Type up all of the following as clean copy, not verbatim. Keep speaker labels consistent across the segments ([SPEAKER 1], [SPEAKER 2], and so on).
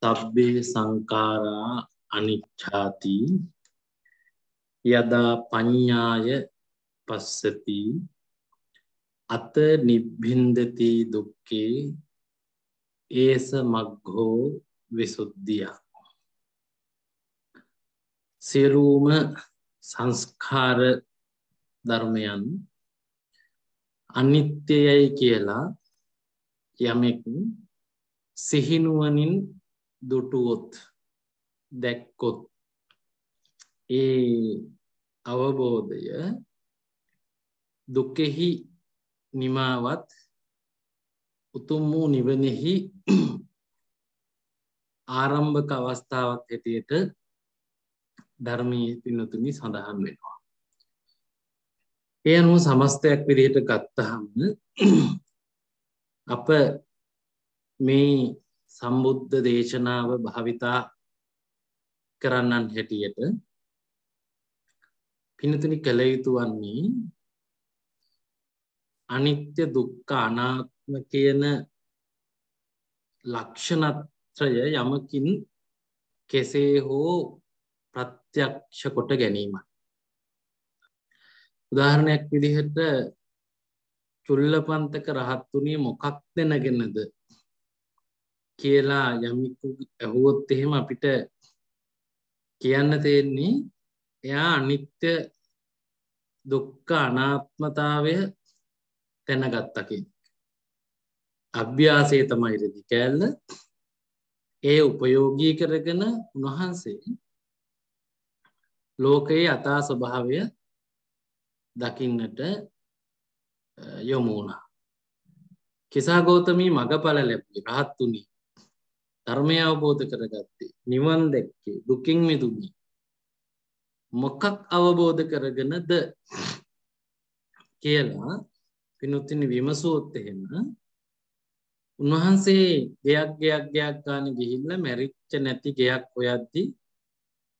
[SPEAKER 1] Sabbe sankara anicchati yada panyaya passati ata nibbindati dukke esa maggho visuddhiya. සියලුම සංස්කාර ධර්මයන් අනිත්‍යයයි කියලා යමෙක් සිහිනුවණින් දුටුවොත් දැක්කොත් ඒ අවබෝධය දුකෙහි නිමාවත් උතුම් වූ නිවනෙහි ආරම්භක අවස්ථාවක් හැටියට ධර්මයේ පින්නතුනි සඳහන් වෙනවා. ඒ අනුව සමස්තයක් විදිහට ගත්තහම අප මේ සම්බුද්ධ දේශනාව භාවිතා කරන්නන් හැටියට පින්නතුනි කළ යුතු වන්නේ අනිත්‍ය දුක්ඛ අනාත්ම කියන ලක්ෂණත්‍රය යමකින් කෙසේ හෝ ප්‍රත්‍යක්ෂ කොට ගැනීමයි. උදාහරණයක් විදිහට චුල්ලපන්තක රහත්තුණිය මොකක් දැනගෙනද කියලා යමෙකු ඇහුවොත් එහෙම අපිට කියන්න තියෙන්නේ එයා අනිත්‍ය දුක්ඛ අනාත්මතාවය දැනගත්තා කියන එක. අභ්‍යාසය තමයි රෙදි කෑල්ල. ඒ උපයෝගී කරගෙන උන්වහන්සේ ලෝකයේ යථා ස්වභාවය දකින්නට යොමු වුණා. කිසා ගෞතමී මගඵල ලැබුවේ රහත්තුනි. ධර්මය අවබෝධ කරගත්තේ. නිවන් දැක්කේ. දුකින් මිදුණේ. මොකක් අවබෝධ කරගෙනද කියලා පිනුත්තිනි විමසුවොත් එහෙම උන්වහන්සේ ගයක් ගාන ගිහිල්ලා මැරිච්ච නැති ගයක් හොයද්දී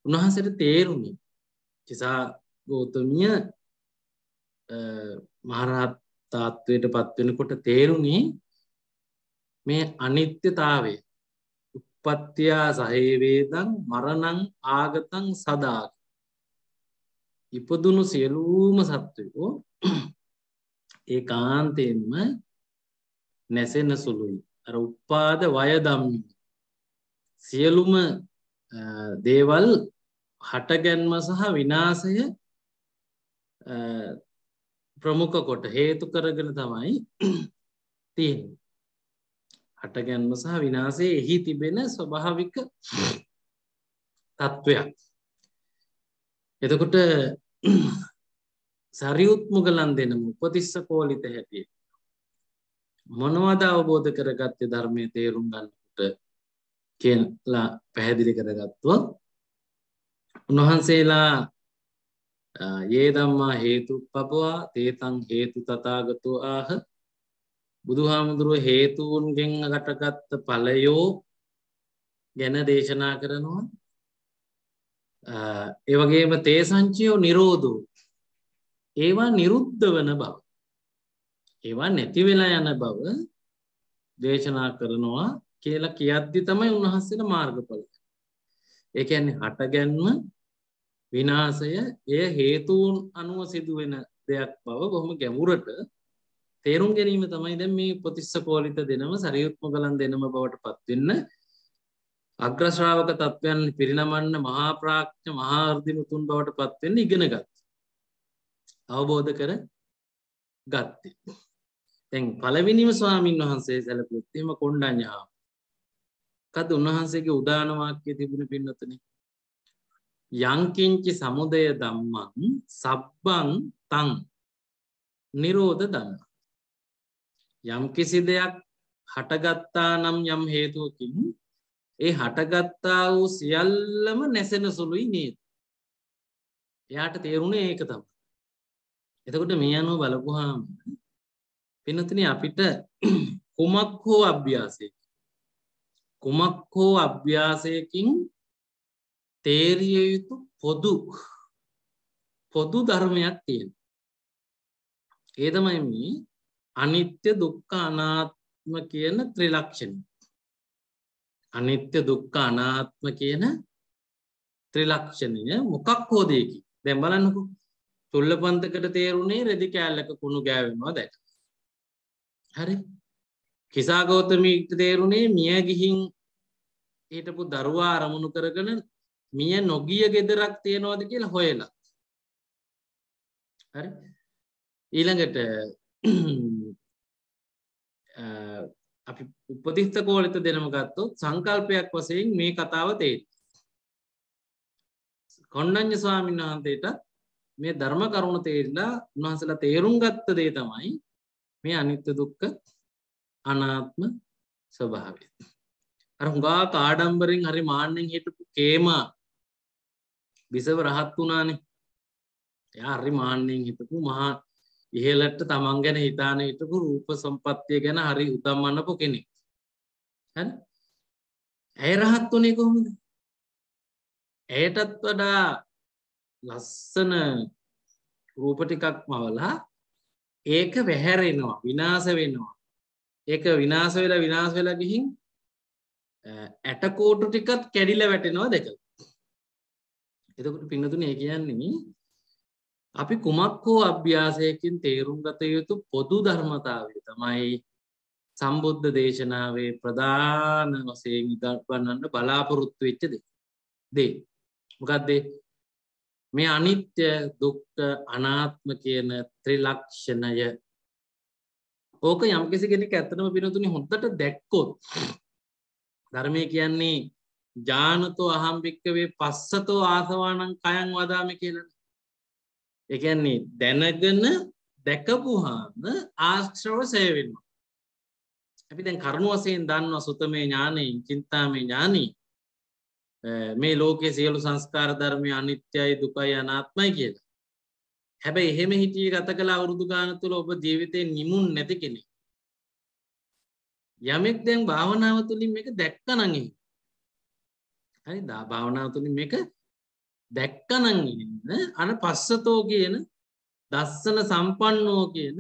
[SPEAKER 1] උන්වහන්සේට තේරුණේ කිසා ගෞතමිය මහරහත් තාත්වයට පත් වෙනකොට තේරුණේ මේ අනිත්‍යතාවය උප්පත්තිය සහේ වේදං මරණං ආගතං සදා ඉපදුණු සියලුම සත්වයෝ ඒකාන්තයෙන්ම නැසෙන සුළුයි. අර උපාද වය ධම්මි සියලුම දේවල් හටගැන්ම සහ විනාශය ප්‍රමුඛ කොට හේතු කරගෙන තමයි තියෙන්නේ. හටගැන්ම සහ විනාශය එහි තිබෙන ස්වභාවික තත්වයක්. එතකොට සරියුත් මුගලන් දෙනම උපතිස්ස කෝලිත හැටියට මොනවද අවබෝධ කරගත්තේ ධර්මයේ තේරුම් ගන්නකොට කියලා පැහැදිලි කරගත්තොත් උන්වහන්සේලා යේ ධම්මා හේතුප්පවා තේතං හේතු තථාගතෝ ආහ බුදුහාමුදුරුවෝ හේතුන්ගෙන් අටගත් ඵලයෝ ගැන දේශනා කරනවා. ඒ වගේම තේ සංචයෝ නිරෝධෝ ඒවා නිරුද්ධ වන බව ඒවා නැති වෙලා යන බව දේශනා කරනවා කියලා කියද්දි තමයි උන්වහන්සේලා මාර්ගඵල. ඒ කියන්නේ හටගැන්ම විනාශය එය හේතුන් අනුව සිදුවෙන දෙයක් බව බොහොම ගැඹුරට තේරුම් ගැනීම තමයි දැන් මේ උපතිස්ස කෝලිත දෙනම සරියුත් මොගලන් දෙනම බවට පත් වෙන්න අග්‍ර ශ්‍රාවක තත්වයන් පිරිනමන්න මහා ප්‍රඥ මහා අර්ධිමුතුන් බවට පත් වෙන්න ඉගෙන ගත්තා. අවබෝධ කර ගත්තේ. දැන් පළවෙනිම ස්වාමින් වහන්සේ සැලකුවොත් එහෙම කොණ්ඩඤ්ඤා. කද උන්වහන්සේගේ උදාන වාක්‍යය තිබුණ පින්නතනේ. යංකින්චි සමුදය ධම්මං සබ්බං තං නිරෝධ ධම්ම. යම් කිසි දෙයක් හටගත්තා නම් යම් හේතුවකින් ඒ හටගත්තා වූ සියල්ලම නැසෙන සුළුයි නේද? එයාට තේරුණේ ඒක තමයි. එතකොට මේ අනුව බලපුවාම පින්නතුනි අපිට කුමක් හෝ අභ්‍යාසයකින් තේරිය යුතු පොදු ධර්මයක් තියෙනවා. ඒ තමයි මේ අනිත්‍ය දුක්ඛ අනාත්ම කියන ත්‍රිලක්ෂණය. අනිත්‍ය දුක්ඛ අනාත්ම කියන ත්‍රිලක්ෂණය මොකක් හෝ දෙයකින්. දැන් බලන්නකෝ. චුල්ලපන්තකට තේරුනේ රෙදි කෑල්ලක කුණු ගෑවෙනවා දැක. හරි. කිසා ගෞතමීට තේරුනේ මිය ගිහින් හිටපු දරුවා අරමුණු කරගෙන මිය නොගිය ගෙදරක් තියනවාද කියලා හොයලා. හරි. ඊළඟට අපි උපතිස්ස කෝලිත දෙනම ගත්තොත් සංකල්පයක් වශයෙන් මේ කතාව තේරෙයි. කොණ්ඩඤ්ඤ ස්වාමීන් වහන්සේට මේ ධර්ම කරුණ තේරිලා උන්වහන්සේලා තේරුම් ගත්ත දේ තමයි මේ අනිත්‍ය දුක්ඛ අනාත්ම ස්වභාවය. අර හුඟා කාඩම්බරෙන් හරි මාන්නෙන් හිටපු කේමා විසව රහත් වුණානේ. එයා හරි මාන්නෙන් හිටපු මහා ඉහළට තමන් ගැන හිතාන හිටපු රූප සම්පත්තිය ගැන හරි උදම්මනපු කෙනෙක්. හරි? ඇය රහත් වුණේ කොහොමද? ඇයටත් වඩා ලස්සන රූප ටිකක් මවලා ඒක වැහැරෙනවා, විනාශ වෙනවා. ඒක විනාශ වෙලා ගිහින් ඇටකොටු ටිකත් කැඩිලා වැටෙනවා දෙකල. එතකොට පින්නතුනේ ඒ කියන්නේ අපි කුමක් හෝ අභ්‍යාසයකින් තේරුම් ගත යුතු පොදු ධර්මතාවය තමයි සම්බුද්ධ දේශනාවේ ප්‍රධාන වශයෙන් ඉදපන්නන්න බලාපොරොත්තු වෙච්ච දේ. මොකද්ද? මේ අනිත්‍ය දුක්ඛ අනාත්ම කියන ත්‍රිලක්ෂණය. ඕක යම්කිසි කෙනෙක් ඇත්තටම පිළිතුරුනේ හොද්දට දැක්කොත් ධර්මයේ කියන්නේ ඥානතෝ අහම් භික්ඛවේ පස්සතෝ ආසවානං කයං වදාමි කියලා. ඒ කියන්නේ දැනගෙන දැකපුවාම ආශ්‍රව සේ වෙනවා. අපි දැන් කරුණ වශයෙන් දන්නවා සුතමේ ඥානෙයි, චින්තාමේ ඥානෙයි මේ ලෝකයේ සියලු සංස්කාර ධර්මයේ අනිත්‍යයි දුකයි අනාත්මයි කියලා. හැබැයි එහෙම හිටියේ ගත කළ අවුරුදු ගාන තුල ඔබ ජීවිතේ නිමුන් නැති කෙනෙක්. යමෙක් දැන් භාවනාව තුළින් මේක දැක්කනම් එහෙම. හරි භාවනාව තුළින් මේක දැක්කනම් අන පස්සතෝ කියන දස්සන සම්පන්නෝ කියන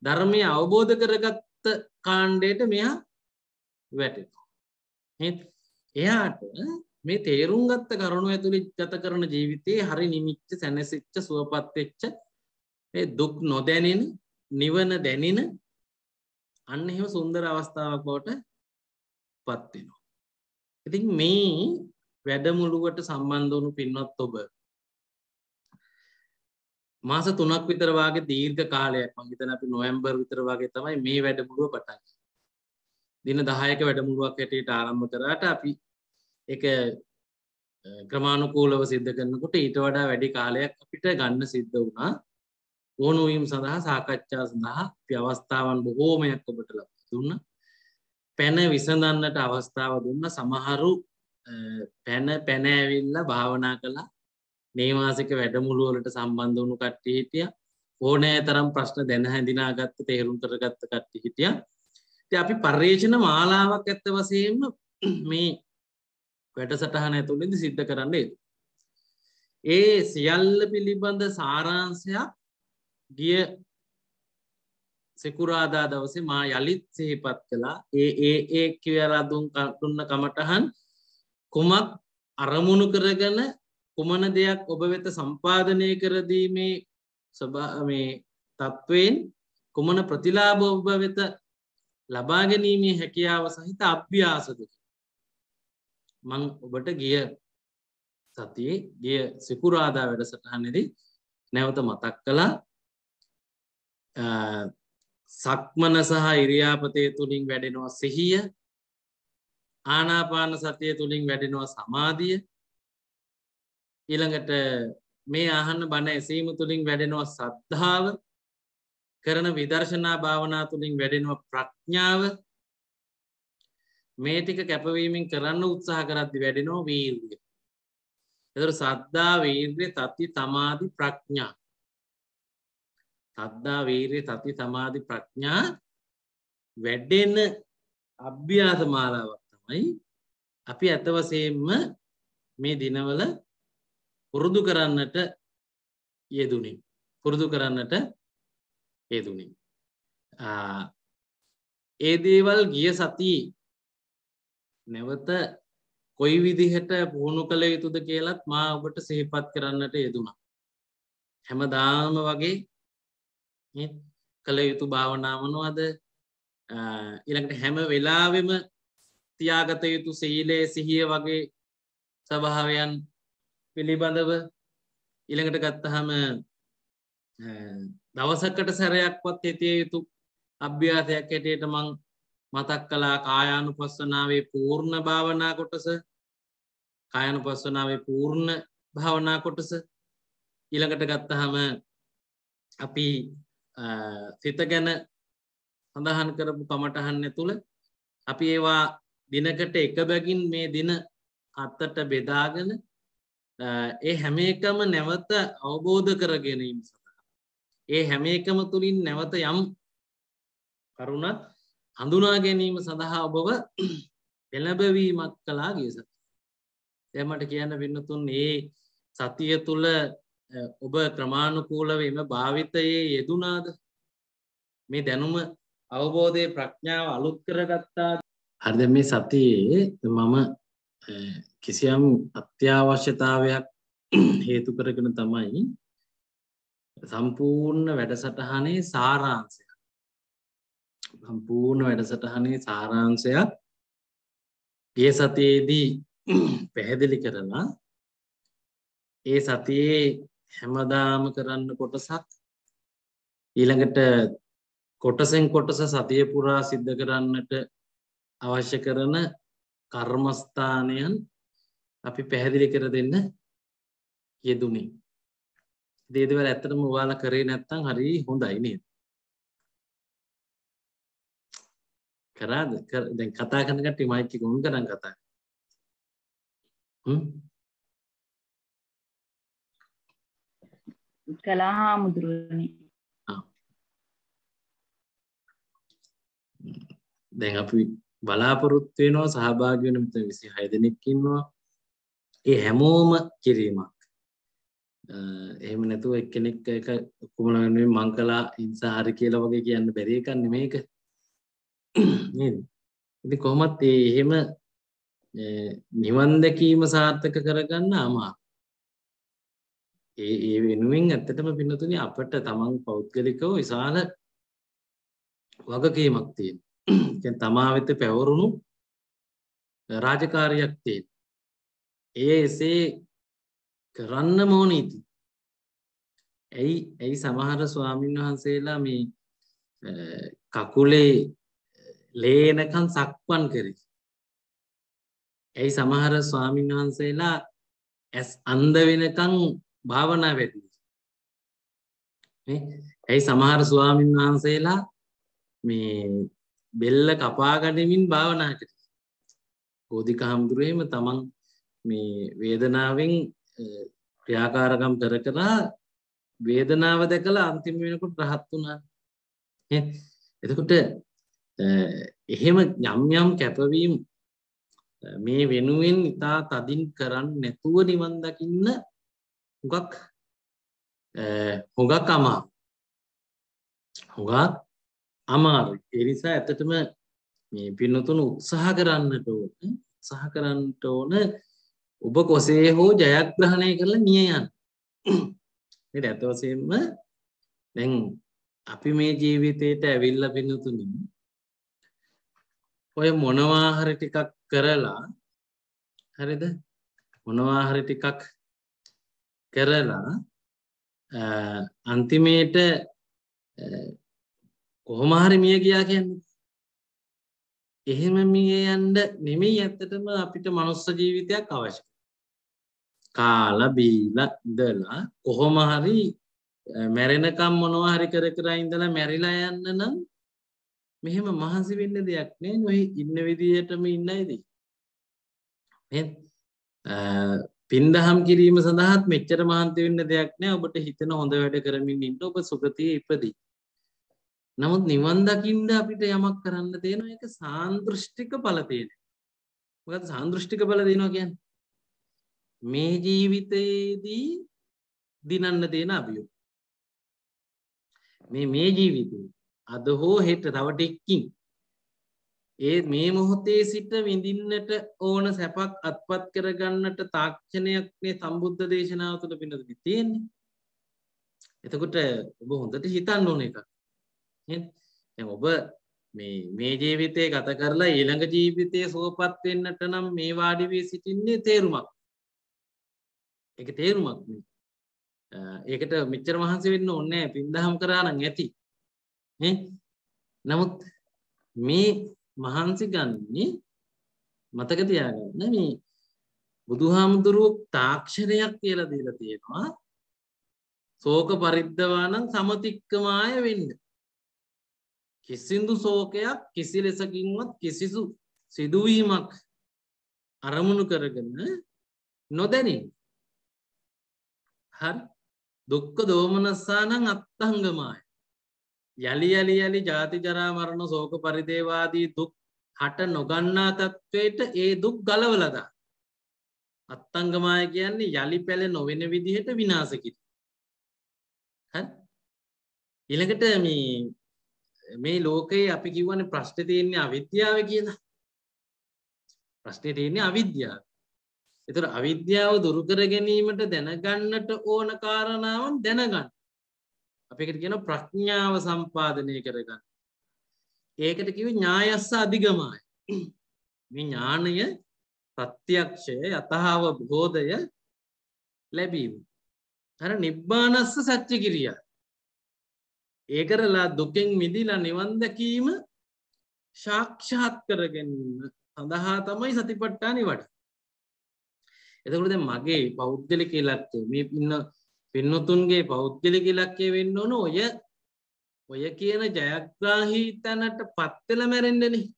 [SPEAKER 1] ධර්මය අවබෝධ කරගත්ත කාණ්ඩයට මෙහා වැටෙනවා. එයාට මේ තේරුම් ගත්ත කරුණු ඇතුළේ ගත කරන ජීවිතේ හරි නිමිච්ච සැනසෙච්ච සුවපත් වෙච්ච මේ දුක් නොදැනෙන නිවන දැනෙන අන්න එහෙම සුන්දර අවස්ථාවක් බවට පත් වෙනවා. ඉතින් මේ වැඩමුළුවට සම්බන්ධ වුණු පින්වත් ඔබ මාස 3ක් විතර වාගේ දීර්ඝ කාලයක් මම හිතන්නේ අපි නොවැම්බර් විතර වාගේ තමයි මේ වැඩමුළුව පටන් ගන්නේ. දින 10ක වැඩමුළුවක් හැටියට ආරම්භ කරාට අපි ඒක ක්‍රමානුකූලව සිද්ධ කරනකොට ඊට වඩා වැඩි කාලයක් අපිට ගන්න සිද්ධ වුණා. ඕනෝවීම් සඳහා සාකච්ඡා සඳහා අපි අවස්ථාවන් බොහෝමයක් ඔබට ලබා දුන්නා. පැන විසඳන්නට අවස්ථාව දුන්නා. සමහරු පැන ඇවිල්ලා භාවනා කළා. නේවාසික වැඩමුළු වලට සම්බන්ධ වුණු කට්ටිය හිටියා. ඕනෑ තරම් ප්‍රශ්න දැන හැඳිනාගත්ත තේරුම් කරගත්ත කට්ටිය හිටියා. ඉතින් අපි පරිේශන මාලාවක් ඇත්ත වශයෙන්ම මේ වැඩසටහන ඇතුළතදී සිද්ධ කරන්නේ. ඒ සියල්ල පිළිබඳ සාරාංශයක් ගිය සෙකුරාදා දවසේ මා යලිත් සිහිපත් කළා. ඒ කියලා දුන්න කමටහන් කුමක් අරමුණු කරගෙන කුමන දෙයක් ඔබ වෙත සම්පාදනය කර දීමේ මේ තත්වයෙන් කුමන ප්‍රතිලාභ ඔබ වෙත ලබා ගැනීමේ හැකියාව සහිත අභ්‍යාසද මම ඔබට ගිය සතියේ ගිය සිකුරාදා වැඩසටහනේදී නැවත මතක් කළා. සක්මන සහ ඉරියාපතේ තුලින් වැඩෙනවා සිහිය, ආනාපාන සතිය තුලින් වැඩෙනවා සමාධිය, ඊළඟට මේ ආහන බණ ඇසීම තුලින් වැඩෙනවා සද්ධාව, කරන විදර්ශනා භාවනා තුලින් වැඩෙනවා ප්‍රඥාව, මේ ටික කැපවීමෙන් කරන්න උත්සාහ කරද්දී වැඩෙනවා වීර්යය. ඒතර සද්ධා, වීර්ය, තති, සමාධි, ප්‍රඥා. සද්ධා, වීර්ය, තති, සමාධි, ප්‍රඥා වැඩෙන අභ්‍යාස මාලාවක් තමයි අපි අත වශයෙන්ම මේ දිනවල පුරුදු කරන්නට යෙදුනේ. ඒ දේවල් ගිය සතියේ නැවත කොයි විදිහට පුහුණු කළ යුතුද කියලත් මා ඔබට සිහිපත් කරන්නට යෙදුණා. හැමදාම වගේ කළ යුතු භාවනා මොනවද? ඊළඟට හැම වෙලාවෙම තියාගත යුතු සීලය සිහිය වගේ ස්වභාවයන් පිළිබඳව ඊළඟට ගත්තහම දවසකට සැරයක්වත් හිතිය යුතු අභ්‍යාසයක් හැටියට මං මතක් කළා කායානුපස්සනාවේ පූර්ණ භාවනා කොටස, කායානුපස්සනාවේ පූර්ණ භාවනා කොටස. ඊළඟට ගත්තහම අපි සිත ගැන සඳහන් කරපු කමටහන් තුළ අපි ඒවා දිනකට එක බැගින් මේ දින 7ට බෙදාගෙන ඒ හැම එකම නැවත අවබෝධ කර ගැනීම සඳහා ඒ හැම එකම තුලින් නැවත යම් කරුණක් හඳුනා ගැනීම සඳහා ඔබව පෙළඹවීමක් කළා ගිය සතිය. දැන් මට කියන්න වෙනතුන් මේ සතිය තුල ඔබ ක්‍රමානුකූලව එම භාවිතයේ යෙදුනාද? මේ දැනුම අවබෝධයේ ප්‍රඥාව අලුත් කරගත්තා. හරිද? මේ සතියේ මම කිසියම් අත්‍යවශ්‍යතාවයක් හේතු කරගෙන තමයි සම්පූර්ණ වැඩසටහනේ සාරාංශය ගිය සතියේදී පැහැදිලි කරලා ඒ සතියේ හැමදාම කරන්න කොටසක් ඊළඟට කොටසෙන් කොටස සතිය පුරා සිද්ධ කරන්නට අවශ්‍ය කරන කර්මස්ථානයන් අපි පැහැදිලි කර දෙන්න යෙදුනේ. ඒ දේවල් ඇත්තටම ඔයාලා කරේ නැත්නම් හරි හොඳයි නේද? කරාද? දැන් කතා කරන කට්ටිය මයික් එක උන් කරන් කතා.
[SPEAKER 2] කළා මුදුරනේ.
[SPEAKER 1] දැන් අපි බලාපොරොත්තු වෙනවා සහභාගී වෙන මෙතන 26 දෙනෙක් ඉන්නවා. ඒ හැමෝම කිරීමක්. එහෙම නැතුව එක්කෙනෙක් එක කොමල වෙනුවෙන් මං කළා ඉන්සා හරි කියලා වගේ කියන්න බැරි එකක් නෙමේක. නේද? ඉතින් කොහොමත් එහෙම නිවන් දැකීම සාර්ථක කරගන්න අමාරුයි. ඒ වෙනුවෙන් ඇත්තටම පින්නතුනි අපිට තමන් පෞද්ගලිකව විශාල වගකීමක් තියෙනවා. කියන්නේ තමා වෙත පැවරුණු රාජකාරියක් තියෙනවා. එසේ කරන්න ඕනේ ඉතින්. ඇයි සමහර ස්වාමීන් වහන්සේලා මේ කකුලේ ලේනකන් සක්මන් කරේ. ඇයි සමහර ස්වාමීන් වහන්සේලා ඇස් අන්ධ වෙනකන් භාවනා වැඩි. ඇයි සමහර ස්වාමීන් වහන්සේලා මේ බෙල්ල කපා ගනිමින් භාවනා කරේ. ගෝධික හඳුරේම තමන් මේ වේදනාවෙන් ක්‍රියාකාරකම් කර වේදනාව දැකලා අන්තිම වෙනකොට රහත් වුණා. එතකොට එහෙම යම් කැපවීම මේ වෙනුවෙන් ඉතා තදින් කරන්නේ නැතුව නිවන් දකින්න හුඟක් අමාරුයි. ඒ නිසා ඇත්තටම මේ පින්නතුණු උත්සාහ කරන්නට ඕන ඔබ කොසේ හෝ ජයග්‍රහණය කරලා මිය යන්න. නේද? ඇත්ත වශයෙන්ම දැන් අපි මේ ජීවිතේට ඇවිල්ලා පින්නතුණු ඔය මොනවා හරි ටිකක් කරලා හරිද? මොනවා හරි ටිකක් කරලා අන්තිමේට කොහොම හරි මිය ගියා කියන්නේ. එහෙම මිය යන්න නෙමෙයි ඇත්තටම අපිට මනුස්ස ජීවිතයක් අවශ්‍යයි. කාලා බීලා ඉඳලා කොහොම හරි මැරෙනකම් මොනවා හරි කර ඉඳලා මැරිලා යන්න නම් මෙහෙම මහන්සි වෙන්න දෙයක් නෑ. ඔය ඉන්න විදියටම ඉන්නයිද? නේද? පින්දහම් කිරීම සඳහාත් මෙච්චර මහන්සි වෙන්න දෙයක් නෑ. ඔබට හිතෙන හොඳ වැඩ කරමින් ඉන්න ඔබ සුගතියේ ඉපදී. නමුත් නිවන් දකින්න අපිට යමක් කරන්න තියෙනවා. ඒක සාන්දෘෂ්ටික ඵල තියෙන. මොකද සාන්දෘෂ්ටික ඵල දෙනවා කියන්නේ? මේ ජීවිතයේදී දිනන්න තියෙන අභියෝග. මේ ජීවිතේ අද හෝ හෙට තව ටිකකින් ඒ මේ මොහොතේ සිට විඳින්නට ඕන සැපක් අත්පත් කරගන්නට තාක්ෂණයක් මේ සම්බුද්ධ දේශනාව තුළ පින්නතුනි තියෙන්නේ. එතකොට ඔබ හොඳට හිතන්න ඕන එකක්. නේද? දැන් ඔබ මේ ජීවිතේ ගත කරලා ඊළඟ ජීවිතයේ සුවපත් වෙන්නට නම් මේ වාඩි වී සිටින්නේ තේරුමක්. ඒක තේරුමක් නේ. ඒකට මෙච්චර මහන්සි වෙන්න ඕනේ නැහැ. පින්දහම් කරා නම් ඇති. නේ? නමුත් මේ මහන්සි ගන්නේ මතක තියාගන්න මේ බුදුහාමුදුරුවෝ තාක්ෂණයක් කියලා දීලා තියෙනවා. ශෝක පරිද්දවානම් සමතික්කමාය වෙන්න. කිසිදු ශෝකයක් කිසි ලෙසකින්වත් කිසිසු සිදුවීමක් අරමුණු කරගෙන නොදැනින්. හරි. දුක්ඛ දෝමනස්සානං අත්තංගමාය. යලි යලි යලි ජාති ජරා මරණ ශෝක පරිදේවාදී දුක් හට නොගන්නා තත්වයට ඒ දුක් ගලවලා දාන. අත්තංගමාය කියන්නේ යලි පැල නොවන විදිහට විනාශ කිරීම. හරි. ඊළඟට මේ ලෝකේ අපි කියවනේ ප්‍රශ්නේ තියෙන්නේ අවිද්‍යාව කියලා. ප්‍රශ්නේ තියෙන්නේ අවිද්‍යාව. ඒතර අවිද්‍යාව දුරු කර ගැනීමට දැනගන්නට ඕන කාරණාවන් දැනගන්න. අපි ඒකට කියනවා ප්‍රඥාව සම්පාදනය කරගන්න. ඒකට කිව්වේ ඥායස්ස අධිගමයි. මේ ඥානය ප්‍රත්‍යක්ෂය යතහාවබෝධය ලැබීම. අර නිබ්බානස්ස සත්‍ය කිරියා. ඒ කරලා දුකෙන් මිදිලා නිවන් දැකීම සාක්ෂාත් කර ගැනීම සඳහා තමයි සතිපට්ඨානෙ වඩන්නේ. එතකොට දැන් මගේ පෞද්ගලික ඉලක්කය මේ පින්නතුන්ගේ පෞද්ගලික ඉලක්කය වෙන්න ඕන ඔය කියන ජයග්‍රාහී තැනටපත් වෙලා මැරෙන්නනේ.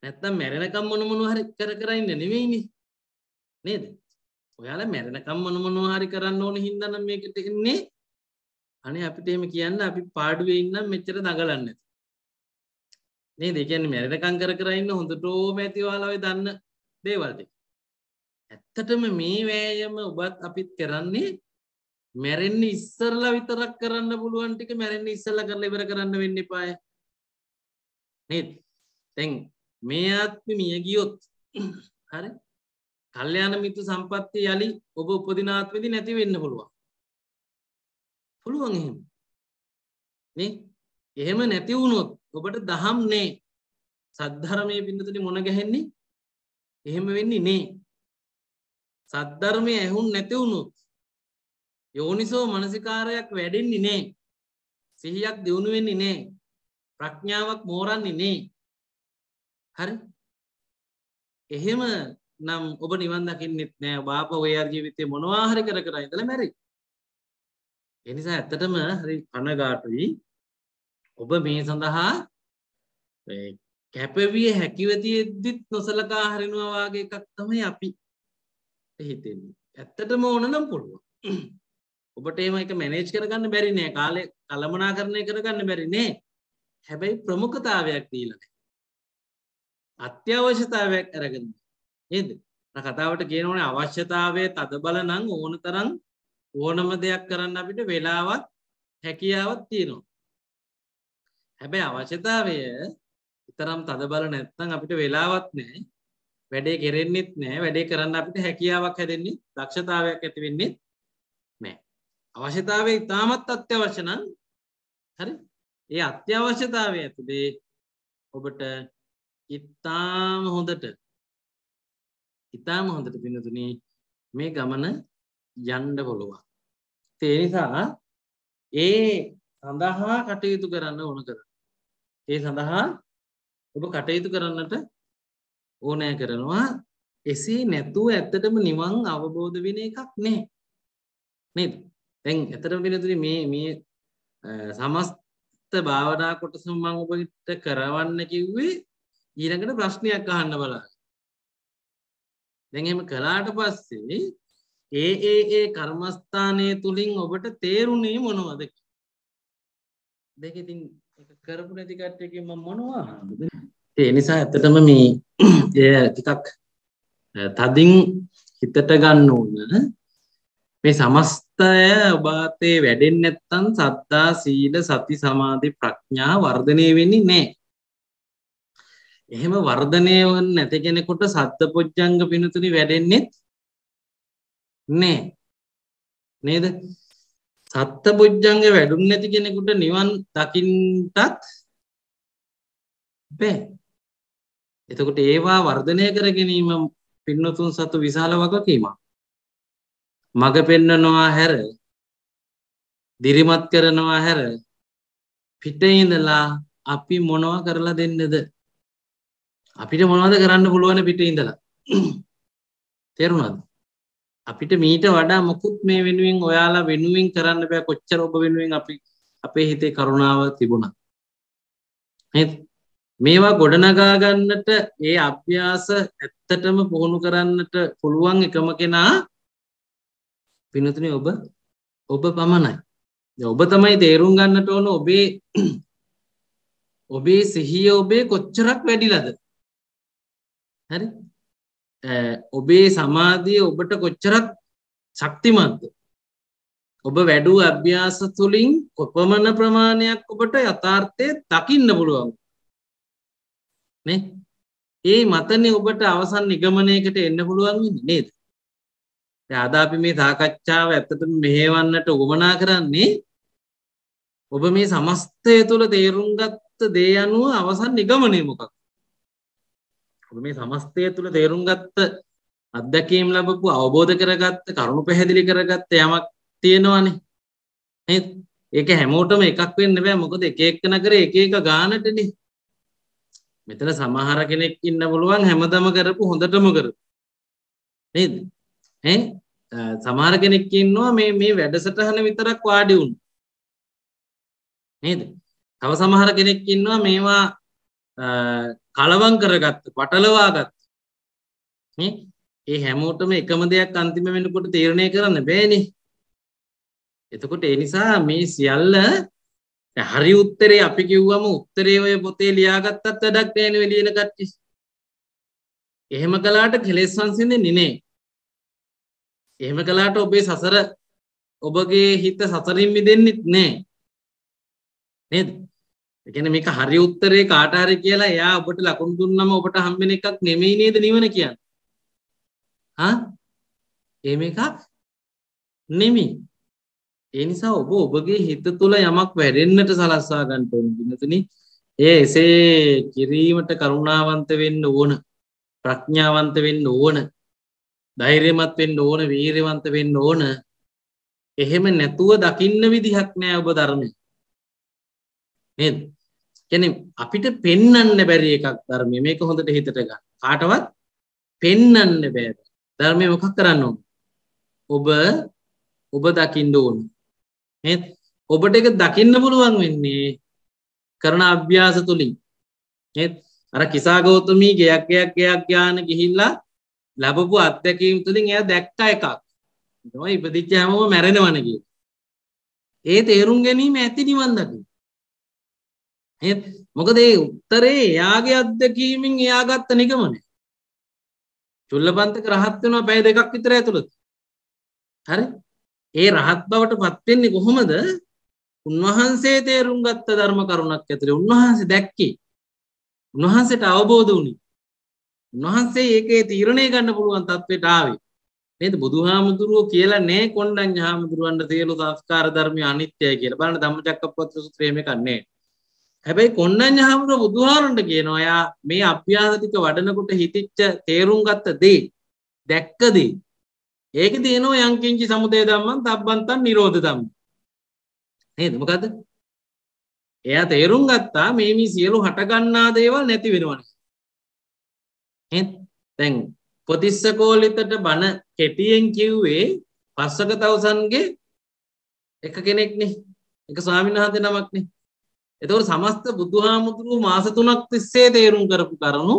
[SPEAKER 1] නැත්තම් මැරෙනකම් මොනවා හරි කර ඉන්න නෙවෙයිනේ. නේද? ඔයාලා මැරෙනකම් මොනවා හරි කරන්න ඕන හින්දා නම් මේකට එන්නේ. අනේ අපිට එහෙම කියන්න අපි පාඩුවේ ඉන්නම් මෙච්චර දඟලන්නේ නැති. නේද? ඒ කියන්නේ මැරෙනකම් කර ඉන්න හොඳටම ඇති ඔයාලා ඔය දන්න දේවල් ටික. ඇත්තටම මේ වෑයම ඔබත් අපිත් කරන්නේ මැරෙන්න ඉස්සරලා විතරක් කරන්න පුළුවන් ටික මැරෙන්න ඉස්සරලා කරලා ඉවර කරන්න වෙන්න එපාය. නේද? දැන් මේ ආත්මෙ මිය ගියොත් හරි කල්යාණ මිත්‍ර සම්පත්තිය යලි ඔබ උපදින ආත්මෙදි නැති වෙන්න පුළුවන්. පුළුවන් එහෙම. නේ? එහෙම නැති වුණොත් ඔබට දහම් නේ. සද්ධර්මයේ බින්දුතුනි මොන ගැහෙන්නේ? එහෙම වෙන්නේ නේ. සද්ධර්මයේ ඇහුන් නැති වුණොත් යෝනිසෝ මනසිකාරයක් වැඩෙන්නේ නේ. සිහියක් දියුණු වෙන්නේ නේ. ප්‍රඥාවක් මෝරන්නේ නේ. හරි? එහෙම නම් ඔබ නිවන් දකින්නෙත් නෑ. ඔබ ආපහු ඔය ජීවිතේ මොනවා හරි කර ඉඳලා මැරෙයි. ඒ නිසා ඇත්තටම හරි කනගාටුයි. ඔබ මේ සඳහා කැපවිය හැකිව තියෙද්දිත් නොසලකා හරිනවා වගේ එකක් තමයි අපි හිතෙන්නේ. ඇත්තටම ඕන නම් පුළුවන්. ඔබට එහෙම එක මැනේජ් කරගන්න බැරි නෑ. කාලේ කළමනාකරණය කරගන්න බැරි නෑ. හැබැයි ප්‍රමුඛතාවයක් දීලා නෑ. අත්‍යවශ්‍යතාවයක් අරගෙන. නේද? කතාවට කියනෝනේ අවශ්‍යතාවයේ තදබල නම් ඕන තරම් ඕනම දෙයක් කරන්න අපිට වෙලාවක් හැකියාවක් තියෙනවා. හැබැයි අවශ්‍යතාවය විතරම් තදබල නැත්නම් අපිට වෙලාවක් නැහැ. වැඩේ කෙරෙන්නෙත් නැහැ. වැඩේ කරන්න අපිට හැකියාවක් හැදෙන්නේ, දක්ෂතාවයක් ඇති වෙන්නේ නැහැ. අවශ්‍යතාවය ඉතාමත් අත්‍යවශ්‍ය නම් හරි. ඒ අත්‍යවශ්‍යතාවය ඇතුලේ ඔබට ඉතාම හොඳට පින්නතුනි මේ ගමන යන්න පුළුවන්. ඒ නිසා ඒ සඳහා කටයුතු කරන්න ඕන කරනවා. ඒ සඳහා ඔබ කටයුතු කරන්නට ඕනෑ කරනවා. එසේ නැතුව ඇත්තටම නිවන් අවබෝධ වෙන එකක් නෑ. නේද? දැන් ඇත්තටම පින්නතුනි මේ සමස්ත භාවනා කොටස මම ඔබට කරවන්න කිව්වේ ඊළඟට ප්‍රශ්නයක් අහන්න බලන්න. දැන් එහෙම කළාට පස්සේ ඒ කර්මස්ථානයේ තුලින් ඔබට තේරුණේ මොනවද? දෙක ඉතින් ඒක කරපු නැති කට්ටියකින් මම මොනවා අහන්නද? ඒ නිසා ඇත්තටම මේ ටිකක් තදින් හිතට ගන්න ඕන. මේ සමස්තය ඔබ අතේ වැඩෙන්නේ නැත්නම් සත්තා සීල සති සමාධි ප්‍රඥා වර්ධනය වෙන්නේ නැහැ. එහෙම වර්ධනය වෙන්නේ නැති කෙනෙකුට සත්පුජ්ජංග පිනතුනි වැඩෙන්නේ නෑ. නේද? සත්පුජ්ජංග වැඩුන්නේ නැති කෙනෙකුට නිවන් දකින්නටත් බෑ. එතකොට ඒවා වර්ධනය කර ගැනීම පින්නතුන් සතු විශාල වගකීමක්. මග පෙන්වනවා හැර දිරිමත් කරනවා හැර පිටේ ඉඳලා අපි මොනවා කරලා දෙන්නද? අපිට මොනවද කරන්න පුළුවන් පිටේ ඉඳලා? තේරුණාද? අපිට මීට වඩා මොකුත් මේ වෙනුවෙන් ඔයාලා වෙනුවෙන් කරන්න බෑ. කොච්චර ඔබ වෙනුවෙන් අපි අපේ හිතේ කරුණාව තිබුණා. නේද? මේවා ගොඩනගා ගන්නට ඒ අභ්‍යාස ඇත්තටම පුහුණු කරන්නට පුළුවන් එකම කෙනා පින්තුනේ ඔබ පමණයි. ඔබ තමයි තේරුම් ගන්නට ඕන ඔබේ සිහිය ඔබේ කොච්චරක් වැඩිලාද? හරි? ඔබේ සමාධිය ඔබට කොච්චරක් ශක්තිමත්ද? ඔබ වැඩූ අභ්‍යාස තුලින් කොපමණ ප්‍රමාණයක් ඔබට යථාර්ථය දකින්න පුළුවන් නේ? ඒ මතනේ ඔබට අවසන් නිගමනයකට එන්න පුළුවන් වෙන්නේ නේද? දැන් අද අපි මේ සාකච්ඡාව ඇත්තටම මෙහෙවන්නට උවමනා කරන්නේ ඔබ මේ සමස්තය තුළ තේරුම් ගත්ත දේ අනුව අවසන් නිගමනය මොකක්ද? ඔබ මේ සමස්තය තුළ තේරුම් ගත්ත අත්දැකීම් ලැබපු අවබෝධ කරගත්ත කරුණු පැහැදිලි කරගත්ත යමක් තියෙනවනේ නේද? ඒක හැමෝටම එකක් වෙන්න බෑ. මොකද එක එක්කන කරේ එක එක ගානටනේ. මෙතන සමහර කෙනෙක් ඉන්න පුළුවන් හැමදම කරපු හොඳටම කරපු නේද? සමහර කෙනෙක් ඉන්නවා මේ වැඩසටහන විතරක් වාඩි වුණු නේද? තව සමහර කෙනෙක් ඉන්නවා මේවා කලවම් කරගත්ත, පටලවාගත්ත. නේ? ඒ හැමෝටම එකම දෙයක් අන්තිම වෙනකොට තීරණය කරන්න බෑනේ. එතකොට ඒ නිසා මේ සියල්ල හරි උත්තරේ අපි කිව්වම උත්තරේ ඔය පොතේ ලියාගත්තත් වැඩක් නෑ නේ ලියන කට්ටිය. එහෙම කළාට කෙලෙස් සංසිඳෙන්නේ නේ. එහෙම කළාට ඔබේ සසර ඔබගේ හිත සසරින් මිදෙන්නෙත් නෑ. නේද? ඒ කියන්නේ මේක හරි උත්තරේ කාට හරි කියලා එයා ඔබට ලකුණු දුන්නම ඔබට හම්බෙන එකක් නෙමෙයි නේද නිවන කියන්නේ. එහෙම එකක් නෙමෙයි. ඒ නිසා ඔබ ඔබගේ හිත තුළ යමක් වැඩෙන්නට සලස්වා ගන්න ඕනේ. විනතුනි එසේ කිරීමට කරුණාවන්ත වෙන්න ඕන, ප්‍රඥාවන්ත වෙන්න ඕන, ධෛර්යමත් වෙන්න ඕන, වීර්යවන්ත වෙන්න ඕන. එහෙම නැතුව දකින්න විදිහක් නෑ ඔබ ධර්මයේ. නේද? කියන්නේ අපිට පෙන්වන්න බැරි එකක් ධර්මයේ. මේක හොඳට හිතට ගන්න. කාටවත් පෙන්වන්න බෑ. ධර්මයේ මොකක් කරන්න ඕන? ඔබ දකින්න ඕන. නේද? ඔබට ඒක දකින්න පුළුවන් වෙන්නේ කරන අභ්‍යාස තුලින්. නේද? අර කිසා ගෞතමී ගයක් යාන ගිහිල්ලා ලැබපු අත්දැකීම් තුලින් එයා දැක්ක එකක්. තමයි ඉපදිච්ච හැමෝම මැරෙනවනේ කියන්නේ. ඒ තේරුම් ගැනීම ඇති නිවන් දකින්න. නේද? මොකද ඒ උත්තරේ එයාගේ අත්දැකීමෙන් එයා ගත්ත නිගමනය. චුල්ලපන්තක රහත් වෙනවා පැය දෙකක් විතර ඇතුළත. හරි? ඒ රහත් බවට පත් වෙන්නේ කොහොමද? උන්වහන්සේ තේරුම් ගත්ත ධර්ම කරුණක් ඇතුලේ උන්වහන්සේ දැක්කේ. උන්වහන්සේට අවබෝධ වුණේ. උන්වහන්සේ ඒකේ තීරණය ගන්න පුළුවන් තත්ත්වයට ආවේ. නේද? බුදුහාමුදුරුවෝ කියලා නෑ කොණ්ඩඤ්ඤ හාමුදුරුවන්ට සියලු සංස්කාර ධර්ම අනිත්‍යයි කියලා. බලන්න ධම්මචක්කප්පවත්තන සූත්‍රයේ මේක නෑ. හැබැයි කොණ්ඩඤ්ඤ හාමුදුරුවෝ බුදුහාරන්ට කියනවා යා මේ අභ්‍යාස ටික වඩනකොට හිතිච්ච තේරුම් ගත්ත දේ දැක්ක දේ ඒකේ තියෙනවා යංකින්චි සමුදය ධම්මං තබ්බන්තං නිරෝධ ධම්ම. නේද? මොකද්ද? එයා තේරුම් ගත්තා මේ සියලු හට ගන්නා දේවල් නැති වෙනවනේ. නේද? දැන් පොතිස්සකෝලිතට බණ කෙටියෙන් කිව්වේ පස්සක තවුසන්ගේ එක කෙනෙක්නේ. එක ස්වාමීන් වහන්සේ නමක්නේ. එතකොට සමස්ත බුදුහාමුදුරුවෝ මාස 3ක් තිස්සේ තේරුම් කරපු කරුණු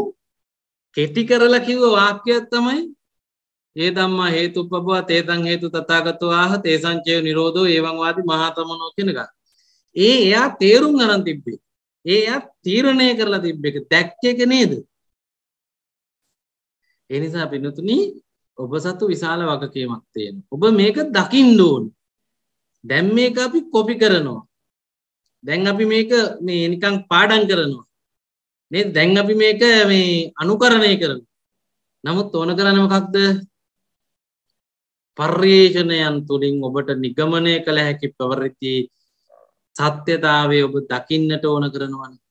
[SPEAKER 1] කෙටි කරලා කිව්ව වාක්‍යයක් තමයි ඒ ධම්මා හේතුප්පබව තේතං හේතු තථාගතෝ ආහ තේසං චේව නිරෝධෝ එවං වාදි මහතමනෝ කියන එක. එයා තේරුම් ගන්න තිබ්බේ. එයා තීරණය කරලා තිබ්බ එක දැක්ක එක නේද? ඒ නිසා පින්තුනි ඔබ සතු විශාල වගකීමක් තියෙනවා. ඔබ මේක දකින්න ඕනේ. දැන් මේක අපි කොපි කරනවා. දැන් අපි මේක මේ නිකන් පාඩම් කරනවා. නේද? දැන් අපි මේක මේ අනුකරණය කරනවා. නමුත් ඕන කරන්නේ මොකක්ද? පර්යේෂණයන් තුලින් ඔබට නිගමනය කළ හැකි ප්‍රවෘත්ති සත්‍යතාවය ඔබ දකින්නට ඕන කරනවානේ.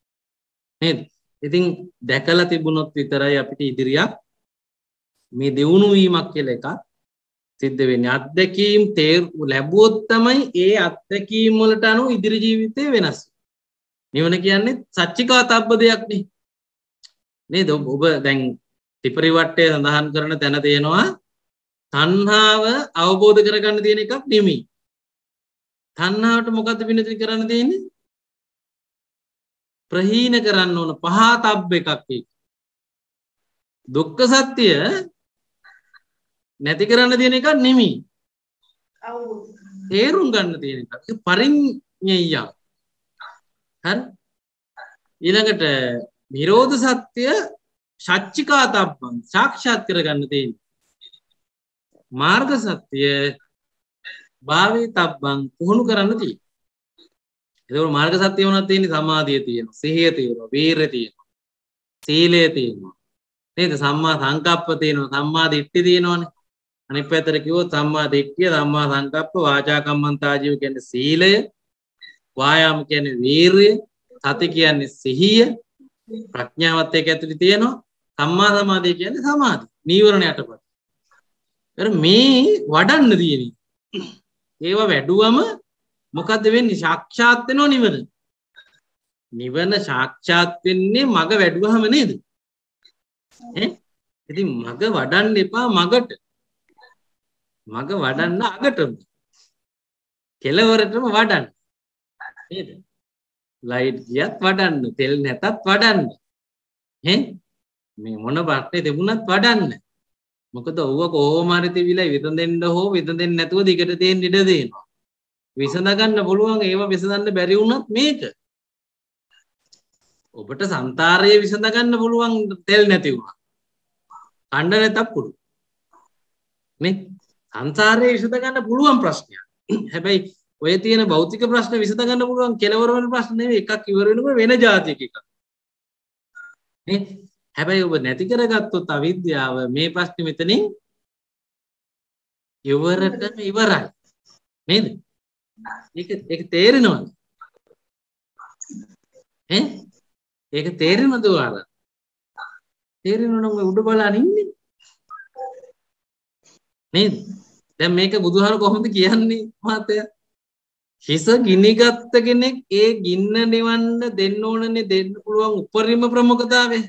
[SPEAKER 1] නේද? ඉතින් දැකලා තිබුණොත් විතරයි අපිට ඉදිරියක් මේ දියුණු වීමක් කියලා එකක් සිද්ධ වෙන්නේ. අත්දැකීම් ලැබුවොත් තමයි ඒ අත්දැකීම් වලට අනුව ඉදිරි ජීවිතේ වෙනස්. නිවන කියන්නේ සච්චිකාතබ්බ දෙයක් නේ. නේද? ඔබ දැන් ත්‍රිපරිවට්ටය සඳහන් කරන තැන තියෙනවා තණ්හාව අවබෝධ කරගන්න තියෙන එකක් නෙමෙයි. තණ්හාවට මොකද්ද විනති කරන්න තියෙන්නේ? ප්‍රහීන කරන්න ඕන පහතබ්බ එකක් ඒක. දුක්ඛ සත්‍ය නැති කරන්න තියෙන එකක් නෙමෙයි. තේරුම් ගන්න තියෙන එකක්. ඒ පරිඤ්ඤය. හරි? ඊළඟට නිරෝධ සත්‍ය සච්චිකාතබ්බං සාක්ෂාත් කරගන්න තියෙන්නේ. මාර්ග සත්‍ය භාවිතබ්බං පුහුණු කරන්න තියෙන්නේ. ඒකෝර මාර්ග සත්‍ය වුණත් තියෙන්නේ සමාධිය තියෙනවා, සිහිය තියෙනවා, වීරිය තියෙනවා, සීලය තියෙනවා. නේද? සම්මා සංකප්ප තියෙනවා, සම්මා දිට්ඨිය තියෙනවානේ. අනිත් පැත්තට කිව්වොත් සම්මා දිට්ඨිය, සම්මා සංකප්ප, වාචා කම්මන්තාජීව කියන්නේ සීලය, වායාම කියන්නේ වීරිය, සති කියන්නේ සිහිය, ප්‍රඥාවත් ඒක ඇතුළේ තියෙනවා. සම්මා සමාධිය කියන්නේ සමාධි. නීවරණ යටපත්. මේ වඩන්න තියෙන්නේ. ඒව වැඩුවම මොකද්ද වෙන්නේ? සාක්ෂාත් වෙනව නිවන. නිවන සාක්ෂාත් වෙන්නේ මග වැඩුවහම නේද? ඉතින් මග වඩන්න එපා මගට. මග වඩන්න අගටම. කෙලවරටම වඩන්න. නේද? ලයිට් ගියත් වඩන්න, තෙල් නැතත් වඩන්න. මේ මොන ප්‍රශ්නේ තිබුණත් වඩන්න. මොකද ඔව්ව කොහොම හරි තිබිලා විසඳෙන්න හෝ විසඳෙන්නේ නැතුව දිගට තියෙන්න ඉඩ දෙනවා. විසඳ ගන්න පුළුවන් ඒව විසඳන්න බැරි වුණත් මේක. ඔබට සංසාරයේ විසඳ ගන්න පුළුවන් තෙල් නැති වුණා. කණ්ඩ නැතක් කුඩු. නේ? සංසාරයේ විසඳ ගන්න පුළුවන් ප්‍රශ්නයක්. හැබැයි ඔය තියෙන භෞතික ප්‍රශ්න විසඳ ගන්න පුළුවන් කෙලවර වෙන ප්‍රශ්න නෙවෙයි. එකක් ඉවර වෙනකොට වෙන જાතියක එකක්. නේ? හැබැයි ඔබ නැති කරගත්තොත් අවිද්‍යාව මේ ප්‍රශ්නේ මෙතනින් ඉවරටම ඉවරයි. නේද? ඒක තේරෙනවද? ඒක තේරෙනවද ඔයාලා? තේරෙනවනම් ඔය උඩ බලන් ඉන්නේ. නේද? දැන් මේක බුදුහාර කොහොමද කියන්නේ මහත්තයා? හිස ගිනිගත්ත කෙනෙක් ඒ ගින්න නිවන්න දෙන්න ඕනනේ දෙන්න පුළුවන් උපරිම ප්‍රමුඛතාවය.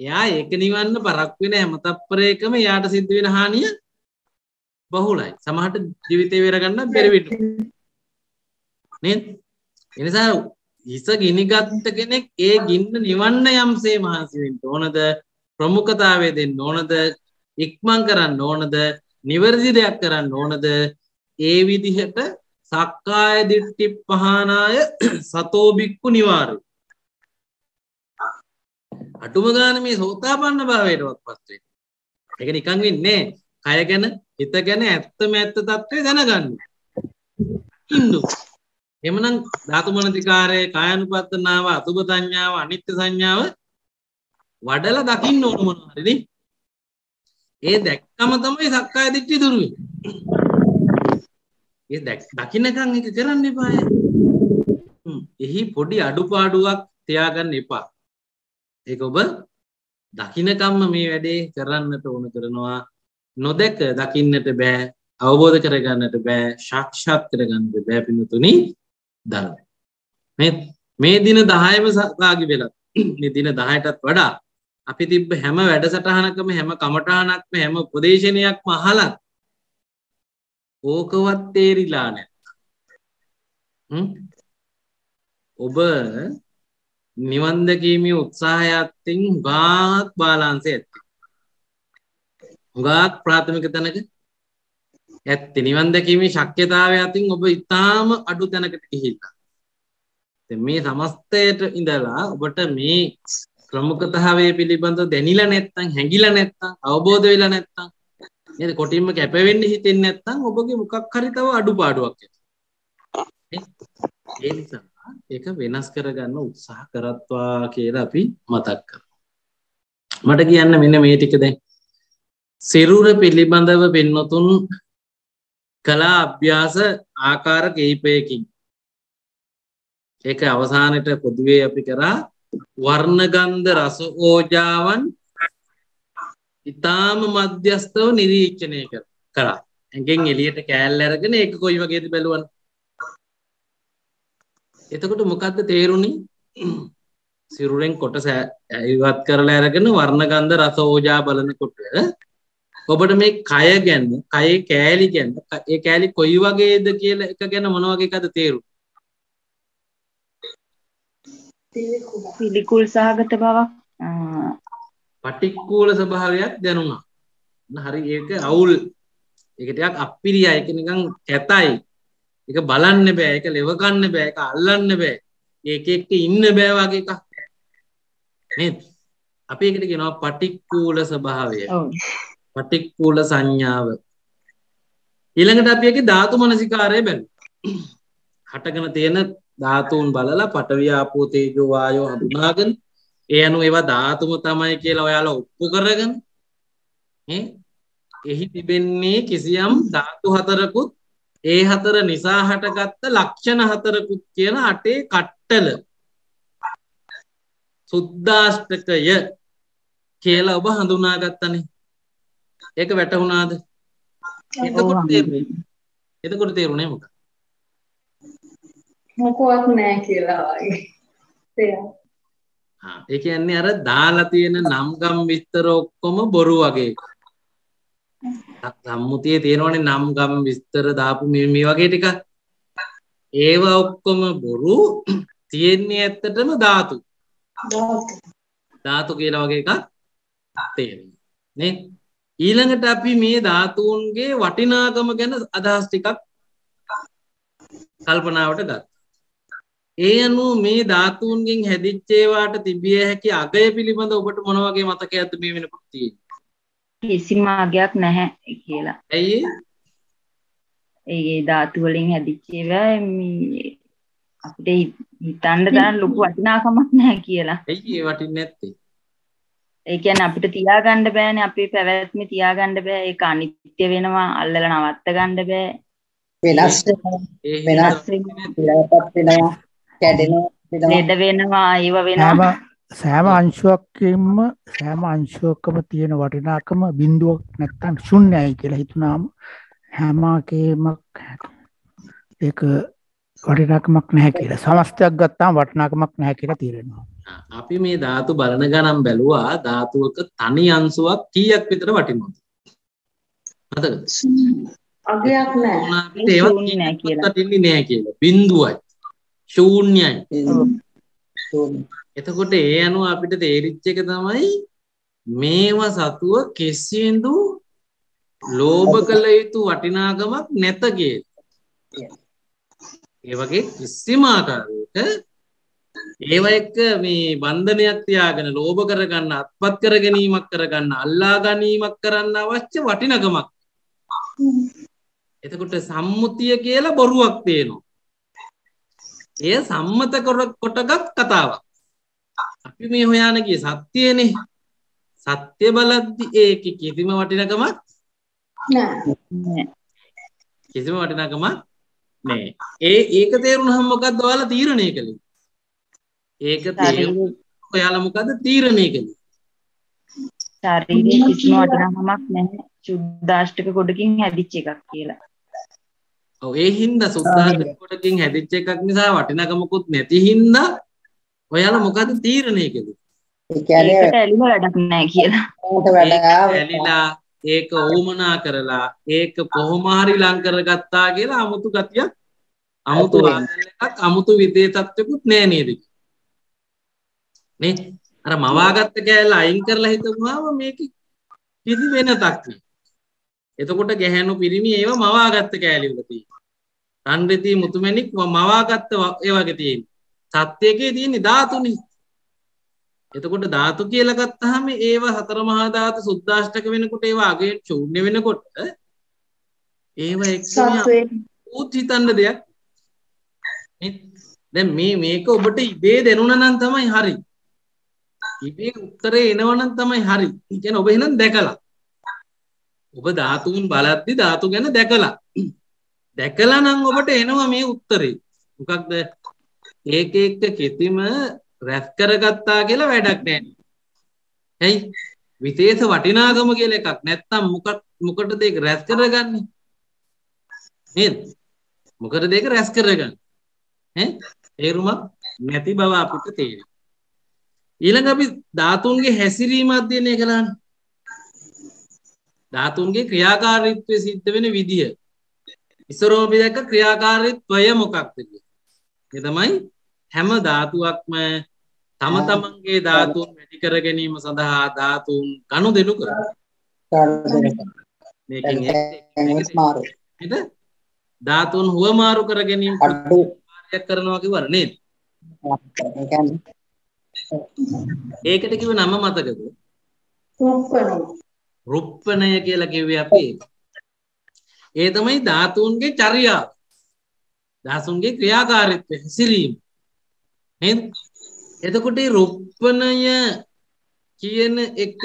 [SPEAKER 1] එයා ඒක නිවන්න පරක් වෙන හැම තප්පරයකම එයාට සිද්ධ වෙන හානිය බහුලයි. සමහරට ජීවිතේ වෙර ගන්න බැරි වෙන්න. නේද? ඒ නිසා හිස ගිනිගත්ත කෙනෙක් ඒ ගින්න නිවන්න යම්සේ මහන්සි වෙන්න ඕනද? ප්‍රමුඛතාවය දෙන්න ඕනද? ඉක්මන් කරන්න ඕනද? නිවැරදි දෙයක් කරන්න ඕනද? ඒ විදිහට සක්කාය දිට්ඨි පහනාය සතෝ බික්කු නිවාරය. අටුම ගාන මේ සෝතාපන්න භාවයටවත් පත් වෙන්න. ඒක නිකන් වෙන්නේ කය ගැන, හිත ගැන ඇත්තම ඇත්ත తත්වේ දැනගන්න. ඉන්නු. එමනම් ධාතු මනසිකාරය, කායानुපස්සනාව, අසුභ සංඥාව, අනිත්‍ය සංඥාව වඩලා දකින්න ඕන මොනවා හරි නේ. ඒ දැක්කම තමයි සක්කාය දිට්ඨිය දුරු වෙන්නේ. ඒ දකින්නකම් ඒක කරන්න එපා. එහි පොඩි අඩුපාඩුවක් තියාගන්න එපා. ඒක ඔබ දකින්නකම්ම මේ වැඩේ කරන්නට ඕන කරනවා. නොදැක දකින්නට බෑ, අවබෝධ කරගන්නට බෑ, සාක්ෂාත් කරගන්නට බෑ පින්තුනි ධර්ම. මේ දින 10ම සහභාගි වෙලා මේ දින 10ටත් වඩා අපි තිබ්බ හැම වැඩසටහනකම, හැම කමඨාණක්ම, හැම උපදේශනයක්ම අහලා ඕකවත් තේරිලා නැහැ. ඔබ නිවන් දැකීමේ උත්සාහයත්ෙන් හුඟක් බාලාංශය ඇත්තේ. හුඟක් ප්‍රාථමික තැනක ඇත්තේ. නිවන් දැකීමේ ශක්්‍යතාවය අතින් ඔබ ඊටාම අඩු තැනකට ගිහිල්ලා. දැන් මේ සමස්තයට ඉඳලා ඔබට මේ ප්‍රමුඛතාවය පිළිබඳව දැනිලා නැත්නම්, හැඟිලා නැත්නම්, අවබෝධ වෙලා නැත්නම්, නේද? කොටින්ම කැප වෙන්න හිතෙන්නේ නැත්නම් ඔබගේ මොකක් හරි තව අඩුපාඩුවක් ඇති. ඒ නිසා ඒක වෙනස් කරගන්න උත්සාහ කරත්වා කියලා අපි මතක් කරමු. මට කියන්න මෙන්න මේ ටික දැන් සිරුර පිළිබඳව පින්නතුන් කලා අභ්‍යාස ආකාර කිහිපයකින් ඒක අවසානයේ පොදුවේ අපි කරා වර්ණ ගන්ධ රස ඕජාවන් ඊටාම මධ්‍යස්තව නිරීක්ෂණය කරා. එංගෙන් එළියට කෑල්ල අරගෙන ඒක කොයි වගේද බැලුවන. එතකොට මොකද්ද තේරුණේ? සිරුරෙන් කොටස ඉවත් කරලා අරගෙන වර්ණ ගන්ධ රස ඕජා බලනකොට ඔබට මේ කය ගැන, කයේ කෑලි ගැන, ඒ කෑලි කොයි වගේද කියලා එක ගැන මොන වගේ එකද තේරුනේ?
[SPEAKER 2] පිළිකුල් සහගත බවක්
[SPEAKER 1] පටික්කුල ස්වභාවයක් දැනුණා. හරි ඒක අවුල්. ඒක ටිකක් අප්පිරියයි. ඒක නිකන් කැතයි. ඒක බලන්න බෑ. ඒක ලෙව ගන්න බෑ. ඒක අල්ලන්න බෑ. ඒක එක්ක ඉන්න බෑ වගේ එකක්. නේද? අපි ඒකට කියනවා පටික්කුල ස්වභාවය. පටික්කුල සංඥාව. ඊළඟට අපි ඒකේ ධාතු මනසිකාරය බලමු. හටගෙන තියෙන ධාතුන් බලලා පඨවි ආපෝ තේජෝ වායෝ හඳුනාගෙන ඒ අනුව ඒවා ධාතුම තමයි කියලා ඔයාලා ඔප්පු කරගෙන එහි තිබෙන්නේ කිසියම් ධාතු හතරකුත් ඒ හතර නිසා හටගත්ත ලක්ෂණ හතරකුත් කියන අටේ කට්ටල සුද්දාෂ්ටකය කියලා ඔබ හඳුනාගත්තනේ. ඒක වැටහුණාද? එතකොට තේරුණේ මොකක්ද?
[SPEAKER 3] මොකවත් නැහැ කියලා වගේ.
[SPEAKER 1] ඒ කියන්නේ අර දාලා තියෙන නම් ගම් විස්තර ඔක්කොම බොරු වගේ. සම්මුතියේ තියෙනවනේ නම් ගම් විස්තර දාපු මේ වගේ ටික. ඒවා ඔක්කොම බොරු. තියෙන්නේ ඇත්තටම ධාතු. ධාතු කියලා වගේ එකක් තේරෙනවා. නේ? ඊළඟට අපි මේ ධාතුන්ගේ වටිනාකම ගැන අදහස් ටිකක් කල්පනාවට ගත්තා. ඒ අනුව මේ ධාතුන්ගෙන් හැදිච්ච ඒවාට තිබිය හැකි අගය පිළිබඳ ඔබට මොන වගේ මතකයක්ද මේ වෙනකොට තියෙන්නේ?
[SPEAKER 2] කිසිම අගයක් නැහැ කියලා.
[SPEAKER 1] ඇයි
[SPEAKER 2] ඒ ධාතු වලින් හැදිච්ච ඒවා අපිට හිතන්න තරම් ලොකු වටිනාකමක් නැහැ කියලා.
[SPEAKER 1] ඇයි ඒ වටින්නේ නැත්තේ?
[SPEAKER 2] ඒ කියන්නේ අපිට තියාගන්න බෑනේ, අපේ පැවැත්ම තියාගන්න බෑ. ඒක අනිත්‍ය වෙනවා, අල්ලලා නවත්ත ගන්න බෑ.
[SPEAKER 3] වෙනස් වෙනවා, කැඩෙනවා,
[SPEAKER 2] ලෙඩ වෙනවා, ඒව වෙනවා.
[SPEAKER 4] සෑම අංශුවකම තියෙන වටිනාකම බිඳුවක් නැත්තම් ශුන්‍යයි කියලා හිතුනාම හැම එකේම ඒක වටිනාකමක් නැහැ කියලා. සමස්තයක් ගත්තාම වටිනාකමක් නැහැ කියලා තීරණය.
[SPEAKER 1] අපි මේ ධාතු බලන ගණන් බැලුවා ධාතුවක තනි අංශුවක් කීයක් විතර වටිනවද? මතකද?
[SPEAKER 3] අගයක් නැහැ.
[SPEAKER 1] අපිට ඒවත් වටින්නේ නැහැ කියලා. බිඳුවයි. ශූන්‍යයි. එතකොට ඒ අනුව අපිට තේරිච්ච එක තමයි මේවා සතුව කිසිඳු ලෝභ කළ යුතු වටිනාකමක් නැත කියලා. ඒ වගේ කිසිම ආකාරයක ඒව එක්ක මේ බන්ධනයක් තියාගෙන ලෝභ කරගන්න, අත්පත් කර ගැනීමක් කරගන්න, අල්ලා ගැනීමක් කරන්න අවශ්‍ය වටිනකමක්. එතකොට සම්මුතිය කියලා බොරුවක් තියෙනවා. එය සම්මත කොටගත් කතාවක්. අපි මේ හොයාන ගියේ සත්‍යනේ. සත්‍ය බලද්දි ඒකේ කිසිම වටිනකමක්
[SPEAKER 3] නැහැ.
[SPEAKER 1] කිසිම වටිනකමක් නැහැ. ඒක තේරුණාම මොකද්ද ඔයාලා තීරණය කළේ? ඒක තේරුම් ඔයාලා මොකද්ද තීරණය කළේ?
[SPEAKER 2] ශරීරයේ කිසිම වටිනාකමක් නැහැ. සුද්දාෂ්ටක කොටකින් හැදිච්ච එකක් කියලා.
[SPEAKER 1] ඔව් ඒ හින්දා සුද්දාෂ්ටක කොටකින් හැදිච්ච එකක් නිසා වටිනකමකුත් නැති හින්දා ඔයාලා මොකද්ද තීරණය කළේ?
[SPEAKER 3] ඒ කියන්නේ
[SPEAKER 2] ඒකට ඇලිම වැඩක් නැහැ කියලා.
[SPEAKER 1] ඇලිලා ඒක ඕමනා කරලා ඒක කොහොම හරි ලං කරගත්තා කියලා 아무තු ගතියක් 아무තු ආදල් එකක් 아무තු විදේතත්වයක්වත් නෑ නේද? නේ අර මවාගත්ත කෑල්ල අයින් කරලා හිටුවාම මේක කිසි වෙනතක් නෑ. එතකොට ගැහැණු පිරිමි ඒව මවාගත්ත කෑලි වල තියෙනවා. රන්රිති මුතුමැණික් මවාගත්ත ඒ වගේ තියෙනවා. සත්‍යයේ තියෙන්නේ ධාතුනේ. එතකොට ධාතු කියලා ගත්තාම ඒව හතර මහා ධාතු සුද්දාෂ්ටක වෙනකොට ඒව අගේ ශූන්‍ය වෙනකොට ඒව එක්කම උත් හිතන්න දෙයක් නේ. දැන් මේක ඔබට ඉබේ දෙනුණා නම් තමයි හරි. ඉබේ උත්තරේ එනවා නම් තමයි හරි. ඒ කියන්නේ ඔබ එහෙනම් දැකලා. ඔබ ධාතුන් බලද්දි ධාතු ගැන දැකලා. දැකලා නම් ඔබට එනවා මේ උත්තරේ. මොකක්ද? ඒක එක්ක කිසිම රැස් කරගත්තා කියලා වැඩක් නැහැ. ඇයි? විශේෂ වටිනාකම කියලා එකක් නැත්තම් මොකටද ඒක රැස් කරගන්නේ? නේද? මොකටද ඒක රැස් කරගන්නේ? තේරුමක් නැති බව අපිට තේරෙනවා. ඊළඟ අපි ධාතුන්ගේ හැසිරීම අධ්‍යයනය කළානේ. ධාතුන්ගේ ක්‍රියාකාරීත්වය සිද්ධ වෙන විදිය. ඉස්සරෝම අපි දැක්ක ක්‍රියාකාරීත්වය මොකක්ද කියලා. ඒ තමයි හැම ධාතුවක්ම තම තමන්ගේ ධාතුන් වැඩි කර ගැනීම සඳහා ධාතුන් ගනුදෙනු කරනවා. මේකෙන් එක්ක ධාතුන් හුවමාරු කර ගැනීම කරනවා කිව්වර නේද? ඒකට කිව්ව නම මතකද? රුප්පණය කියලා කිව්වේ අපි ඒක. ඒ තමයි ධාතුන්ගේ චර්යාව. ධාතුන්ගේ ක්‍රියාකාරීත්වය හැසිරීම. නේද? එතකොට මේ රුප්පණය කියන එක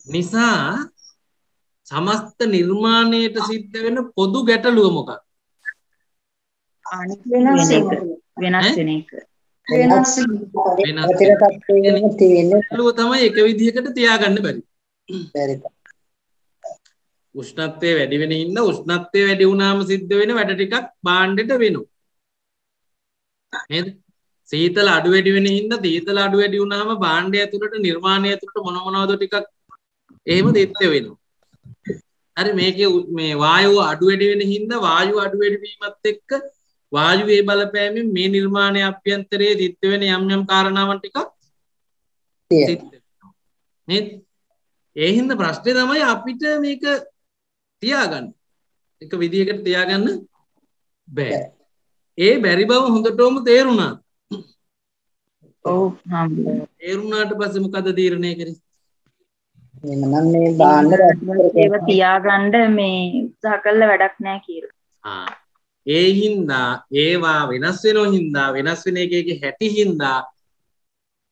[SPEAKER 1] නිසා සමස්ත නිර්මාණයට සිද්ධ වෙන පොදු ගැටලුව මොකක්ද?
[SPEAKER 2] වෙනස් වෙන එක.
[SPEAKER 1] ගැටලුව තමයි එක විදිහකට තියාගන්න බැරි. උෂ්ණත්වය වැඩි වෙන හින්දා උෂ්ණත්වය වැඩි වුණාම සිද්ධ වෙන වැඩ ටිකක් භාණ්ඩෙට වෙනවා. නේද? සීතල අඩු වැඩි වෙන හින්දා සීතල අඩු වැඩි වුණාම භාණ්ඩය ඇතුළට නිර්මාණය ඇතුළට මොනවද ටිකක් එහෙම දෙත්ත වෙනවා. හරි මේකේ මේ වායුව අඩු වැඩි වෙන හින්දා වායුව අඩු වැඩි වීමත් එක්ක වායුවේ බලපෑමෙන් මේ නිර්මාණය අභ්‍යන්තරයේ සිද්ධ වෙන යම් කාරණාවන් ටිකක් සිද්ධ වෙනවා. නේද? ඒ හින්දා ප්‍රශ්නේ තමයි අපිට මේක තියාගන්න. එක විදිහකට තියාගන්න බෑ. ඒ බැරි බව හොඳටම තේරුණා.
[SPEAKER 2] ඔව්
[SPEAKER 1] තේරුණාට පස්සේ මොකද තීරණය කරේ?
[SPEAKER 3] එහෙනම් මේ බාන්න
[SPEAKER 2] ඒව තියාගන්න මේ උත්සාහ කළා වැඩක් නැහැ කියලා.
[SPEAKER 1] ඒ හින්දා ඒවා වෙනස් වෙනෝ හින්දා වෙනස් වෙන එකේ හැටි හින්දා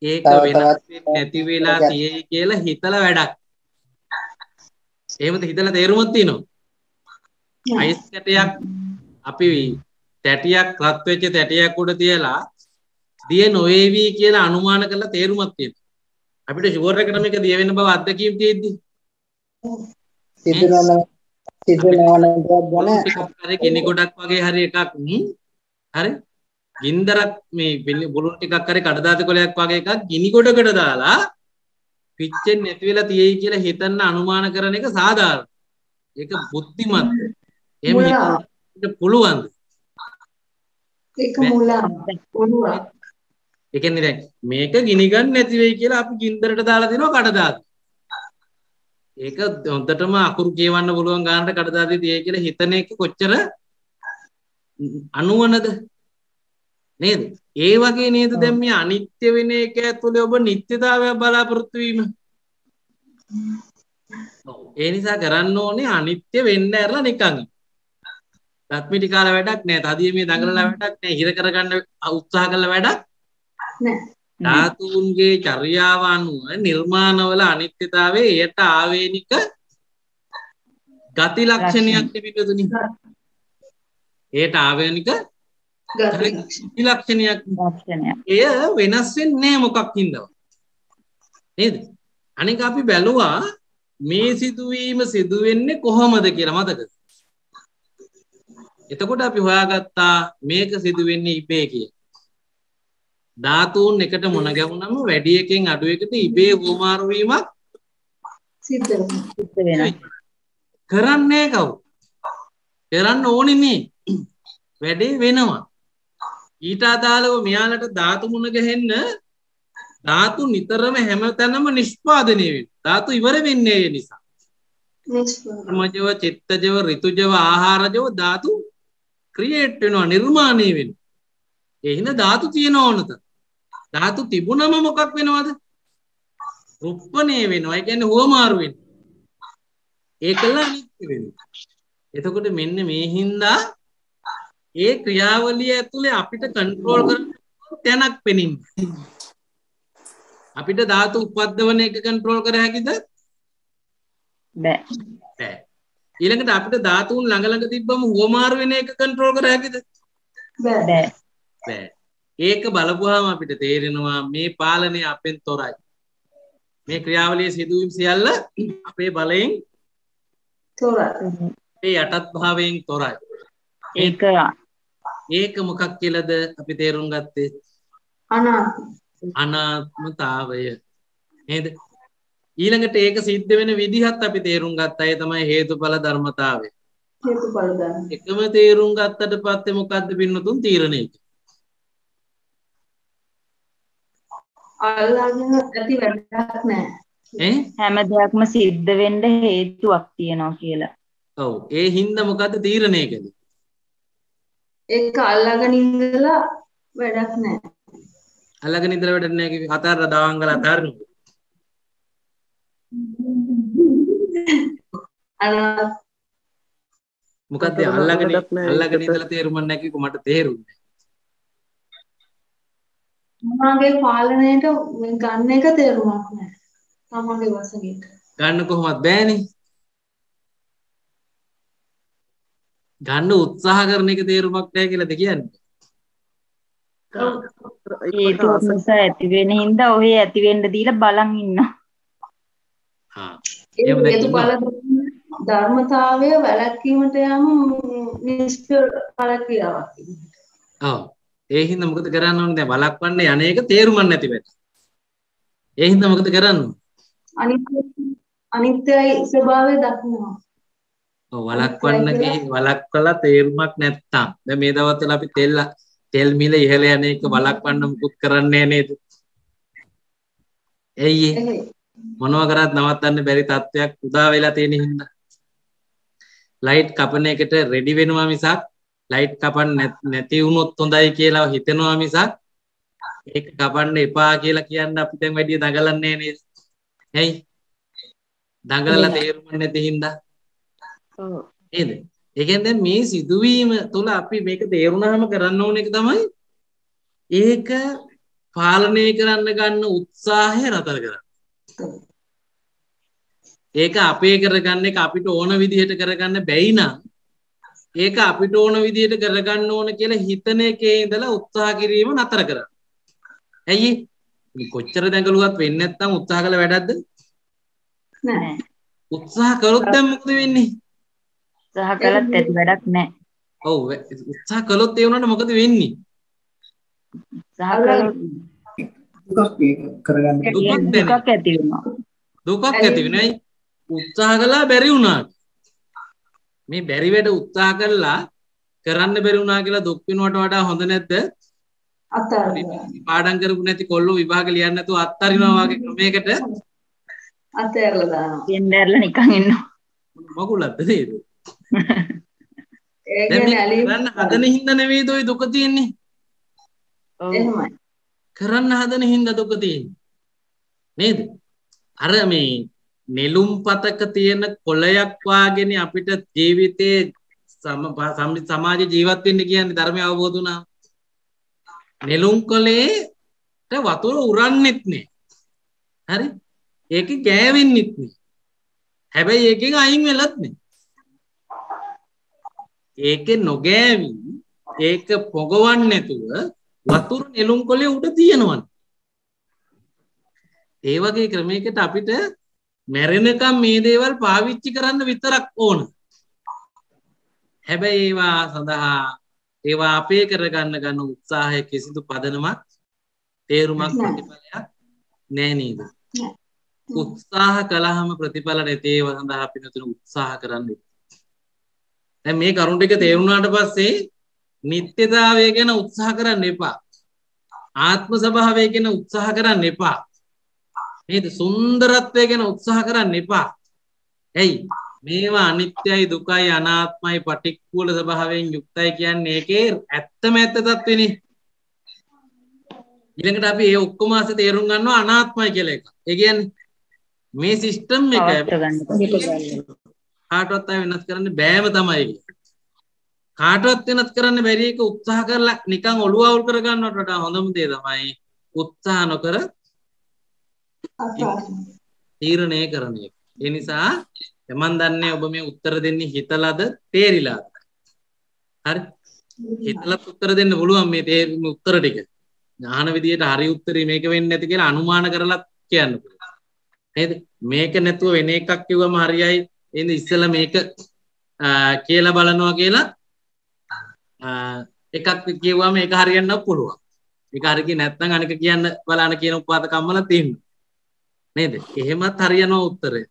[SPEAKER 1] ඒක වෙනස් නැති වෙලා තියෙයි කියලා හිතලා වැඩක්. එහෙමද හිතලා තේරුමක් තියෙනවා? අයිස් කැටයක් අපි තැටියක් රත් වෙච්ච තැටියක් උඩ තියලා දිය නොවේවි කියලා අනුමාන කරලා තේරුමක් තියෙනවා. අපිට ෂුවර් එකට මේක දිය වෙන බව අත්දැකීම් තියෙද්දි හරි කිනි ගොඩක් වගේ හරි එකක් හරි ගින්දරක් මේ බුලුන් ටිකක් හරි කඩදාසි කොලයක් වගේ එකක් ගිනි ගොඩකට දාලා පිච්චෙන්නේ නැති වෙලා තියෙයි කියලා හිතන්න අනුමාන කරන එක සාධාරණ. ඒක බුද්ධිමත්. එහෙම හිතන්න පුළුවන්ද?
[SPEAKER 3] ඒක මුලා පුළුවන්.
[SPEAKER 1] ඒ කියන්නේ දැන් මේක ගිනි ගන්න නැති වෙයි කියලා අපි ගින්දරට දාලා දෙනවා කඩදාසි. ඒක හොඳටම අකුරු කියවන්න පුළුවන් ගානට කඩදාසි තියයි කියලා හිතන එක කොච්චර අනුවනද නේද? ඒ වගේ නේද දැන් මේ අනිත්‍ය වෙන එක ඇතුලේ ඔබ නිත්‍යතාවය බලාපොරොත්තු වීම. ඒ නිසා කරන්න ඕනේ අනිත්‍ය වෙන්න ඇරලා නිකන්. රත්මිටි කාලා වැඩක් නැහැ. තදිය මේ දඟලලා වැඩක් නැහැ. හිර කරගන්න උත්සාහ කළා වැඩක් නැහැ. ධාතුන්ගේ චර්යාව අනුව නිර්මාණවල අනිත්‍යතාවයේ එයට ආවේනික ගති ලක්ෂණයක් තිබෙතුනි. එයට ආවේනික ගති ලක්ෂණයක්. එය වෙනස් වෙන්නේ මොකක් හින්දාද? නේද? අනික අපි බැලුවා මේ සිදුවීම සිදු වෙන්නේ කොහොමද කියලා මතකද? එතකොට අපි හොයාගත්තා මේක සිදු වෙන්නේ ඉබේ කියලා. ධාතුන් එකට මොන ගැවුනම වැඩි එකෙන් අඩු එකට ඉබේ හුවමාරු වීමක් සිද්ධ වෙනවා. කරන්නේ කවුද? කරන්න ඕනේ නේ. වැඩේ වෙනවා. ඊට අදාළව මෙයාලට ධාතු මුණ ගැහෙන්න ධාතු නිතරම හැමතැනම නිෂ්පාදනය වෙනවා. ධාතු ඉවර වෙන්නේ ඒ නිසා. නිෂ්පාදනජව, චිත්තජව, ඍතුජව, ආහාරජව ධාතු ක්‍රියේට් වෙනවා, නිර්මාණය වෙනවා. ඒ හින්දා ධාතු තියෙන ඕනත. ධාතු තිබුණම මොකක් වෙනවද? රුප්පණය වෙනවා. ඒ කියන්නේ හුවමාරු වෙනවා. ඒකල අනිත්‍ය වෙනවා. එතකොට මෙන්න මේ හින්දා ඒ ක්‍රියාවලිය ඇතුලේ අපිට කන්ට්‍රෝල් කරන්න තැනක් පෙනින්නේ. අපිට ධාතු උපද්දවන එක කන්ට්‍රෝල් කර හැකිද?
[SPEAKER 2] බෑ.
[SPEAKER 1] බෑ. ඊළඟට අපිට ධාතුන් ළඟ ළඟ තිබ්බම හුවමාරු වෙන එක කන්ට්‍රෝල් කර හැකිද?
[SPEAKER 2] බෑ.
[SPEAKER 1] බෑ. ඒක බලපුවාම අපිට තේරෙනවා මේ පාලනය අපෙන් තොරයි. මේ ක්‍රියාවලියේ සිදුවීම් සියල්ල අපේ බලයෙන්
[SPEAKER 3] තොරයි.
[SPEAKER 1] ඒ යටත් භාවයෙන් තොරයි. ඒක මොකක් කියලාද අපි තේරුම් ගත්තේ? අනාත්මතාවය. නේද? ඊළඟට ඒක සිද්ධ වෙන විදිහත් අපි තේරුම් ගත්තා. ඒ තමයි හේතුඵල ධර්මතාවය.
[SPEAKER 3] හේතුඵල ධර්ම.
[SPEAKER 1] එකම තේරුම් ගත්තට පස්සේ මොකද්ද පින්නතුන් තීරණය?
[SPEAKER 3] අල්ලාගෙන ඇති වැඩක් නැහැ.
[SPEAKER 2] හැම දෙයක්ම සිද්ධ වෙන්න හේතුවක් තියෙනවා කියලා.
[SPEAKER 1] ඔව්. ඒ හින්දා මොකද්ද තීරණය කළේ?
[SPEAKER 3] ඒක අල්ලාගෙන ඉඳලා වැඩක් නැහැ.
[SPEAKER 1] අල්ලාගෙන ඉඳලා වැඩක් නැහැ කිව්වේ හතරට දාංගල අතාරිනු. මොකද්ද අල්ලාගෙන ඉඳලා තේරුම් නැහැ කිව්ව මට තේරුන්නේ.
[SPEAKER 3] තමන්ගේ පාලනයට ගන්න එක තේරුමක් නැහැ. තමන්ගේ වශයෙන්
[SPEAKER 1] ගන්න කොහොමද බෑනේ. ගන්න උත්සාහ කරන එක තේරුමක් නැහැ කියලාද කියන්නේ?
[SPEAKER 2] ඒක නිසා ඇති වෙන හින්දා ඔය ඇති වෙන්න දීලා බලන් ඉන්නවා.
[SPEAKER 3] හේතුඵල ධර්මතාවය වැළැක්වීමට යම නිෂ්ක්‍රිය ක්‍රියාවක්.
[SPEAKER 1] ඔව්. ඒ හින්දා මොකද කරන්න ඕනේ දැන් වළක්වන්න යන්නේක තේරුමක් නැති වෙට. ඒ හින්දා මොකද කරන්න?
[SPEAKER 3] අනිත්‍යයි ස්වභාවය දක්වනවා.
[SPEAKER 1] ඔව් වළක්වන්නගේ වළක්වලා තේරුමක් නැත්තම් දැන් මේ දවස්වල අපි තෙල් මිල ඉහළ යන එක වළක්වන්න මුකුත් කරන්නේ නේද? එයි මොනවා කරත් නවත්තන්න බැරි තත්ත්වයක් උදා වෙලා තියෙන හින්දා ලයිට් කපන එකට රෙඩි වෙනවා මිසක් ලයිට් කපන්න නැති වුණොත් හොඳයි කියලා හිතනවා මිසක් ඒක කපන්න එපා කියලා කියන්න අපි දැන් වැඩි දඟලන්නේ නේද? ඇයි? දඟලලා තේරුම් නැති හින්දා.
[SPEAKER 2] ඔව්.
[SPEAKER 1] නේද? ඒ කියන්නේ මේ සිදුවීම තුළ අපි මේක තේරුණාම කරන්න ඕන එක තමයි ඒක පාලනය කරන්න ගන්න උත්සාහය නතර කරන්න. ඒක අපේ කරගන්න එක අපිට ඕන විදිහට කරගන්න බැයි නම් ඒක අපිට ඕන විදිහට කරගන්න ඕන කියලා හිතන එකේ ඉඳලා උත්සාහ කිරීම නතර කරන්න. ඇයි? කොච්චර දැඟලුවත් වෙන්නේ නැත්නම් උත්සාහ කළ වැඩක්ද?
[SPEAKER 2] නෑ.
[SPEAKER 1] උත්සාහ කළොත් දැන් මොකද වෙන්නේ?
[SPEAKER 2] උත්සාහ කළත් ඇති වැඩක් නෑ.
[SPEAKER 1] ඔව් උත්සාහ කළොත් ඒ වුණාට මොකද වෙන්නේ?
[SPEAKER 2] උත්සාහ කළොත්
[SPEAKER 3] දුකක් කරගන්න
[SPEAKER 2] දුකක් ඇති වෙනවා.
[SPEAKER 1] දුකක් ඇති වෙනයි උත්සාහ කළා බැරි වුණාට. මේ බැරි වැඩ උත්සාහ කළා කරන්න බැරි වුණා කියලා දුක් වෙනවට වඩා හොඳ නැද්ද? පාඩම් කරපු නැති කොල්ලෝ විභාග ලියන්න නැතුව අත්තරිනවා වගේ ක්‍රමයකට
[SPEAKER 3] අතෑරලා දානවා.
[SPEAKER 2] ගෙන්දැරලා නිකන් ඉන්නවා.
[SPEAKER 1] මගුලක්ද නේද?
[SPEAKER 3] ඒ
[SPEAKER 1] දැන්
[SPEAKER 3] කියන්නේ
[SPEAKER 1] මේ කරන්න හදන හින්දා නෙවෙයිද ওই දුක තියෙන්නේ?
[SPEAKER 3] එහෙමයි.
[SPEAKER 1] කරන්න හදන හින්දා දුක තියෙන්නේ. නේද? අර මේ නෙළුම් පතක තියෙන කොළයක් වාගෙන අපිට ජීවිතේ සමාජ ජීවත් වෙන්න කියන්නේ ධර්මය අවබෝධ වුණා. නෙළුම් කොළේට වතුර උරන්නෙත් නෑ. හරි? ඒකේ ගෑවෙන්නෙත් නෑ. හැබැයි ඒකෙන් අයින් වෙලත් නෑ. ඒකේ නොගෑවි ඒක පොගවන්නේ නැතුව වතුර නෙළුම් කොළේ උඩ තියෙනවනේ. ඒ වගේ ක්‍රමයකට අපිට මැරෙනකම් මේ දේවල් පාවිච්චි කරන්න විතරක් ඕන. හැබැයි ඒවා සඳහා ඒවා අපේ කරගන්න ගන්න උත්සාහය කිසිදු පදනමක් තේරුමක් ප්‍රතිඵලයක් නෑ නේද? උත්සාහ කළාම ප්‍රතිඵල නැති ඒවා සඳහා අපි නතුන උත්සාහ කරන්නේ. දැන් මේ කරුණ ටික තේරුණාට පස්සේ නිත්‍යතාවය ගැන උත්සාහ කරන්න එපා. ආත්ම ස්වභාවය ගැන උත්සාහ කරන්න එපා. නේද? සුන්දරත්වය ගැන උත්සාහ කරන්න එපා. ඇයි? මේවා අනිත්‍යයි දුකයි අනාත්මයි පටික්කුල ස්වභාවයෙන් යුක්තයි කියන්නේ ඒකේ ඇත්තම ඇත්ත තත්වෙනේ. ඊළඟට අපි ඒ ඔක්කොම අස්සේ තේරුම් ගන්නවා අනාත්මයි කියලා එක. ඒ කියන්නේ මේ සිස්ටම් එක කාටවත් වෙනස් කරන්න බෑම තමයි. කාටවත් වෙනත් කරන්න බැරි එක උත්සාහ කරලා නිකන් ඔළුව අවුල් කරගන්නවට වඩා හොඳම දේ තමයි උත්සාහ නොකර තීරණය කරන එක. ඒ නිසා මම දන්නේ ඔබ මේ උත්තර දෙන්නේ හිතලාද තේරිලාද? හරි. හිතලත් උත්තර දෙන්න පුළුවන් මේ උත්තර ටික. ඥාන විදියට හරි උත්තරේ මේක වෙන්නේ නැති කියලා අනුමාන කරලා කියන්න පුළුවන්. නේද? මේක නැතුව වෙන එකක් කිව්වම හරියයි. එහෙනම් ඉස්සෙල්ලා මේක කියලා බලනවා කියලා එකක් කියුවාම ඒක හරියන්නත් පුළුවන්. ඒක හරිය නැත්නම් අනික කියන්න බලන්න කියන උපාත කම්මල තියෙනවා. නේද? එහෙමත් හරියනවා උත්තරේ.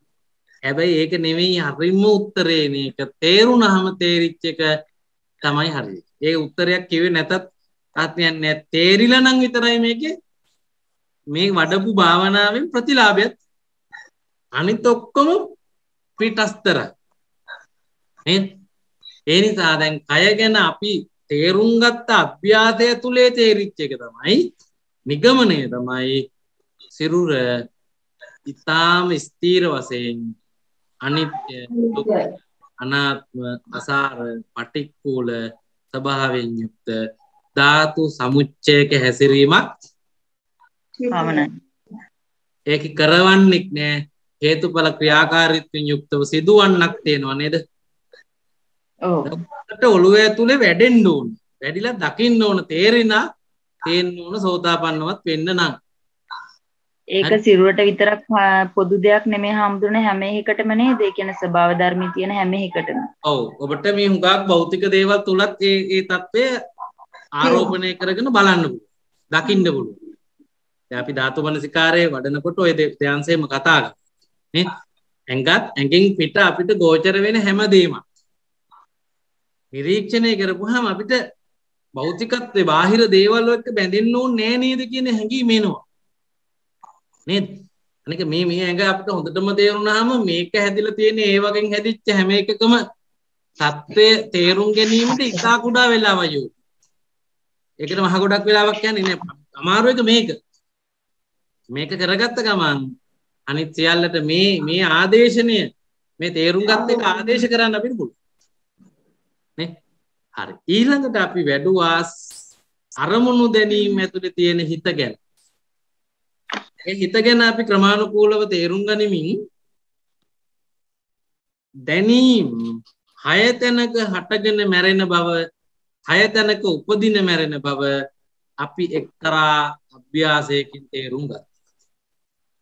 [SPEAKER 1] හැබැයි ඒක නෙමෙයි හරිම උත්තරේ මේක තේරුණාම තේරිච්ච එක තමයි හරිය. ඒ උත්තරයක් කිව්වේ නැතත් ආත්මයන් තේරිලා නම් විතරයි මේකේ මේ වඩපු භාවනාවෙන් ප්‍රතිලාභයක්. අනිත් ඔක්කොම පිටස්තර. නේද? ඒ නිසා දැන් කය ගැන අපි තේරුම් ගත්ත අභ්‍යාසය තුලේ තේරිච්ච එක තමයි නිගමනය තමයි සිරුර ඊටාම ස්ථීර වශයෙන් අනිත්‍ය දුක්ඛ අනාත්ම අසාර පටික්කුල ස්වභාවයෙන් යුක්ත ධාතු සමුච්චයක හැසිරීමක්
[SPEAKER 2] පමණයි.
[SPEAKER 1] ඒක කරවන්නෙක් නෑ හේතුඵල ක්‍රියාකාරීත්වයෙන් යුක්තව සිදුවන්නක් තියෙනවා නේද?
[SPEAKER 2] ඔව්.
[SPEAKER 1] ඒකට ඔළුව ඇතුලේ වැඩෙන්න ඕන. වැඩිලා දකින්න ඕන තේරෙනා තේන්න ඕන සෝතාපන්නවත් වෙන්න නම්.
[SPEAKER 2] ඒක සිරුරට විතරක් පොදු දෙයක් නෙමෙයි හම්දුනේ හැම එකටම නේද? ඒ කියන්නේ ස්වභාව ධර්මයේ තියෙන හැම එකටම.
[SPEAKER 1] ඔව් ඔබට මේ හුඟක් භෞතික දේවල් තුලත් ඒ தත්ත්වය ආරෝපණය කරගෙන බලන්න පුළුවන්. දකින්න පුළුවන්. දැන් අපි ධාතු මනසිකාරයේ වඩනකොට ඔය දෙයන්සෙම කතා කරා. නේ? ඇඟෙන් පිට අපිට ගෝචර වෙන හැමදේම නිරීක්ෂණය කරපුවාම අපිට භෞතිකත්වයේ බාහිර දේවල් එක්ක බැඳෙන්න ඕනේ නෑ නේද කියන හැඟීම එනවා. නේද? අනික මේ ඇඟ අපිට හොඳටම තේරුණාම මේක හැදිලා තියෙන ඒ වගේ හැදිච්ච හැම එකකම සත්‍ය තේරුම් ගැනීමට ඉතා කුඩා වෙලාවක් යොමු. ඒකට මහ ගොඩක් වෙලාවක් යන්නේ නෑ. අමාරු එක මේක. මේක කරගත්ත ගමන් අනිත් සියල්ලට මේ ආදේශනය මේ තේරුම් ගත්ත එක ආදේශ කරන්න අපිට පුළුවන්. නේ? හරි. ඊළඟට අපි වැඩුවා අරමුණු දැනීම ඇතුලේ තියෙන හිත ගැන. ඒ හිත ගැන අපි ක්‍රමානුකූලව තේරුම් ගනිමින් දැනීම හය තැනක හටගෙන මැරෙන බව, හය තැනක උපදින මැරෙන බව අපි එක්තරා අභ්‍යාසයකින් තේරුම් ගත්තා.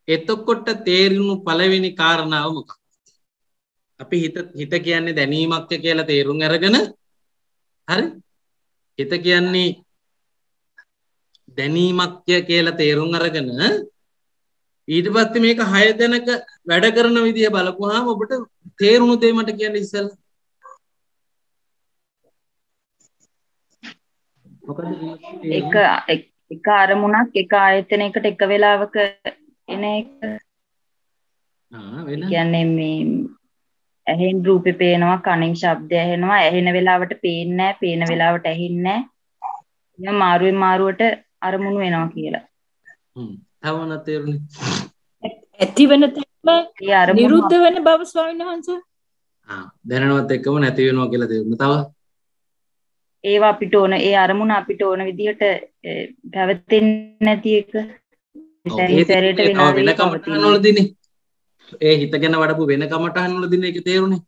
[SPEAKER 1] එතකොට තේරුණු පළවෙනි කාරණාව මොකක්ද? අපි හිත කියන්නේ දැනීමක් කියලා තේරුම් අරගෙන හරි? හිත කියන්නේ දැනීමක් කියලා තේරුම් අරගෙන ඊට පස්සේ මේක 6 දෙනක වැඩ කරන විදිය බලපුවාම ඔබට තේරුණු දේ මට කියන්න ඉස්සෙල්ලා.
[SPEAKER 2] මොකද එක අරමුණක් එක ආයතනයකට එක වෙලාවක එන එක.
[SPEAKER 1] වෙන.
[SPEAKER 2] කියන්නේ මේ ඇහෙන් රූපේ පේනවා, කනෙන් ශබ්දය ඇහෙනවා, ඇහෙන වෙලාවට පේන්නේ නැහැ, පේන වෙලාවට ඇහෙන්නේ නැහැ. එයා මාරුවෙන් මාරුවට අරමුණු වෙනවා කියලා.
[SPEAKER 1] තවන තේරුණේ.
[SPEAKER 5] ඇති වෙන තැනම නිරුද්ධ වෙන බව ස්වාමීන් වහන්සේ.
[SPEAKER 1] දැනනවත් එක්කම නැති වෙනවා කියලා තේරුණා. තව
[SPEAKER 2] ඒවා අපිට ඕන, ඒ අරමුණ අපිට ඕන විදිහට පැවතෙන්නේ නැති එක. සැරේට
[SPEAKER 1] වෙන කමටහන් වලදීනේ. ඒ හිත ගැන වඩපු වෙන කමටහන් වලදීනේ ඒක තේරුනේ.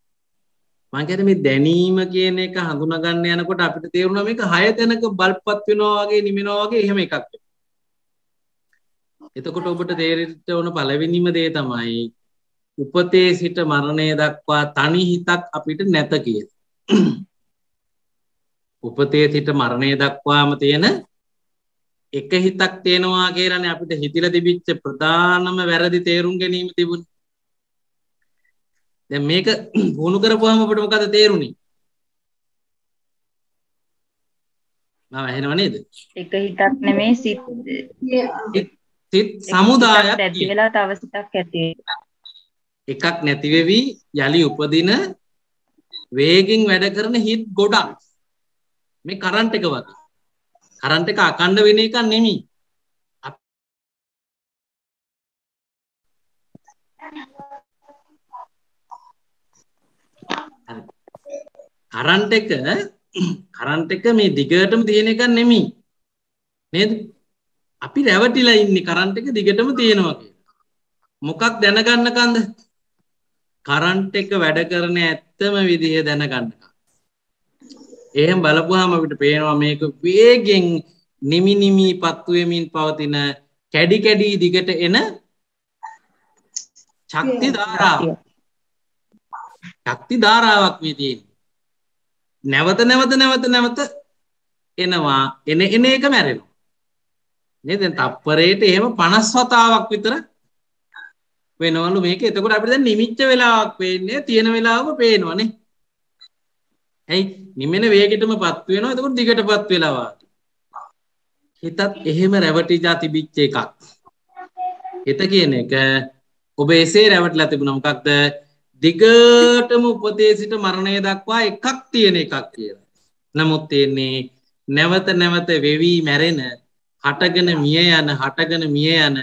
[SPEAKER 1] මම කියන්නේ මේ දැනීම කියන එක හඳුනා ගන්න යනකොට අපිට තේරුණා මේක 6 තැනක බල්පත් වෙනවා වගේ නිමිනවා වගේ එහෙම එකක්. එතකොට ඔබට තේරෙන්න ඕන පළවෙනිම දේ තමයි උපතේ සිට මරණය දක්වා තනි හිතක් අපිට නැත කියන. උපතේ සිට මරණය දක්වාම තියෙන එක හිතක් තියෙනවා කියලානේ අපිට හිතිලා තිබිච්ච ප්‍රධානම වැරදි තේරුම් ගැනීම තිබුණේ. දැන් මේක වුණු කරපුවාම අපිට මොකද තේරුණේ? මම ඇහෙනව නේද?
[SPEAKER 2] එක හිතක් නෙමෙයි
[SPEAKER 1] සිත් සමුදායක්
[SPEAKER 2] ඇති වෙලා තව සිතක් ඇති
[SPEAKER 1] එකක් නැති වෙවි යලි උපදින වේගෙන් වැඩ කරන හිත් ගොඩක්. මේ කරන්ට් එක වගේ. කරන්ට් එක අකණ්ඩ වෙන එකක් නෙමෙයි. කරන්ට් එක කරන්ට් එක මේ දිගටම තියෙන එකක් නෙමෙයි නේද? අපි රැවටිලා ඉන්නේ කරන්ට් එක දිගටම තියෙනවා කියලා. මොකක් දැනගන්නකන්ද? කරන්ට් එක වැඩ කරන ඇත්තම විදිය දැනගන්නකම්. එහෙම බලපුවාම අපිට පේනවා මේක වේගෙන් නිමි නිමි පත්තු වෙමින් පවතින කැඩි කැඩි දිගට එන ශක්ති ධාරාවක්. ශක්ති ධාරාවක් මේ තියෙන්නේ. නැවත එනවා එන එක මැරෙනවා. නේද? දැන් තප්පරයට එහෙම 50 වතාවක් විතර වෙනවලු මේක. එතකොට අපිට දැන් නිමිච්ච වෙලාවක් පේන්නේ තියෙන වෙලාවක පේනවනේ. ඇයි? නිමෙන වේගෙටමපත් වෙනවා. එතකොට දිගටපත් වෙලා වාගේ. හිතත් එහෙම රැවටිලා තිබිච්ච එකක්. හිත කියන එක ඔබ එසේ රැවටිලා තිබුණා මොකක්ද? දිගටම උපතේ සිට මරණය දක්වා එකක් තියෙන එකක් කියලා. නමුත් තියෙන්නේ නැවත වෙවි මැරෙන හටගෙන මිය යන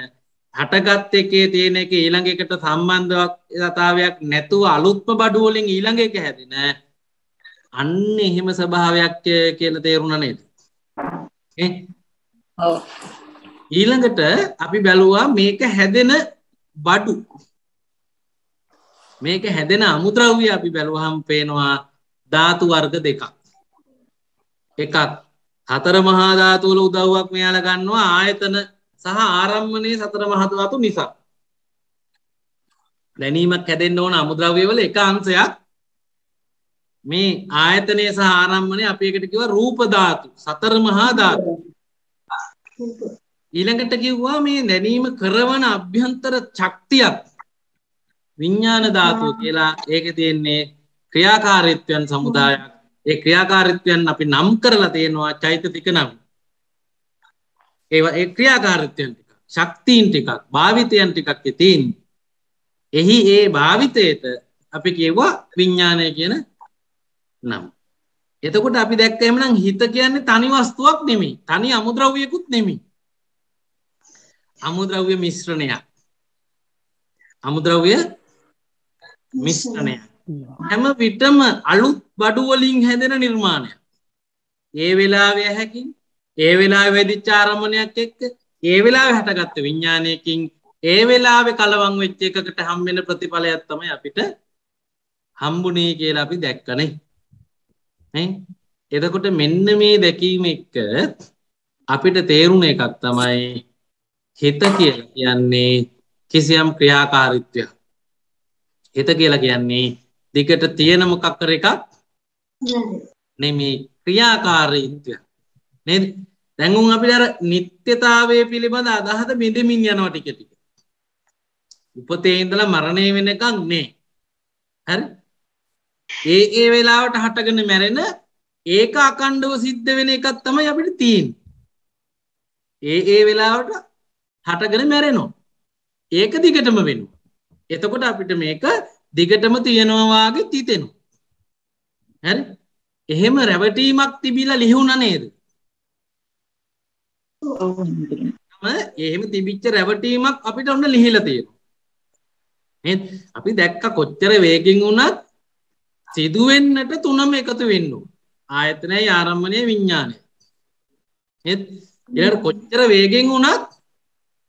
[SPEAKER 1] හටගත් එකේ තියෙන එක ඊළඟ එකට සම්බන්ධතාවයක් නැතුව අලුත්ම බඩු වලින් ඊළඟ එක හැදෙන අන්න එහෙම ස්වභාවයක් කියලා තේරුණා නේද?
[SPEAKER 5] ඔව්.
[SPEAKER 1] ඊළඟට අපි බැලුවා මේක හැදෙන බඩු. මේක හැදෙන අමුද්‍රව්‍ය අපි බැලුවහම පේනවා ධාතු වර්ග දෙකක්. එකක් හතර මහා ධාතු වල උදව්වක් මෙයාලා ගන්නවා ආයතන සහ ආරම්මණයේ සතර මහා ධාතු නිසා. දැනීමක් හැදෙන්න ඕන අමුද්‍රව්‍ය වල එක අංශයක් මේ ආයතනයේ සහ ආරම්මණයේ අපි එකට කිව්වා රූප ධාතු සතර මහා ධාතු. ඊළඟට කිව්වා මේ දැනීම කරවන අභ්‍යන්තර ශක්තියක් විඥාන ධාතුව කියලා. ඒකේ තියෙන්නේ ක්‍රියාකාරීත්වයන් සමුදායක්. ඒ ක්‍රියාකාරීත්වයන් අපි නම් කරලා තියෙනවා චෛතසික නම්. ඒ ක්‍රියාකාරීත්වයන් ටික, ශක්තියින් ටිකක්, භාවිතයන් ටිකක් තියෙන්නේ. එහි ඒ භාවිතයට අපි කියුවා විඥානය කියන නම. එතකොට අපි දැක්ක එhmenan හිත කියන්නේ තනි වස්තුවක් නෙමෙයි. තනි අමුද්‍රව්‍යකුත් නෙමෙයි. අමුද්‍රව්‍ය මිශ්‍රණයක්. අමුද්‍රව්‍ය මිශ්‍රණයක්. හැම විටම අලුත් බඩු වලින් හැදෙන නිර්මාණයක්. ඒ වෙලාවේ හැකින්, ඒ වෙලාවේ වෙදිච්ච ආරම්මණයක් එක්ක, ඒ වෙලාවේ හටගත්ත විඥානයකින්, ඒ වෙලාවේ කලවම් වෙච්ච එකකට හම් වෙන ප්‍රතිඵලයක් තමයි අපිට හම්බුනේ කියලා අපි දැක්කනේ. එතකොට මෙන්න මේ දැකීම එක්ක අපිට තේරුණ එකක් තමයි හිත කියලා කියන්නේ කිසියම් ක්‍රියාකාරීත්වයක්. හිත කියලා කියන්නේ දිගට තියෙන මොකක් කර එකක් නෙමෙයි ක්‍රියාකාරීත්වය. නේද? දැන් උන් අපිට අර නිත්‍යතාවයේ පිළිබඳ අදහස බිඳමින් යනවා ටික ටික. උපතේ ඉඳලා මරණය වෙනකන් නේ. හරි? ඒ වෙලාවට හටගෙන මැරෙන ඒක අකණ්ඩව සිද්ධ වෙන එකක් තමයි අපිට තියෙන්නේ. ඒ වෙලාවට හටගෙන මැරෙනවා. ඒක දිගටම වෙනවා. එතකොට අපිට මේක දිගටම තියෙනවා වාගේ තිතෙනවා. හරි? එහෙම රැවටීමක් තිබිලා ලිහුණා නේද? එහෙම තිබිච්ච රැවටීමක් අපිට ඔන්න ලිහිලා තියෙනවා. නේද? අපි දැක්ක කොච්චර වේගෙන් වුණත් සිදු වෙන්නට තුනම එකතු වෙන්න ඕන. ආයතනයයි ආරම්මණයයි විඥානයයි. නේද? ඊළඟට කොච්චර වේගෙන් වුණත්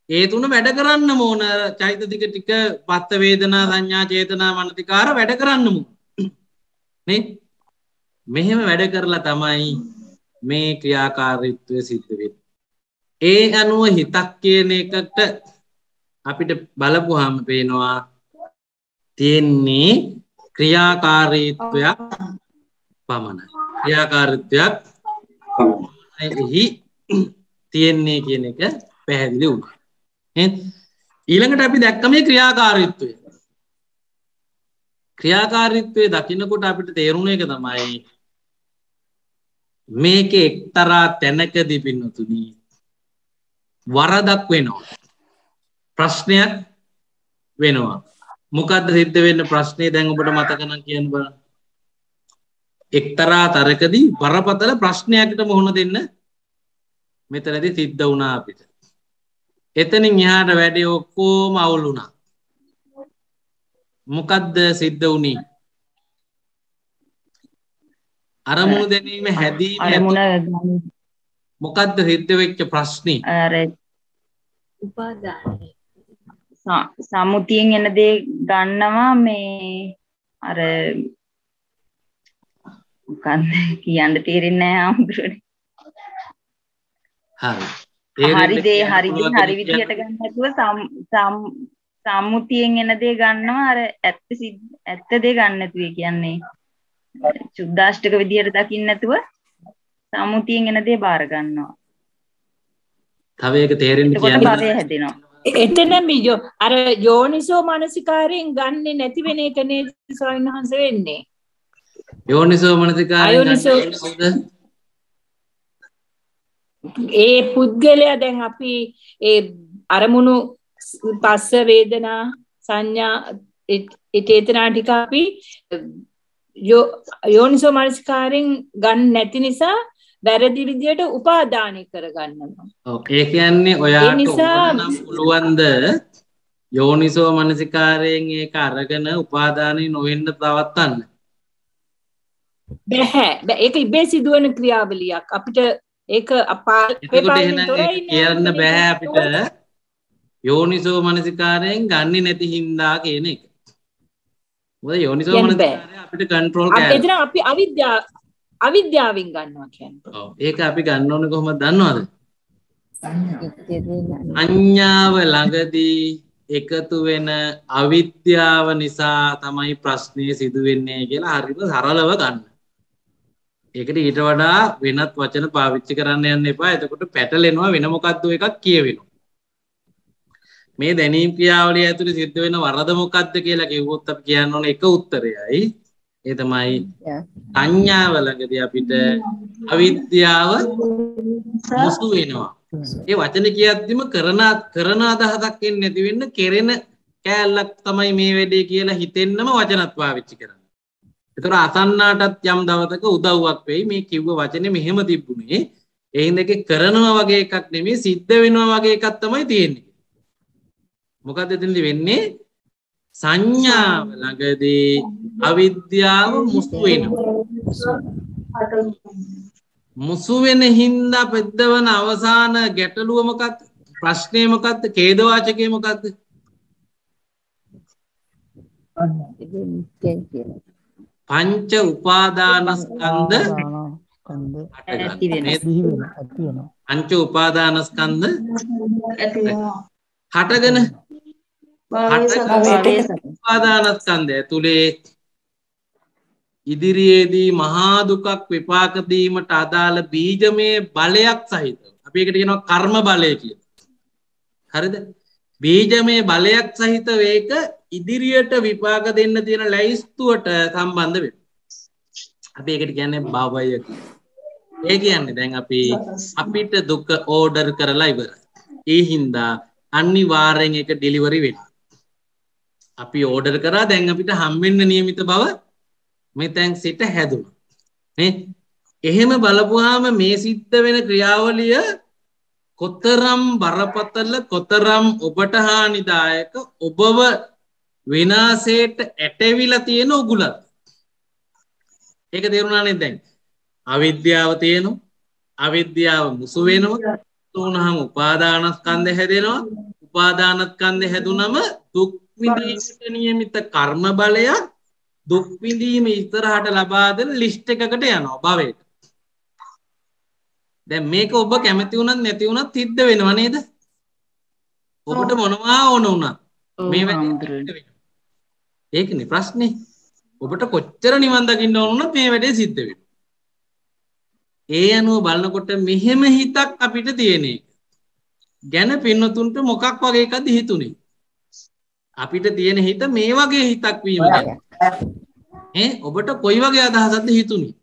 [SPEAKER 1] ඒ තුන වැඩ කරන්න ඕන. චෛතසික ටික පත්ත වේදනා සංඥා චේතනා මනසිකාර වැඩ කරන්න ඕන. නේ? මෙහෙම වැඩ කරලා තමයි මේ ක්‍රියාකාරීත්වය සිද්ධ වෙන්නේ. ඒ අනුව හිතක් කියන එකට අපිට බලපුවාම පේනවා තියෙන්නේ ක්‍රියාකාරීත්වයක් පමණයි. ක්‍රියාකාරීත්වයක් එහි තියෙන්නේ කියන එක පැහැදිලි වුණා. ඊළඟට අපි දැක්ක මේ ක්‍රියාකාරීත්වය. ක්‍රියාකාරීත්වය දකින්නකොට අපිට තේරුණ එක තමයි මේක එක්තරා තැනකදී පින්නතුනි වරදක් වෙනවා. ප්‍රශ්නයක් වෙනවා. මොකද්ද සිද්ධ වෙන්න ප්‍රශ්නේ දැන් ඔබට මතක නම් කියන්න බලන්න. එක්තරා තරකදී බරපතල ප්‍රශ්නයකට මුහුණ දෙන්න මෙතනදී සිද්ධ වුණා අපිට. එතනින් එහාට වැඩේ ඔක්කොම අවුල් වුණා. මොකද්ද සිද්ධ වුණේ? අරමුණු දැනීම හැදීම
[SPEAKER 2] අරමුණ
[SPEAKER 1] මොකද්ද සිද්ධ වෙච්ච ප්‍රශ්නේ?
[SPEAKER 2] අර
[SPEAKER 5] උපාදානයි.
[SPEAKER 2] සම්මුතියෙන් එන දේ ගන්නවා මේ අර මොකක්ද කියන්න තේරෙන්නේ නැහැ ආම්බුරනේ.
[SPEAKER 1] හරි.
[SPEAKER 2] හරි විදිහට ගන්න නැතුව සම්මුතියෙන් එන දේ ගන්නවා අර ඇත්ත දේ ගන්න නැතුව කියන්නේ සුද්දාෂ්ටක විදිහට දකින්න නැතුව සම්මුතියෙන් එන දේ බාර ගන්නවා.
[SPEAKER 1] තව ඒක තේරෙන්න
[SPEAKER 2] එතකොට භවය හැදෙනවා.
[SPEAKER 5] එතන මියෝ අර යෝනිසෝ මනසිකාරයෙන් ගන්නෙ නැති වෙන එක නේද ස්වාමීන් වහන්සේ වෙන්නේ.
[SPEAKER 1] යෝනිසෝ මනසිකාරයෙන්
[SPEAKER 5] ඒ පුද්ගලයා දැන් අපි ඒ අරමුණු පස්ස වේදනා සංඥා චේතනා ටික අපි යෝනිසෝ මනසිකාරයෙන් ගන්න නැති නිසා වැරදි විදියට උපාදානය කරගන්නවා.
[SPEAKER 1] ඔව් ඒ කියන්නේ ඔයාට ඕනනම් පුළුවන්ද යෝනිසෝ මනසිකාරයෙන් ඒක අරගෙන උපාදානය නොවෙන්න පවත්වන්න?
[SPEAKER 5] බැහැ. ඒක ඉබේ සිදුවන ක්‍රියාවලියක්. අපිට ඒක
[SPEAKER 1] කියන්න බෑ අපිට යෝනිසෝ මනසිකාරයෙන් ගන්නේ නැති හින්දා කියන එක. මොකද යෝනිසෝ මනසිකාරය අපිට කන්ට්‍රෝල් කරන්න.
[SPEAKER 5] එතන අපි අවිද්‍යාවෙන් ගන්නවා කියන්නේ.
[SPEAKER 1] ඔව් ඒක අපි ගන්න ඕනේ කොහොමද දන්නවද? අඥාව ළඟදී එකතු වෙන අවිද්‍යාව නිසා තමයි ප්‍රශ්නේ සිදු වෙන්නේ කියලා හරියට සරලව ගන්න. ඒකට ඊට වඩා වෙනත් වචන පාවිච්චි කරන්න යන්න එපා. එතකොට පැටලෙනවා වෙන මොකද්ද එකක් කියවෙනවා. මේ දැනීම් ක්‍රියාවලිය ඇතුලේ සිද්ධ වෙන වරද මොකද්ද කියලා කිව්වොත් අපි කියන්න ඕනේ එක උත්තරයයි. ඒ තමයි සංඥාව ළඟදී අපිට අවිද්‍යාව මුසු වෙනවා. ඒ වචනේ කියද්දිම කරන අදහසක් එන්නේ නැති වෙන්න කෙරෙන කෑල්ලක් තමයි මේ වැඩේ කියලා හිතෙන්නම වචනත් පාවිච්චි කරන්නේ. ඒතර අසන්නාටත් යම් දවසක උදව්වක් වෙයි මේ කිව්ව වචනේ මෙහෙම තිබුණේ. ඒ හින්දා ඒක කරනවා වගේ එකක් නෙමෙයි සිද්ධ වෙනවා වගේ එකක් තමයි තියෙන්නේ. මොකද්ද එතනදි වෙන්නේ? සංඥාව ළඟදී අවිද්‍යාව මුසු වෙනවා. මුසු වෙන හින්දා පෙද්දවන අවසාන ගැටලුව මොකක්ද? ප්‍රශ්නේ මොකක්ද? ඛේදවාචකය මොකක්ද? පංච උපාදානස්කන්ධ ඇති වෙනවා. පංච උපාදානස්කන්ධ හටගෙන උපාදානස්කන්ධය ඇතුලේ ඉදිරියේදී මහා දුකක් විපාක දීමට අදාළ බීජමය බලයක් සහිතව අපි ඒකට කියනවා කර්ම බලය කියලා. හරිද? බීජමය බලයක් සහිතව ඒක ඉදිරියට විපාක දෙන්න තියෙන ලැයිස්තුවට සම්බන්ධ වෙනවා. අපි ඒකට කියන්නේ භවය කියලා. ඒ කියන්නේ දැන් අපිට දුක ඕඩර් කරලා ඉවරයි. ඒ හින්දා අනිවාර්යෙන් ඒක ඩෙලිවරි වෙනවා. අපි ඕඩර් කරා දැන් අපිට හම්බෙන්න නියමිත බව මෙතෙන් සිට හැදුණා. නේ? එහෙම බලපුවාම මේ සිද්ධ වෙන ක්‍රියාවලිය කොතරම් බරපතල කොතරම් ඔබට හානිදායක ඔබව විනාශයට ඇටවිලා තියෙන උගුලක්. ඒක තේරුණා නේද දැන්? අවිද්‍යාව තියෙනවා. අවිද්‍යාව මුසු වෙනවා. තුනහම උපාදානස්කන්ධය හැදෙනවා. උපාදානස්කන්ධය හැදුනම දුක් විඳීමට නියමිත කර්ම බලයක් දුක් විඳීම ඉස්සරහට ලබා දෙන ලිස්ට් එකකට යනවා භවයට. දැන් මේක ඔබ කැමති වුණත් නැති වුණත් සිද්ධ වෙනව නේද? ඔබට මොනවා ඕන වුණත් මේ වැඩේ ඒකනේ ප්‍රශ්නේ. ඔබට කොච්චර නිවන් දකින්න ඕන වුණත් මේ වැඩේ සිද්ධ වෙනවා. ඒ අනුව බලනකොට මෙහෙම හිතක් අපිට තියෙන එක. ගැන පින්නතුන්ට මොකක් වගේ එකක්ද හිතුනේ? අපිට තියෙන හිත මේ වගේ හිතක් වීම ගැන. ඔබට කොයි වගේ අදහසක්ද හිතුනේ?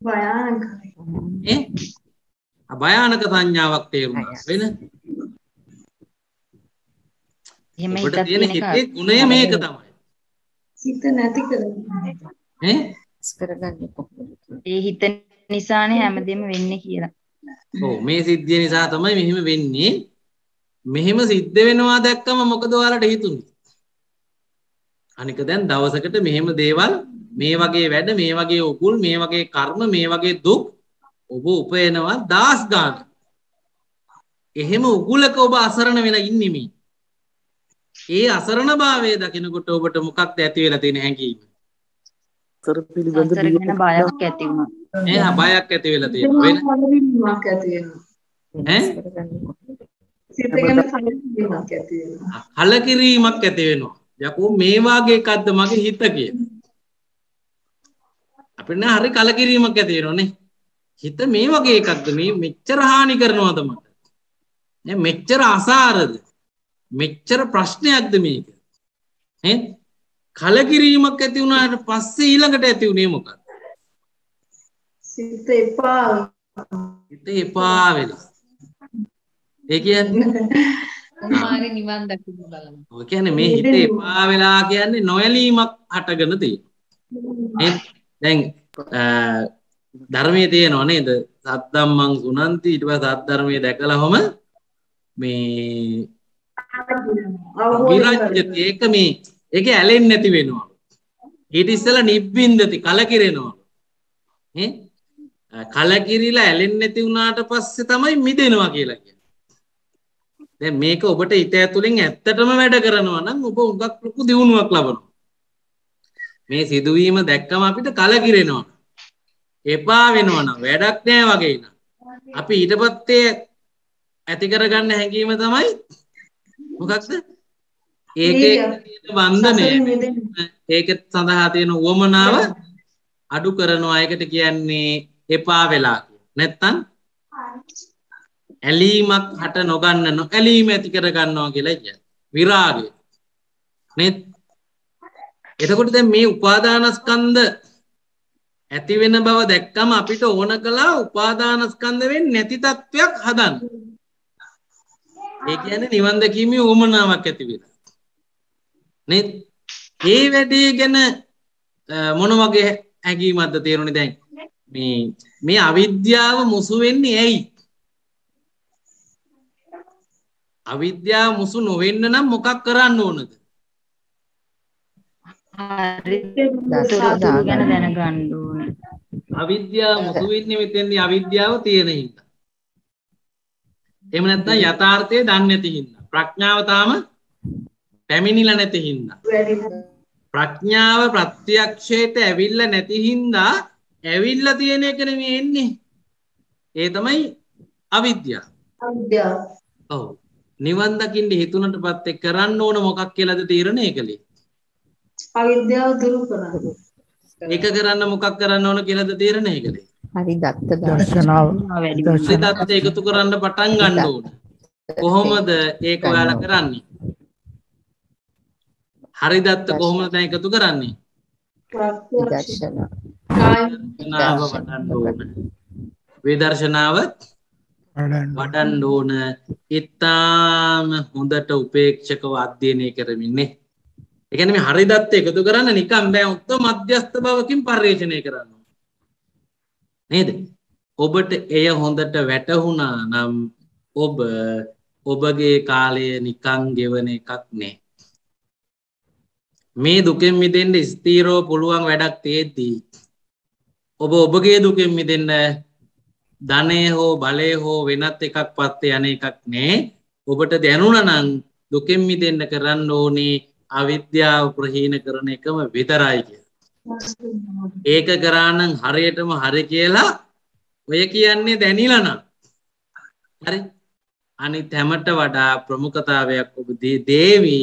[SPEAKER 3] භයානකයි.
[SPEAKER 1] භයානක සංඥාවක් තේරුණා වෙන.
[SPEAKER 2] එහෙම
[SPEAKER 1] ඔබට තියෙන හිතේ ගුණය මේක තමයි.
[SPEAKER 3] හිත නැති කරගන්න.
[SPEAKER 2] ඒ හිත නිසානේ හැමදේම වෙන්නේ කියලා.
[SPEAKER 1] ඔව් මේ සිද්ධිය නිසා තමයි මෙහෙම වෙන්නේ. මෙහෙම සිද්ධ වෙනවා දැක්කම මොකද ඔයාලට හිතුනේ? අනික දැන් දවසකට මෙහෙම දේවල් මේ වගේ වැඩ මේ වගේ උකුල් මේ වගේ කර්ම මේ වගේ දුක් ඔබ උපයනවා 10 ගාන. එහෙම උගුලක ඔබ අසරණ වෙලා ඉන්නේ මේ. ඒ අසරණභාවය දකිනකොට ඔබට මොකක්ද ඇති වෙලා තියෙන හැඟීම?
[SPEAKER 2] සතර පිළිබඳ බයක් ඇති වුණා.
[SPEAKER 1] එහා බයක් ඇති වෙලා තියෙනවා. වෙන
[SPEAKER 3] කලකිරීමක් ඇති වෙනවා.
[SPEAKER 1] ඈ?
[SPEAKER 3] සිත ගැන කලකිරීමක් ඇති වෙනවා.
[SPEAKER 1] කලකිරීමක් ඇති වෙනවා. යකෝ මේ වාගේ එකක්ද මගේ හිත කියලා. අපිට නෑ හරි කලකිරීමක් ඇති වෙනවනේ. හිත මේ වගේ එකක්ද මේ මෙච්චර හානි කරනවද මට? නේ මෙච්චර අසාරද? මෙච්චර ප්‍රශ්නයක්ද මේක? ඈ කලකිරීමක් ඇති වුණාට පස්සේ ඊළඟට ඇති උනේ මොකක්ද?
[SPEAKER 3] සිත එපා.
[SPEAKER 1] හිත එපා වෙලා. ඒ කියන්නේ
[SPEAKER 6] උන්මාරි නිවන් දකින්න බලන්න.
[SPEAKER 1] ඔය කියන්නේ මේ හිත එපා වෙලා කියන්නේ නොයලීමක් හටගෙන තියෙනවා. දැන් ධර්මයේ තියෙනව නේද? සද්දම්මං සුනන්ති ඊට පස්සේ සද්ධර්මයේ දැකලාම මේ විරජ්‍යති ඒක මේ ඒකේ ඇලෙන්නේ නැති වෙනවා. ඊට ඉස්සෙල්ලා නිබ්බින්දති කලකිරෙනවා. කලකිරිලා ඇලෙන්නේ නැති වුණාට පස්සේ තමයි මිදෙනවා කියලා කියන්නේ. දැන් මේක ඔබට හිත ඇතුලෙන් ඇත්තටම වැඩ කරනවා නම් ඔබ උගක් ලොකු දියුණුවක් ලබනවා. මේ සිදුවීම දැක්කම අපිට කලකිරෙනවා. එපා වෙනවා නම් වැඩක් නෑ වගේ න ะ. අපි ඊට පස්සේ ඇති කරගන්න හැඟීම තමයි මොකක්ද? ඒකේ තියෙන බන්ධනය. ඒක සඳහා තියෙන උවමනාව අඩු කරනවා. ඒකට කියන්නේ එපා වෙලා කියන. නැත්තම් ඇලීමක් හට නොගන්න නොඇලීම ඇති කර ගන්නවා කියලා කියන්නේ. විරාගය. නේද? එතකොට දැන් මේ උපාදානස්කන්ධ ඇති වෙන බව දැක්කම අපිට ඕන කළා උපාදානස්කන්ධ වෙන්නේ නැති තත්වයක් හදන්න. ඒ කියන්නේ නිවන් දැකීමේ උවමනාවක් ඇති වෙලා. නේද? මේ වැඩේ ගැන මොන වගේ හැඟීමක්ද තේරුනේ දැන්? මේ අවිද්‍යාව මුසු වෙන්නේ ඇයි? අවිද්‍යාව මුසු නොවෙන්න නම් මොකක් කරන්න ඕනද?
[SPEAKER 2] හරි දතුරු ගැන දැනගන්න ඕනේ.
[SPEAKER 1] අවිද්‍යාව මුසු වෙන්නේ මෙතෙන්දී අවිද්‍යාව තියෙන හින්දා. එහෙම නැත්නම් යථාර්ථය දන්නේ නැති හින්දා. ප්‍රඥාව තාම පැමිණිලා නැති හින්දා. ප්‍රඥාව ප්‍රත්‍යක්ෂයට ඇවිල්ලා නැති හින්දා ඇවිල්ලා තියෙන එක නෙමෙයි එන්නේ. ඒ තමයි අවිද්‍යාව.
[SPEAKER 3] අවිද්‍යාව.
[SPEAKER 1] ඔව්. නිවන් දකින්න හිතුනට පස්සේ කරන්න ඕන මොකක් කියලාද තීරණය කළේ?
[SPEAKER 3] අවිද්‍යාව දුරු කරන්න.
[SPEAKER 1] ඒක කරන්න මොකක් කරන්න ඕන කියලාද තීරණය කළේ?
[SPEAKER 2] හරි දත්ත
[SPEAKER 4] දර්ශනාව
[SPEAKER 1] හරි දත්ත එකතු කරන්න පටන් ගන්න ඕන. කොහොමද ඒක ඔයාලා කරන්නේ? හරි දත්ත කොහොමද දැන් එකතු කරන්නේ? විදර්ශනාව වඩන්න ඕන. විදර්ශනාව වඩන්න ඕන. ඊටාම හොඳට උපේක්ෂකව අධ්‍යයනය කරමින් නේ. ඒ කියන්නේ මේ හරි දත්ත එකතු කරන්න නිකම් බෑ. උත්තම මධ්‍යස්ථ භවකින් පරිශ්‍රණය කරන්න. නේද? ඔබට එය හොඳට වැටහුණා නම් ඔබගේ කාලය නිකන් ගෙවන එකක් නෑ. මේ දුකෙන් මිදෙන්න ස්ථීරව පුළුවන් වැඩක් තියෙද්දී ඔබගේ දුකෙන් මිදෙන්න ධනය හෝ බලය හෝ වෙනත් එකක් පස්සේ යන එකක් නෑ. ඔබට දැනුණා නම් දුකෙන් මිදෙන්න කරන්න ඕනේ අවිද්‍යාව ප්‍රහීන කරන එකම විතරයි කියලා. ඒක කරා නම් හරියටම හරි කියලා ඔය කියන්නේ දැනිලා නම් හරි. අනිත් හැමට වඩා ප්‍රමුඛතාවයක් ඔබ දේවි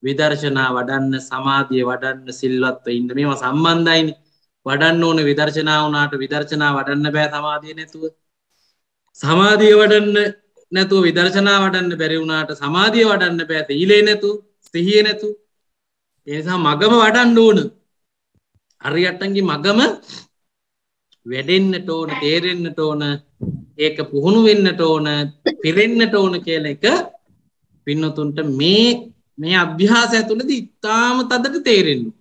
[SPEAKER 1] විදර්ශනා වඩන්න, සමාධිය වඩන්න, සිල්වත්ව ඉන්න මේවා සම්බන්ධයිනේ. වඩන්න ඕනේ විදර්ශනා වුණාට විදර්ශනා වඩන්න බෑ සමාධිය නැතුව. සමාධිය වඩන්න නැතුව විදර්ශනා වඩන්න බැරි වුණාට සමාධිය වඩන්න බෑ සීලේ නැතුව, සිහිය නැතුව. ඒ නිසා මගම වඩන්න ඕන. හරියටන්ගේ මගම වැඩෙන්නට ඕන, තේරෙන්නට ඕන, ඒක පුහුණු වෙන්නට ඕන, පිරෙන්නට ඕන කියලා එක පින්නතුන්ට මේ අභ්‍යාසය තුළදී ඉතාම තදට තේරෙනවා.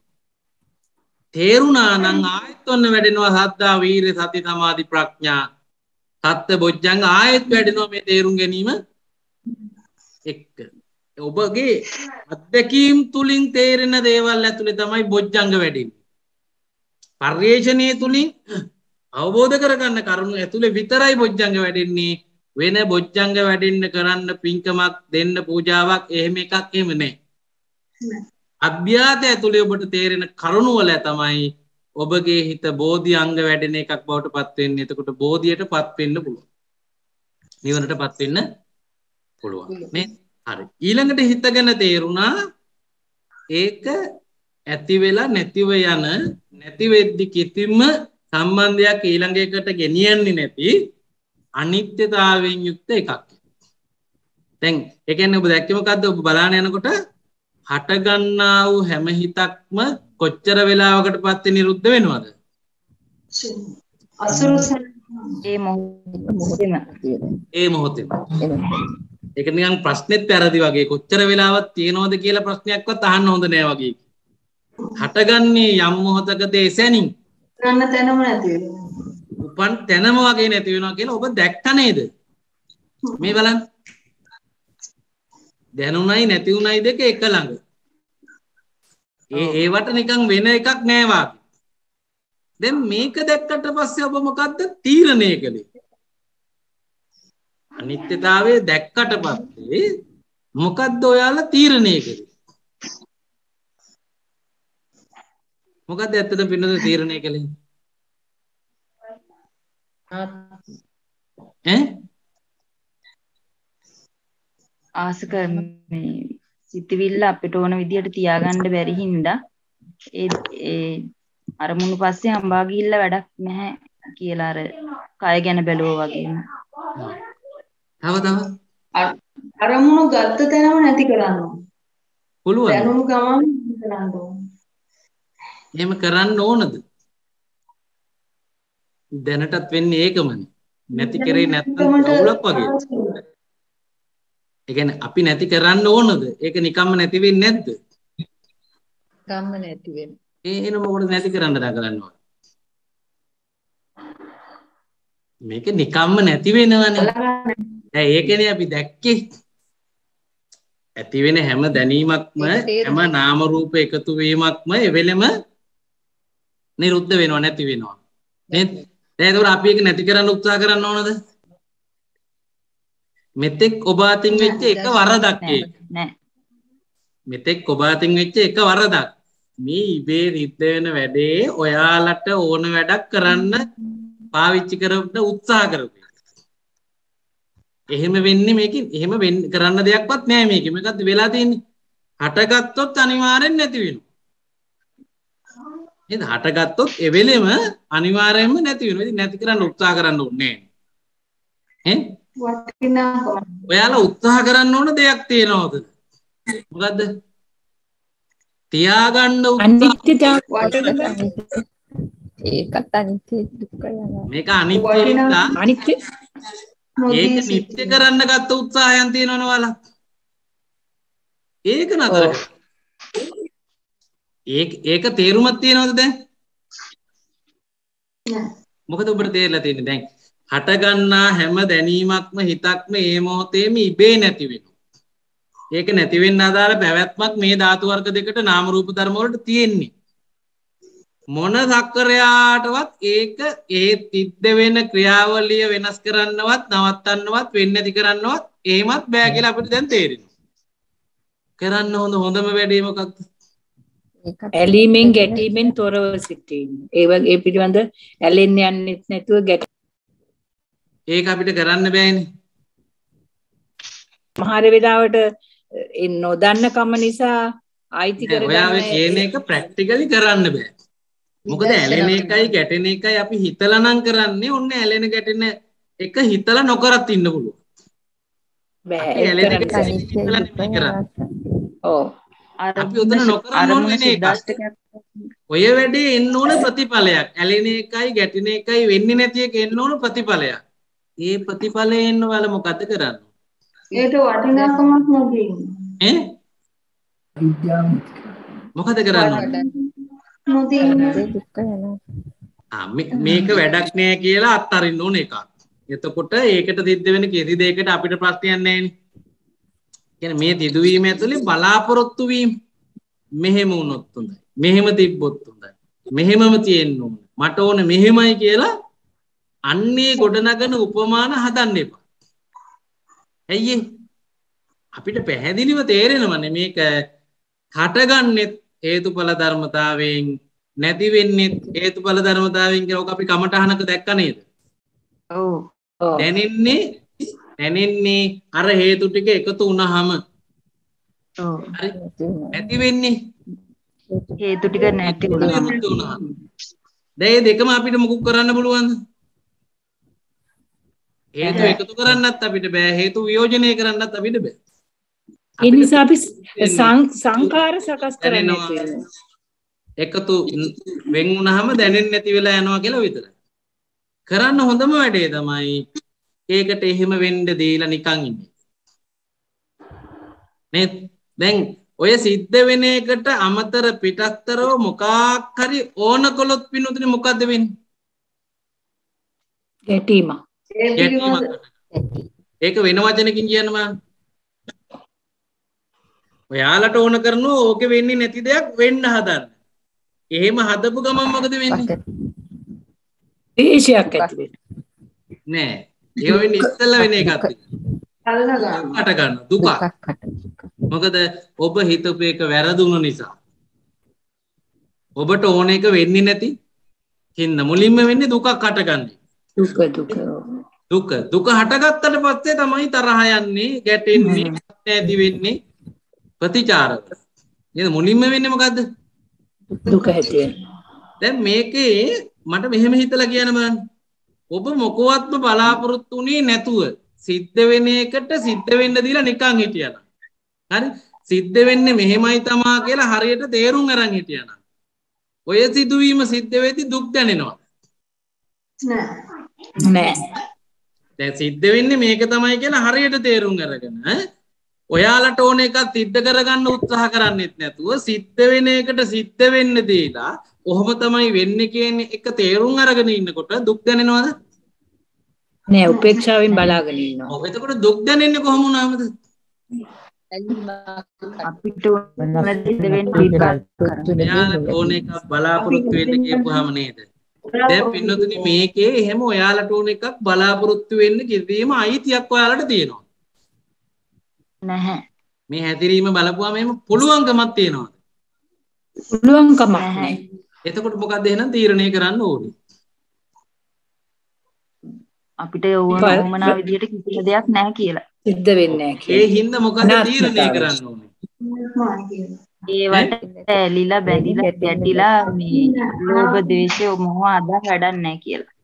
[SPEAKER 1] තේරුණා නම් ආයෙත් ඔන්න වැඩෙනවා සද්ධා, වීරිය, සති, සමාධි, ප්‍රඥා, සත්‍ය, බොජ්ජංග ආයෙත් වැඩෙනවා මේ තේරුම් ගැනීම එක්ක. ඔබගේ අත්දැකීම් තුලින් තේරෙන දේවල් ඇතුලේ තමයි බොජ්ජංග වැඩින්නේ. පරිේශණයේ තුලින් අවබෝධ කරගන්න කරුණු ඇතුලේ විතරයි බොජ්ජංග වැඩින්නේ. වෙන බොජ්ජංග වැඩින්න කරන්න පින්කමක් දෙන්න පූජාවක් එහෙම එකක් එහෙම නැහැ. අභ්‍යාත ඇතුලේ ඔබට තේරෙන කරුණු වල තමයි ඔබගේ හිත බෝධි අංග වැඩෙන එකක් බවට පත් වෙන්නේ. එතකොට බෝධියටපත් වෙන්න පුළුවන්. නිවනටපත් වෙන්න පුළුවන්. නේ? හරි. ඊළඟට හිතගෙන තේරුණා ඒක ඇති වෙලා නැතිව යන නැති වෙද්දි කිසිම සම්බන්ධයක් ඊළඟ එකට ගෙනියන්නේ නැති අනිත්‍යතාවයෙන් යුක්ත එකක්. දැන් ඒ කියන්නේ ඔබ දැක්කේ මොකද්ද? ඔබ බලාන යනකොට හට ගන්නා වූ හැම හිතක්ම කොච්චර වෙලාවකට පස්සේ නිරුද්ධ වෙනවද?
[SPEAKER 3] අසුරුසන්
[SPEAKER 2] ඒ මොහොතේම
[SPEAKER 1] ඒ මොහොතේම. ඒක නිකන් ප්‍රශ්නෙත් පැරදි වගේ කොච්චර වෙලාවක් තියෙනවද කියලා ප්‍රශ්නයක්වත් අහන්න හොඳ නෑ වගේ. හටගන්නේ යම් මොහොතකද එසැනින්
[SPEAKER 3] ගන්න තැනම නැති වෙනවා.
[SPEAKER 1] උපන් තැනම වගේ නැති වෙනවා කියලා ඔබ දැක්ක නේද? මේ බලන්න. දැනුණයි නැති උණයි දෙක එක ළඟ. ඒවට නිකන් වෙන එකක් නෑ වාගේ. දැන් මේක දැක්කට පස්සේ ඔබ මොකද්ද තීරණය කළේ? අනිත්‍යතාවය දැක්කට පස්සේ මොකද්ද ඔයාලා තීරණය කළේ? මොකද්ද ඇත්තටම පින්නද තීරණය කළේ?
[SPEAKER 2] ආසක මේ සිතවිල්ල අපිට ඕන විදියට තියාගන්න බැරි හින්දා ඒ අරමුණු පස්සේ හම්බා ගිහිල්ලා වැඩක් නැහැ කියලා අර කය ගැන බැලුවා වගේම.
[SPEAKER 1] තව
[SPEAKER 3] අරමුණු ගත්ත තැනම නැති කරන්න ඕන.
[SPEAKER 1] පුළුවන්.
[SPEAKER 3] දැනුණු ගමන් කරන්න ඕන.
[SPEAKER 1] එහෙම කරන්න ඕනද? දැනටත් වෙන්නේ ඒකමනේ. නැති කරේ නැත්නම් අවුලක් වගේ. ඒ කියන්නේ අපි නැති කරන්න ඕනද? ඒක නිකම්ම නැති වෙන්නේ නැද්ද?
[SPEAKER 6] කම්ම නැති වෙන්නේ.
[SPEAKER 1] එහෙනම් මොකටද නැති කරන්න දඟලන්නේ? මේක නිකම්ම නැති වෙනවනේ. දැන් ඒකනේ අපි දැක්කේ. ඇති වෙන හැම දැනීමක්ම හැම නාම රූප එකතු වීමක්ම එවෙලෙම නිරුද්ධ වෙනව නැති වෙනවා. නේද? දැන් ඒකට අපි ඒක නැති කරන්න උත්සාහ කරන්න ඕනද? මෙතෙක් ඔබ අතින් වෙච්ච එක වරදක් ඒක.
[SPEAKER 2] නෑ.
[SPEAKER 1] මෙතෙක් ඔබ අතින් වෙච්ච එක වරදක්. මේ ඉබේ රිද්ද වෙන වැඩේ ඔයාලට ඕන වැඩක් කරන්න පාවිච්චි කරන්න උත්සාහ කරපු. එහෙම වෙන්නේ මේකෙන් එහෙම කරන්න දෙයක්වත් නෑ මේකේ. මොකද්ද වෙලා තියෙන්නේ? හටගත්තොත් අනිවාර්යෙන් නැති වෙනවා. නේද? හටගත්තොත් එවෙලෙම අනිවාර්යෙන්ම නැති වෙනවා. ඉතින් නැති කරන්න උත්සාහ කරන්න ඕනේ නෑ.
[SPEAKER 3] වටිනාකම.
[SPEAKER 1] ඔයාලා උත්සාහ කරන්න ඕන දෙයක් තියෙනවද? මොකද්ද? තියාගන්න
[SPEAKER 5] අනිත්‍යතාව
[SPEAKER 6] ඒකත් අනිත්‍ය දුක්ඛ යනවා.
[SPEAKER 1] මේක අනිත්‍ය නිසා
[SPEAKER 5] අනිත්‍ය
[SPEAKER 1] ඒක නිත්‍ය කරන්න ගත්ත උත්සාහයන් තියෙනවනේ ඔයාලා. ඒක නතර. ඒක තේරුමක් තියෙනවද දැන්?
[SPEAKER 3] නෑ.
[SPEAKER 1] මොකද ඔබට තේරලා තියෙන්නේ දැන් හට ගන්නා හැම දැනීමක්ම හිතක්ම මේ මොහොතේම ඉබේ නැති වෙනවා. ඒක නැති වෙන්න අදාළ පැවැත්මක් මේ ධාතු වර්ග දෙකට නාම රූප ධර්ම වලට තියෙන්නේ. මොන සක්කරයාටවත් ඒක ඒ සිද්ධ වෙන ක්‍රියාවලිය වෙනස් කරන්නවත් නවත්තන්නවත් වෙන්නේ නැති කරන්නවත් එහෙමත් බෑ කියලා අපිට දැන් තේරෙනවා. කරන්න හොඳම වැඩේ මොකක්ද?
[SPEAKER 5] ඇලීමෙන් ගැටීමෙන් තොරව සිටීම. ඒ වගේ ඒ පිළිබඳ ඇලෙන්න යන්නෙත් නැතුව ගැට.
[SPEAKER 1] ඒක අපිට කරන්න බෑනේ.
[SPEAKER 5] මහර වේලාවට ඒ නොදන්න කම නිසා ආයිති කරගන්න.
[SPEAKER 1] ඔයා ඔය කියන එක ප්‍රැක්ටිකලි කරන්න බෑ. මොකද ඇලෙන එකයි ගැටෙන එකයි අපි හිතලා නම් කරන්නේ ඔන්න ඇලෙන ගැටෙන එක හිතලා නොකරත් ඉන්න පුළුවන්.
[SPEAKER 5] බෑ
[SPEAKER 1] අපි ඇලෙන එක හිතලා නෙමෙයි කරන්නේ.
[SPEAKER 5] ඔව්.
[SPEAKER 1] අපි උතන නොකරන්න ඕනේ නේ එක. ඔය වැඩේ එන්න ඕන ප්‍රතිඵලයක්. ඇලෙන එකයි ගැටෙන එකයි වෙන්නේ නැති එක එන්න ඕන ප්‍රතිඵලයක්. ඒ ප්‍රතිඵලය එන්න වල මොකද කරන්නේ?
[SPEAKER 3] ඒක වටිනාකමක් නැති.
[SPEAKER 1] මොකද කරන්නේ? මේක වැඩක් නෑ කියලා අත්හරින්න ඕන එකක්. එතකොට ඒකට සිද්ධ වෙන කිසි දෙයකට අපිට ප්‍රශ්නයක් නෑනේ. කියන්නේ මේ සිදුවීම ඇතුලේ බලාපොරොත්තු වීම මෙහෙම වුණොත් හොඳයි. මෙහෙම තිබ්බොත් හොඳයි. මෙහෙමම තියෙන්න ඕන. මට ඕන මෙහෙමයි කියලා අන්නේ ගොඩනගන උපමාන හදන්න එපා. ඇයි අපිට පැහැදිලිව තේරෙනවනේ මේක හටගන්නෙත් හේතුඵල ධර්මතාවයෙන් නැති වෙන්නෙත් හේතුඵල ධර්මතාවයෙන් කියලා ඔක අපි කමටහනක දැක්ක නේද?
[SPEAKER 2] ඔව්.
[SPEAKER 1] දැනෙන්නේ අර හේතු ටික එකතු වුණාම.
[SPEAKER 2] ඔව්.
[SPEAKER 1] හරි. නැති වෙන්නේ
[SPEAKER 2] හේතු ටික නැති වුණාම.
[SPEAKER 1] දැන් මේ දෙකම අපිට මොකක් කරන්න පුළුවන්ද? හේතු එකතු කරන්නත් අපිට බෑ. හේතු වියෝජනය කරන්නත් අපිට බෑ.
[SPEAKER 5] ඒ නිසා අපි සංඛාර සකස් කරන්නේ
[SPEAKER 1] එකතු වෙන් වුණාම දැනෙන්නේ නැති වෙලා යනවා කියලා විතරයි. කරන්න හොඳම වැඩේ තමයි ඒකට එහෙම වෙන්න දීලා නිකන් ඉන්නේ. නේද? දැන් ඔය සිද්ධ වෙන එකට අමතර පිටස්තරව මොකක් හරි ඕන කළොත් පිනුතුනේ මොකද්ද වෙන්නේ?
[SPEAKER 5] ගැටීම.
[SPEAKER 1] ඒක වෙන වචනකින් කියන්න මම. ඔයාලට ඕන කරනවා ඕකේ වෙන්නේ නැති දෙයක් වෙන්න හදන්න. එහෙම හදපු ගමන් මොකද වෙන්නේ?
[SPEAKER 5] දේශයක් ඇති වෙනවා.
[SPEAKER 1] නෑ. ඒ වෙන්නේ ඉස්සෙල්ලා වෙන එකක් තියෙනවා. ගන්න දුක. මොකද ඔබ හිතපු එක වැරදුණු නිසා. ඔබට ඕන එක වෙන්නේ නැති හින්දා මුලින්ම වෙන්නේ දුකක් හටගන්නේ. දුක හටගත්තට පස්සේ තමයි තරහ යන්නේ, ගැටෙන්නේ, නැති වෙන්නේ, ප්‍රතිචාර. නේද? මුලින්ම වෙන්නේ මොකද්ද?
[SPEAKER 5] දුක ඇති වෙනවා.
[SPEAKER 1] දැන් මේකේ මට මෙහෙම හිතලා කියන්න බලන්න. ඔබ මොකවත්ම බලාපොරොත්තු වෙන්නේ නැතුව සිද්ධ වෙන එකට සිද්ධ වෙන්න දීලා නිකන් හිටියනම්. හරි? සිද්ධ වෙන්නේ මෙහෙමයි තමා කියලා හරියට තේරුම් අරන් හිටියනම්. ඔය සිදුවීම සිද්ධ වෙද්දී දුක් දැනෙනවා.
[SPEAKER 5] නෑ.
[SPEAKER 1] දැන් සිද්ධ වෙන්නේ මේක තමයි කියලා හරියට තේරුම් අරගෙන ඔයාලට ඕන එකක් සිද්ධ කරගන්න උත්සාහ කරන්නෙත් නැතුව සිද්ධ වෙන එකට සිද්ධ වෙන්න දීලා ඔහොම තමයි වෙන්නේ කියන එක තේරුම් අරගෙන ඉන්නකොට දුක් දැනෙනවද?
[SPEAKER 5] නෑ, උපේක්ෂාවෙන් බලාගෙන ඉන්නවා.
[SPEAKER 1] ඔව්. එතකොට දුක් දැනෙන්නේ කොහොම වුණාමද?
[SPEAKER 2] අපිට සිද්ධ වෙන්න විපාක කරනවා.
[SPEAKER 1] ඔයාලට ඕන එකක් බලාපොරොත්තු වෙන්න කියපුවාම නේද? දැන් පින්නතුනි මේකේ එහෙම ඔයාලට ඕන එකක් බලාපොරොත්තු වෙන්න කිරීම අයිතියක් ඔයාලට තියෙනවා.
[SPEAKER 2] නැහැ.
[SPEAKER 1] මේ හැදිරීම බලපුවාම එහෙම පුළුවන්කමක් තියෙනවද?
[SPEAKER 5] පුළුවන්කමක් නැහැ.
[SPEAKER 1] එතකොට මොකද්ද එහෙනම් තීරණය කරන්න ඕනේ?
[SPEAKER 2] අපිට වුණා විදියට කිසිම දෙයක් නැහැ කියලා.
[SPEAKER 5] සිද්ධ වෙන්නේ නැහැ
[SPEAKER 1] කියලා. ඒ හින්දා මොකද්ද තීරණය කරන්න ඕනේ?
[SPEAKER 2] ඒවට ඇලිලා බැඳිලා ගැටිලා මේ ලෝභ ද්වේෂ මොහ අදා වැඩක් නැහැ කියලා.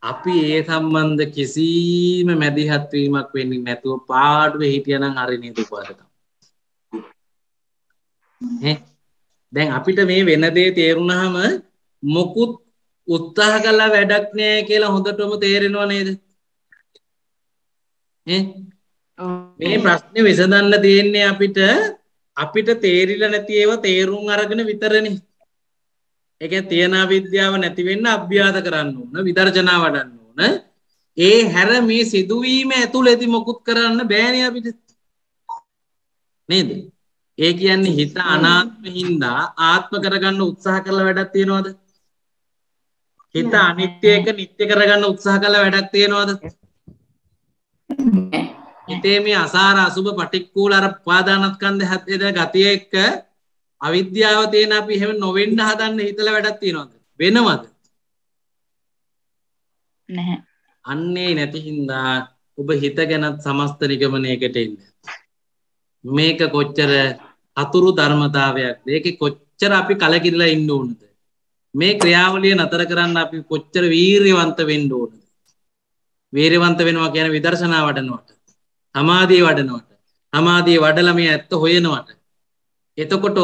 [SPEAKER 1] අපි ඒ සම්බන්ධ කිසිම මැදිහත් වීමක් වෙන්නේ නැතුව පාඩුවේ හිටියනම් හරි නේද උපාදක. දැන් අපිට මේ වෙන දේ තේරුණාම මොකුත් උත්සාහ කළා වැඩක් නෑ කියලා හොඳටම තේරෙනව නේද? මේ ප්‍රශ්නේ විසඳන්න තියෙන්නේ අපිට තේරිලා නැති ඒවා තේරුම් අරගෙන විතරනේ. ඒ කියන්නේ තියෙන අවිද්‍යාව නැති වෙන්න අභ්‍යාස කරන්න ඕන, විදර්ශනා වඩන්න ඕන. ඒ හැර මේ සිදුවීම ඇතුළේදී මොකුත් කරන්න බෑනේ අපිට. නේද? ඒ කියන්නේ හිත අනාත්ම හින්දා ආත්ම කරගන්න උත්සාහ කරලා වැඩක් තියනවද? හිත අනිත්‍ය එක නිට්ටය කරගන්න උත්සාහ කරලා වැඩක් තියනවද? හිතේ මේ අසාර අසුබ පටික්කුල අර උපාදානස්කන්ධ හැදෙන ගතිය එක්ක අවිද්‍යාව තියෙන අපි එහෙම නොවෙන්න හදන්න හිතලා වැඩක් තියනවද? වෙනවද?
[SPEAKER 2] නැහැ.
[SPEAKER 1] අන්නේ නැති හින්දා ඔබ හිත ගැනත් සමස්ත නිගමනයකට එන්න. මේක කොච්චර අතුරු ධර්මතාවයක්ද? ඒකේ කොච්චර අපි කලකිරලා ඉන්න ඕනද? මේ ක්‍රියාවලිය නතර කරන්න අපි කොච්චර වීර්යවන්ත වෙන්න ඕනද? වීර්යවන්ත වෙනවා කියන්නේ විදර්ශනා වඩනවට, සමාධිය වඩනවට, සමාධිය වඩලා මේ ඇත්ත හොයනවට. එතකොට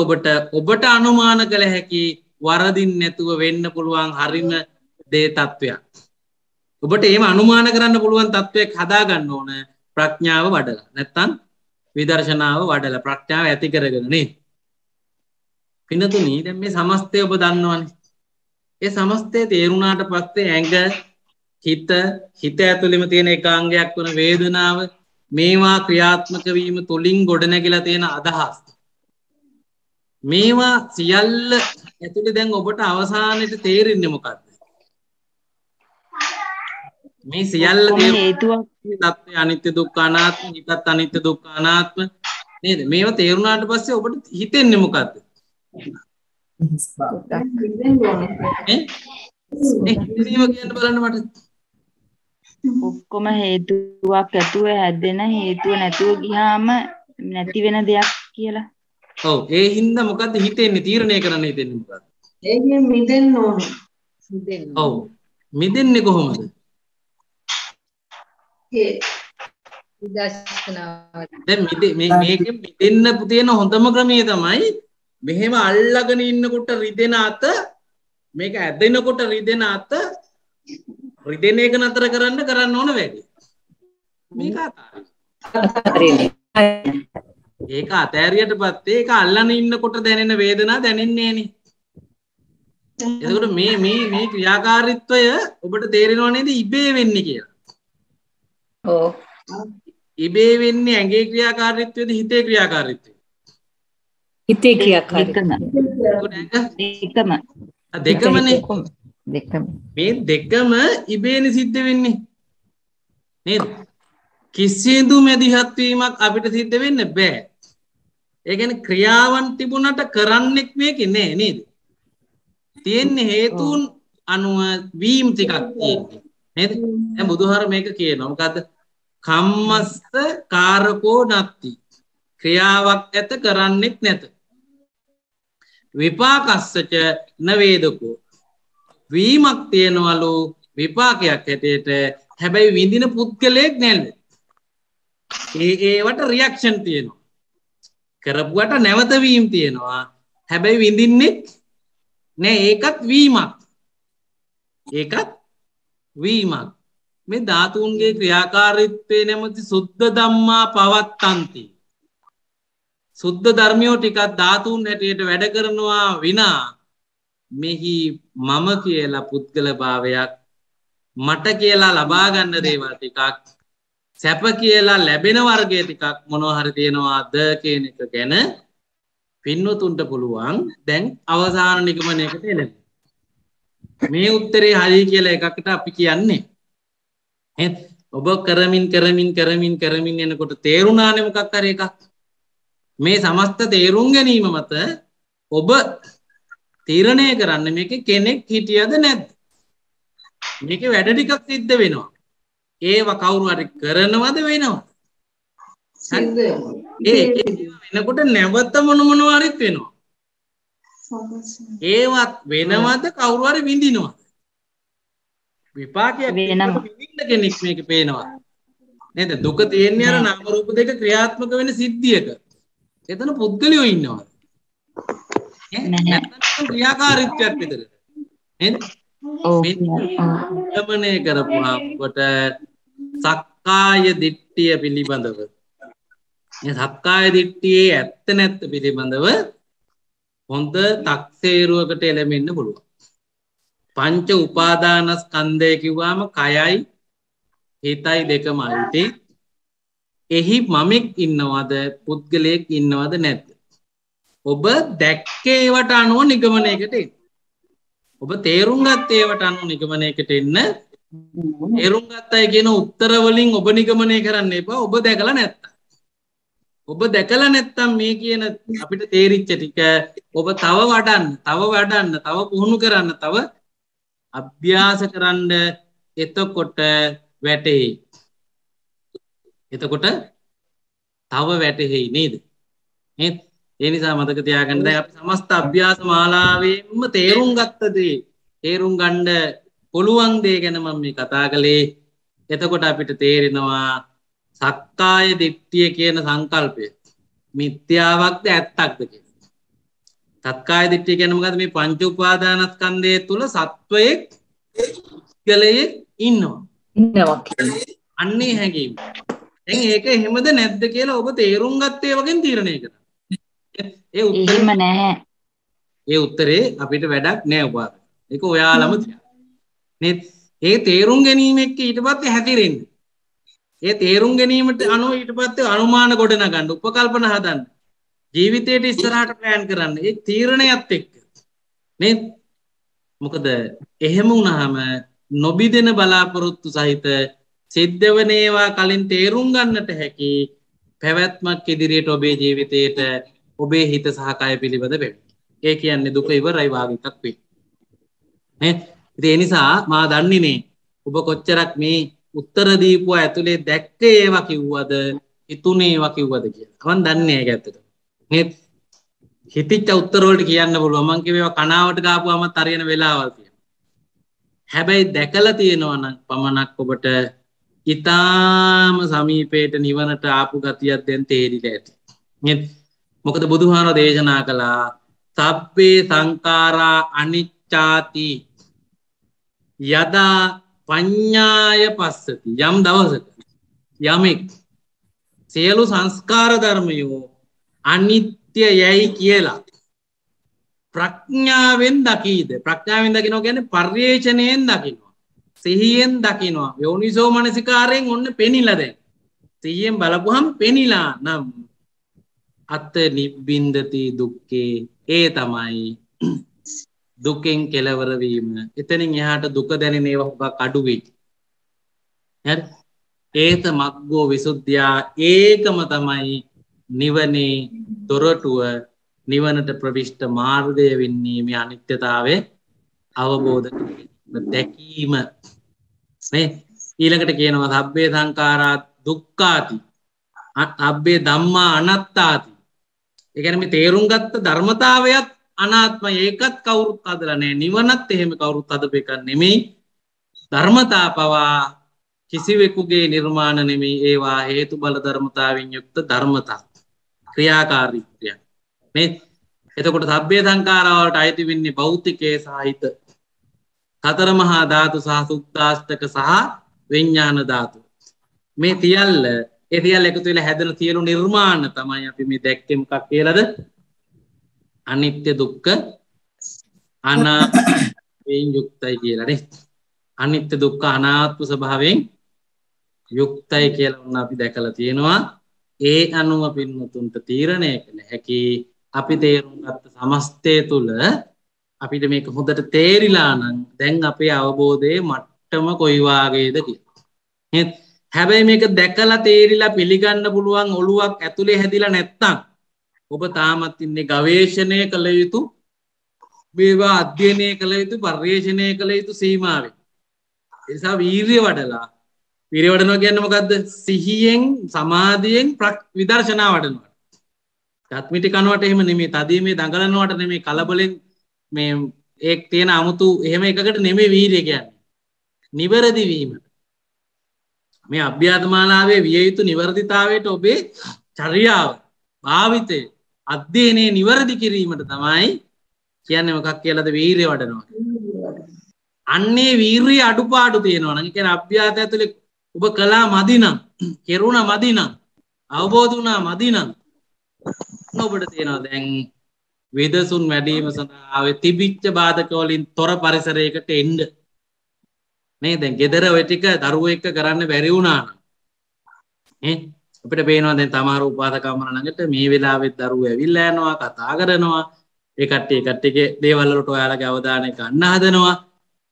[SPEAKER 1] ඔබට අනුමාන කළ හැකි වරදින් නැතුව වෙන්න පුළුවන් හරිම දේ තත්වයක්. ඔබට එහෙම අනුමාන කරන්න පුළුවන් තත්වයක් හදා ගන්න ඕන ප්‍රඥාව වඩලා. නැත්තම් විදර්ශනාව වඩලා ප්‍රඥාව ඇති කරගෙන නේ. පින්නතුනි දැන් මේ සමස්තය ඔබ දන්නවනේ. ඒ සමස්තය තේරුණාට පස්සේ ඇඟ හිත ඇතුළෙම තියෙන එකාංගයක් වන වේදනාව මේවා ක්‍රියාත්මක වීම තුලින් ගොඩනැගිලා තියෙන අදහස් මේවා සියල්ල ඇතුලේ දැන් ඔබට අවසානයේට තේරෙන්නේ මොකක්ද මේ සියල්ල
[SPEAKER 2] හේතුවක්
[SPEAKER 1] තත්ත්වය අනිත්‍ය දුක්ඛ අනාත්ම හිතත් අනිත්‍ය දුක්ඛ අනාත්ම නේද මේවා තේරුණාට පස්සේ ඔබට හිතෙන්නේ මොකද්ද හිතීම කියන්න බලන්න මට
[SPEAKER 2] ඔක්කොම හේතුවක් ඇතුව හැදෙන හේතුව නැතුව ගියාම නැති වෙන දෙයක් කියලා.
[SPEAKER 1] ඔව් ඒ හින්දා මොකද්ද හිතෙන්නේ තීරණය කරන්න හිතෙන්නේ මොකද්ද?
[SPEAKER 3] ඒකෙන් මිදෙන්න ඕන.
[SPEAKER 1] ඔව් මිදෙන්නේ කොහොමද?
[SPEAKER 3] ඒ
[SPEAKER 6] විදර්ශනාව.
[SPEAKER 1] දැන් මේකෙන් මිදෙන්න තියෙන හොඳම ක්‍රමය තමයි මෙහෙම අල්ලගෙන ඉන්නකොට රිදෙන අත මේක ඇදෙනකොට රිදෙන අත රිදෙන එක නතර කරන්න ඕන වැඩි. මේක අතාරින්න. ඒක අතෑරියට පස්සේ ඒක අල්ලන ඉන්නකොට දැනෙන වේදනාව දැනෙන්නේ නෑනේ. එතකොට මේ ක්‍රියාකාරීත්වය ඔබට තේරෙනව නේද ඉබේ වෙන්නේ කියලා.
[SPEAKER 6] ඔව්.
[SPEAKER 1] ඉබේ වෙන්නේ ඇඟේ ක්‍රියාකාරීත්වයද හිතේ ක්‍රියාකාරීත්වයද?
[SPEAKER 5] හිතේ ක්‍රියාකාරීත්වය.
[SPEAKER 2] දෙකමනේ.
[SPEAKER 6] දෙකම.
[SPEAKER 1] මේ දෙකම ඉබේනේ සිද්ධ වෙන්නේ. නේද? කිසිදු මැදිහත් වීමක් අපිට සිද්ධ වෙන්න බෑ. ඒ කියන්නේ ක්‍රියාවන් තිබුණට කරන්නෙක් මේකේ නෑ නේද? තියෙන්නේ හේතුන් අනුව වීම ටිකක් තියෙන්නේ. නේද? දැන් බුදුහාර මේක කියනවා. මොකද්ද? කම්මස්ස කාරකෝ නත්ති. ක්‍රියාවක් ඇත කරන්නෙක් නැත. විපාකස්සච නවේදකෝ. වීමක් තියනවලු විපාකයක් හැටියට. හැබැයි විඳින පුද්ගලයෙක් නැල්ද? ඒවට රියැක්ෂන් තියෙනවා. කරපුවට නැවත වීම තියෙනවා. හැබැයි විඳින්නෙක් නෑ ඒකත් වීමක්. ඒකත් වීමක්. මේ ධාතුන්ගේ ක්‍රියාකාරීත්වය නැමැති සුද්ධ ධම්මා පවත්තන්ති. සුද්ධ ධර්මියෝ ටිකක් ධාතුන් හැටියට වැඩ කරනවා විනා මෙහි මම කියලා පුද්ගල භාවයක් මට කියලා ලබා ගන්න දේවල් ටිකක් සැප කියලා ලැබෙන වර්ගය ටිකක් මොනවා හරි තියෙනවාද කියන එක ගැන පින්වතුන්ට පුළුවන් දැන් අවසාන නිගමනයකට එන්න. මේ උත්තරේ හරි කියලා එකකට අපි කියන්නේ. ඔබ කරමින් යනකොට තේරුණානේ මොකක් හරි එකක්. මේ සමස්ත තේරුම් ගැනීම මත ඔබ තීරණය කරන්න මේකේ කෙනෙක් හිටියද නැද්ද? මේකේ වැඩ ටිකක් සිද්ධ වෙනවා. ඒව කවුරු හරි කරනවද වෙනවද?
[SPEAKER 3] සිද්ධ
[SPEAKER 1] ඒ වෙනකොට නැවත මොනවා හරි වෙනවා. ඒවත් වෙනවද කවුරු හරි විඳිනවද? විපාකයක් විඳින්න කෙනෙක් මේක පේනවා. නේද? දුක තියෙන්නේ අර නාම රූප දෙක ක්‍රියාත්මක වෙන සිද්ධියක. එතන පුද්ගලයෝ ඉන්නවා. නැත්නම් ක්‍රියාකාරීත්වයක් විතරද? නේද? ගමනය කරපුවාම කොට සක්කාය දිට්ඨිය පිළිබඳව මේ සක්කාය දිට්ඨියේ ඇත්ත නැත්ත පිළිබඳව හොඳ තක්සේරුවකට එළඹෙන්න පුළුවන්. පංච උපාදානස්කන්ධය කිව්වම කයයි හිතයි දෙකම අයිති. එහි මමෙක් ඉන්නවද පුද්ගලයෙක් ඉන්නවද නැද්ද? ඔබ දැක්කේ ඒවට අනුව නිගමනයකට එන්න. ඔබ තේරුම් ගත්තේ ඒවට අනුව නිගමනයකට එන්න. තේරුම් ගත්තයි කියන උත්තර වලින් ඔබ නිගමනය කරන්න එපා. ඔබ දැකලා නැත්තම්. ඔබ දැකලා නැත්තම් මේ කියන අපිට තේරිච්ච ටික ඔබ තව වඩන්න, තව පුහුණු කරන්න, තව අභ්‍යාස කරන්න එතකොට වැටෙයි. එතකොට තව වැටෙයි නේද? නේද? ඒ නිසා මතක තියාගන්න දැන් අපි සමස්ත අභ්‍යාස මාලාවෙන්ම තේරුම් ගත්ත දේ තේරුම් ගන්න පුළුවන් දේ ගැන මම මේ කතා කළේ. එතකොට අපිට තේරෙනවා සක්කාය දිට්ඨිය කියන සංකල්පය මිත්‍යාවක්ද ඇත්තක්ද කියලා. සක්කාය දිට්ඨිය කියන්නේ මොකද්ද? මේ පංච උපාදානස්කන්ධය තුල සත්වයේ ගලයේ ඉන්නවා කියන්නේ. අන්නේ හැඟීම. දැන් ඒක එහෙමද නැද්ද කියලා ඔබ තේරුම් ගත්තේ වගේ තීරණය කරනවා.
[SPEAKER 2] එහෙම නැහැ.
[SPEAKER 1] ඒ උත්තරේ අපිට වැඩක් නෑ උපාද. ඒක ඔයාලම තියන්න. නේද? ඒ තේරුම් ගැනීම එක්ක ඊට පස්සේ හැතිරෙන්න. ඒ තේරුම් ගැනීමට අනුව ඊට පස්සේ අනුමාන ගොඩනගන්න, උපකල්පන හදන්න. ජීවිතයට ඉස්සරහට ප්ලෑන් කරන්න. ඒ තීරණයත් එක්ක. නේද? මොකද එහෙම වුණාම නොබිදෙන බලාපොරොත්තු සහිත සිද්ධ වෙන ඒවා කලින් තේරුම් ගන්නට හැකි පැවැත්මක් ඉදිරියට ඔබේ ජීවිතයට ඔබේ හිත සහ කය පිළිබඳ වෙයි. ඒ කියන්නේ දුක ඉවරයි වාගේ එකක් වෙයි. නේ? ඉතින් ඒ නිසා මා දන්නේ නේ ඔබ කොච්චරක් මේ උත්තර දීපුවා ඇතුලේ දැක්ක ඒවා කිව්වද, හිතුනේ ඒවා කිව්වද කියලා. මම දන්නේ ඒක ඇත්තට. මේ හිතිච්ච උත්තර වලට කියන්න පුළුවන්. මම කිව්ව ඒවා කනාවට ගාපුවාමත් හරියන වෙලාවල් තියෙනවා. හැබැයි දැකලා තියෙනවා නම් පමණක් ඔබට ඊටාම සමීපයට නිවනට ආපු ගතියක් දැන් තේරිලා ඇති. නේද? මොකද බුදුහාරෝ දේශනා කළා සබ්බේ සංඛාරා අනිච්චාති යදා පඤ්ඤාය පස්සති. යම් දවසක යමෙක් සියලු සංස්කාර ධර්මයෝ අනිත්‍ය යයි කියලා ප්‍රඥාවෙන් දකීද? ප්‍රඥාවෙන් දකිනවා කියන්නේ පර්යේෂණයෙන් දකිනවා. සිහියෙන් දකිනවා. යෝනිසෝ මනසිකාරයෙන් ඔන්න පෙනිලා දැන්. සිහියෙන් බලපුවහම පෙනිලා නම් අත්ත නිබ්බින්දති දුක්ඛේ. ඒ තමයි දුකෙන් කෙලවර වීම. එතනින් එහාට දුක දැනෙන ඒවා හුඟක් අඩු වෙයි. හරි? ඒත මග්ගෝ විසුද්ධියා. ඒකම තමයි නිවනේ දොරටුව, නිවනට ප්‍රවිෂ්ඨ මාර්ගය වෙන්නේ මේ අනිත්‍යතාවය අවබෝධ දැකීම. නේ? ඊළඟට කියනවා සබ්බේ සංඛාරා දුක්ඛාති අබ්බේ ධම්මා අනාත්තාති. ඒ කියන්නේ මේ තේරුම් ගත්ත ධර්මතාවයත් අනාත්මයි. ඒකත් කවුරුත් හදලා නැහැ. නිවනත් එහෙම කවුරුත් හදපු එකක් නෙමෙයි. ධර්මතා පවා කිසිවෙකුගේ නිර්මාණ නෙමෙයි. ඒවා හේතු බල ධර්මතාවෙන් යුක්ත ධර්මතා. ක්‍රියාකාරීත්වය. නේ? එතකොට සබ්බේ සංඛාරා වලට අයිති වෙන්නේ භෞතිකයේ සහිත සතර මහා ධාතු සහ සුත්තාෂ්ටක සහ විඥාන ධාතු. මේ තියල්ල ඒ තියල්ල එකතු වෙලා හැදෙන සියලු නිර්මාණ තමයි අපි මේ දැක්කේ මොකක් කියලාද? අනිත්‍ය දුක්ඛ අනාත්මයෙන් යුක්තයි කියලා නේ. අනිත්‍ය දුක්ඛ අනාත්ම ස්වභාවයෙන් යුක්තයි කියලා වුණා අපි දැකලා තියෙනවා. ඒ අනුව පින්වතුන්ට තීරණය කළ හැකි අපි තේරුම් ගත්ත සමස්තය තුළ අපිට මේක හොඳට තේරිලා නම් දැන් අපේ අවබෝධයේ මට්ටම කොයි වාගේද කියලා. හැබැයි මේක දැකලා තේරිලා පිළිගන්න පුළුවන් ඔළුවක් ඇතුලේ හැදිලා නැත්තම් ඔබ තාමත් ඉන්නේ ගවේෂණය කළ යුතු, මේවා අධ්‍යයනය කළ යුතු, පර්යේෂණය කළ යුතු සීමාවේ. ඒ නිසා වීර්ය වඩලා, වීර්ය වඩනවා කියන්නේ මොකද්ද? සිහියෙන්, සමාධියෙන් විදර්ශනා වඩනවා. ත්‍ත්මිටි කනවට එහෙම නෙමෙයි, තදීමේ දඟලනවට නෙමෙයි, කලබලෙන් මේ ඒක තියෙන 아무තු එහෙම එකකට නෙමෙයි වීර්ය කියන්නේ. නිවැරදි වීම. මේ අභ්‍යාසමාලාවේ විය යුතු නිවැරදිතාවයට ඔබේ චර්යාව, භාවිතය, අධ්‍යයනයේ නිවැරදි කිරීමට තමයි කියන්නේ මොකක් කියලාද? වීර්ය වඩනවා. අන්නේ වීර්ය අඩුපාඩු තියෙනවා නම්, ඒ කියන්නේ අභ්‍යාසය ඇතුලේ ඔබ කළා මදි නම්, කෙරුණා මදි නම්, අවබෝධ වුණා මදි නම් ඔබට තියෙනවා දැන් වේදසුන් වැඩිම සඳහා ආවේ තිබිච්ච බාධක වලින් තොර පරිසරයකට එන්න. නේ? දැන් ගෙදර ඔය ටික දරුවෝ එක්ක කරන්න බැරි වුණා නම් අපිට පේනවා දැන් තමාරු උපාසකම්මන ළඟට මේ වෙලාවෙත් දරුවෝ ඇවිල්ලා යනවා, කතා කරනවා. ඒ කට්ටියගේ දේවල් වලට ඔයාලගේ අවධානය ගන්න හදනවා.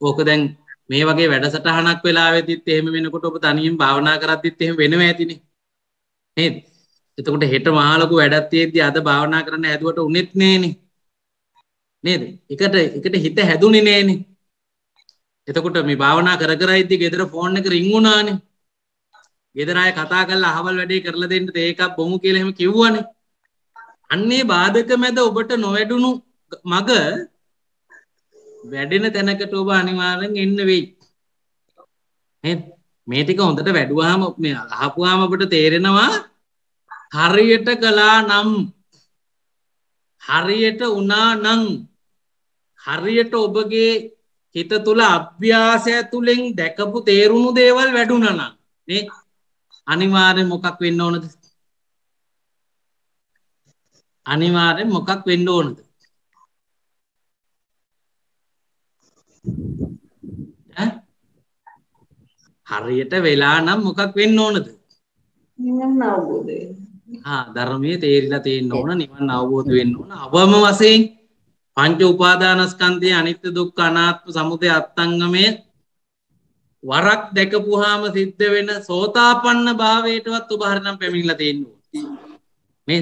[SPEAKER 1] ඕක දැන් මේ වගේ වැඩසටහනක් වෙලාවෙදිත් එහෙම වෙනකොට ඔබ තනියෙන් භාවනා කරද්දිත් එහෙම වෙනවා ඇතිනේ. නේද? එතකොට හෙට මහා ලොකු වැඩක් තියෙද්දි අද භාවනා කරන්න හැදුවට උනේත් නෑනේ. නේද? එකට හිත හැදුනේ නෑනේ. එතකොට මේ භාවනා කර කර ඉද්දි ගෙදර ෆෝන් එක රින් වුණානේ. ගෙදර අය කතා කරලා අහවල් වැඩේ කරලා දෙන්න ඒකක් බොමු කියලා එහෙම කිව්වනේ. අන්නේ බාධක මැද ඔබට නොවැඩුණු මග වැඩෙන තැනකට ඔබ අනිවාර්යෙන් එන්න වෙයි. නේද? මේ ටික හොඳට වැඩුවාම මේ අහපුවාම ඔබට තේරෙනවා හරියට කළා නම්, හරියට වුණා නම්, හරියට ඔබගේ හිත තුළ අභ්‍යාසය තුළින් දැකපු තේරුණු දේවල් වැඩුණා නම් නේ අනිවාර්යෙන් මොකක් වෙන්න ඕනද? අනිවාර්යෙන් මොකක් වෙන්න ඕනද? හරියට වෙලා නම් මොකක් වෙන්න ඕනද?
[SPEAKER 3] නිවන් අවබෝධ වෙන්න.
[SPEAKER 1] ධර්මයේ තේරිලා තියෙන්න ඕන නිවන් අවබෝධ වෙන්න ඕන අවම වශයෙන් පංච උපාදානස්කන්ධයේ අනිත්‍ය දුක්ඛ අනාත්ම සමුදය අත්ංගමය වරක් දැකපුවාම සිද්ධ වෙන සෝතාපන්න භාවයටවත් ඔබ හරිනම් පැමිණිලා තියෙන්න ඕන මේ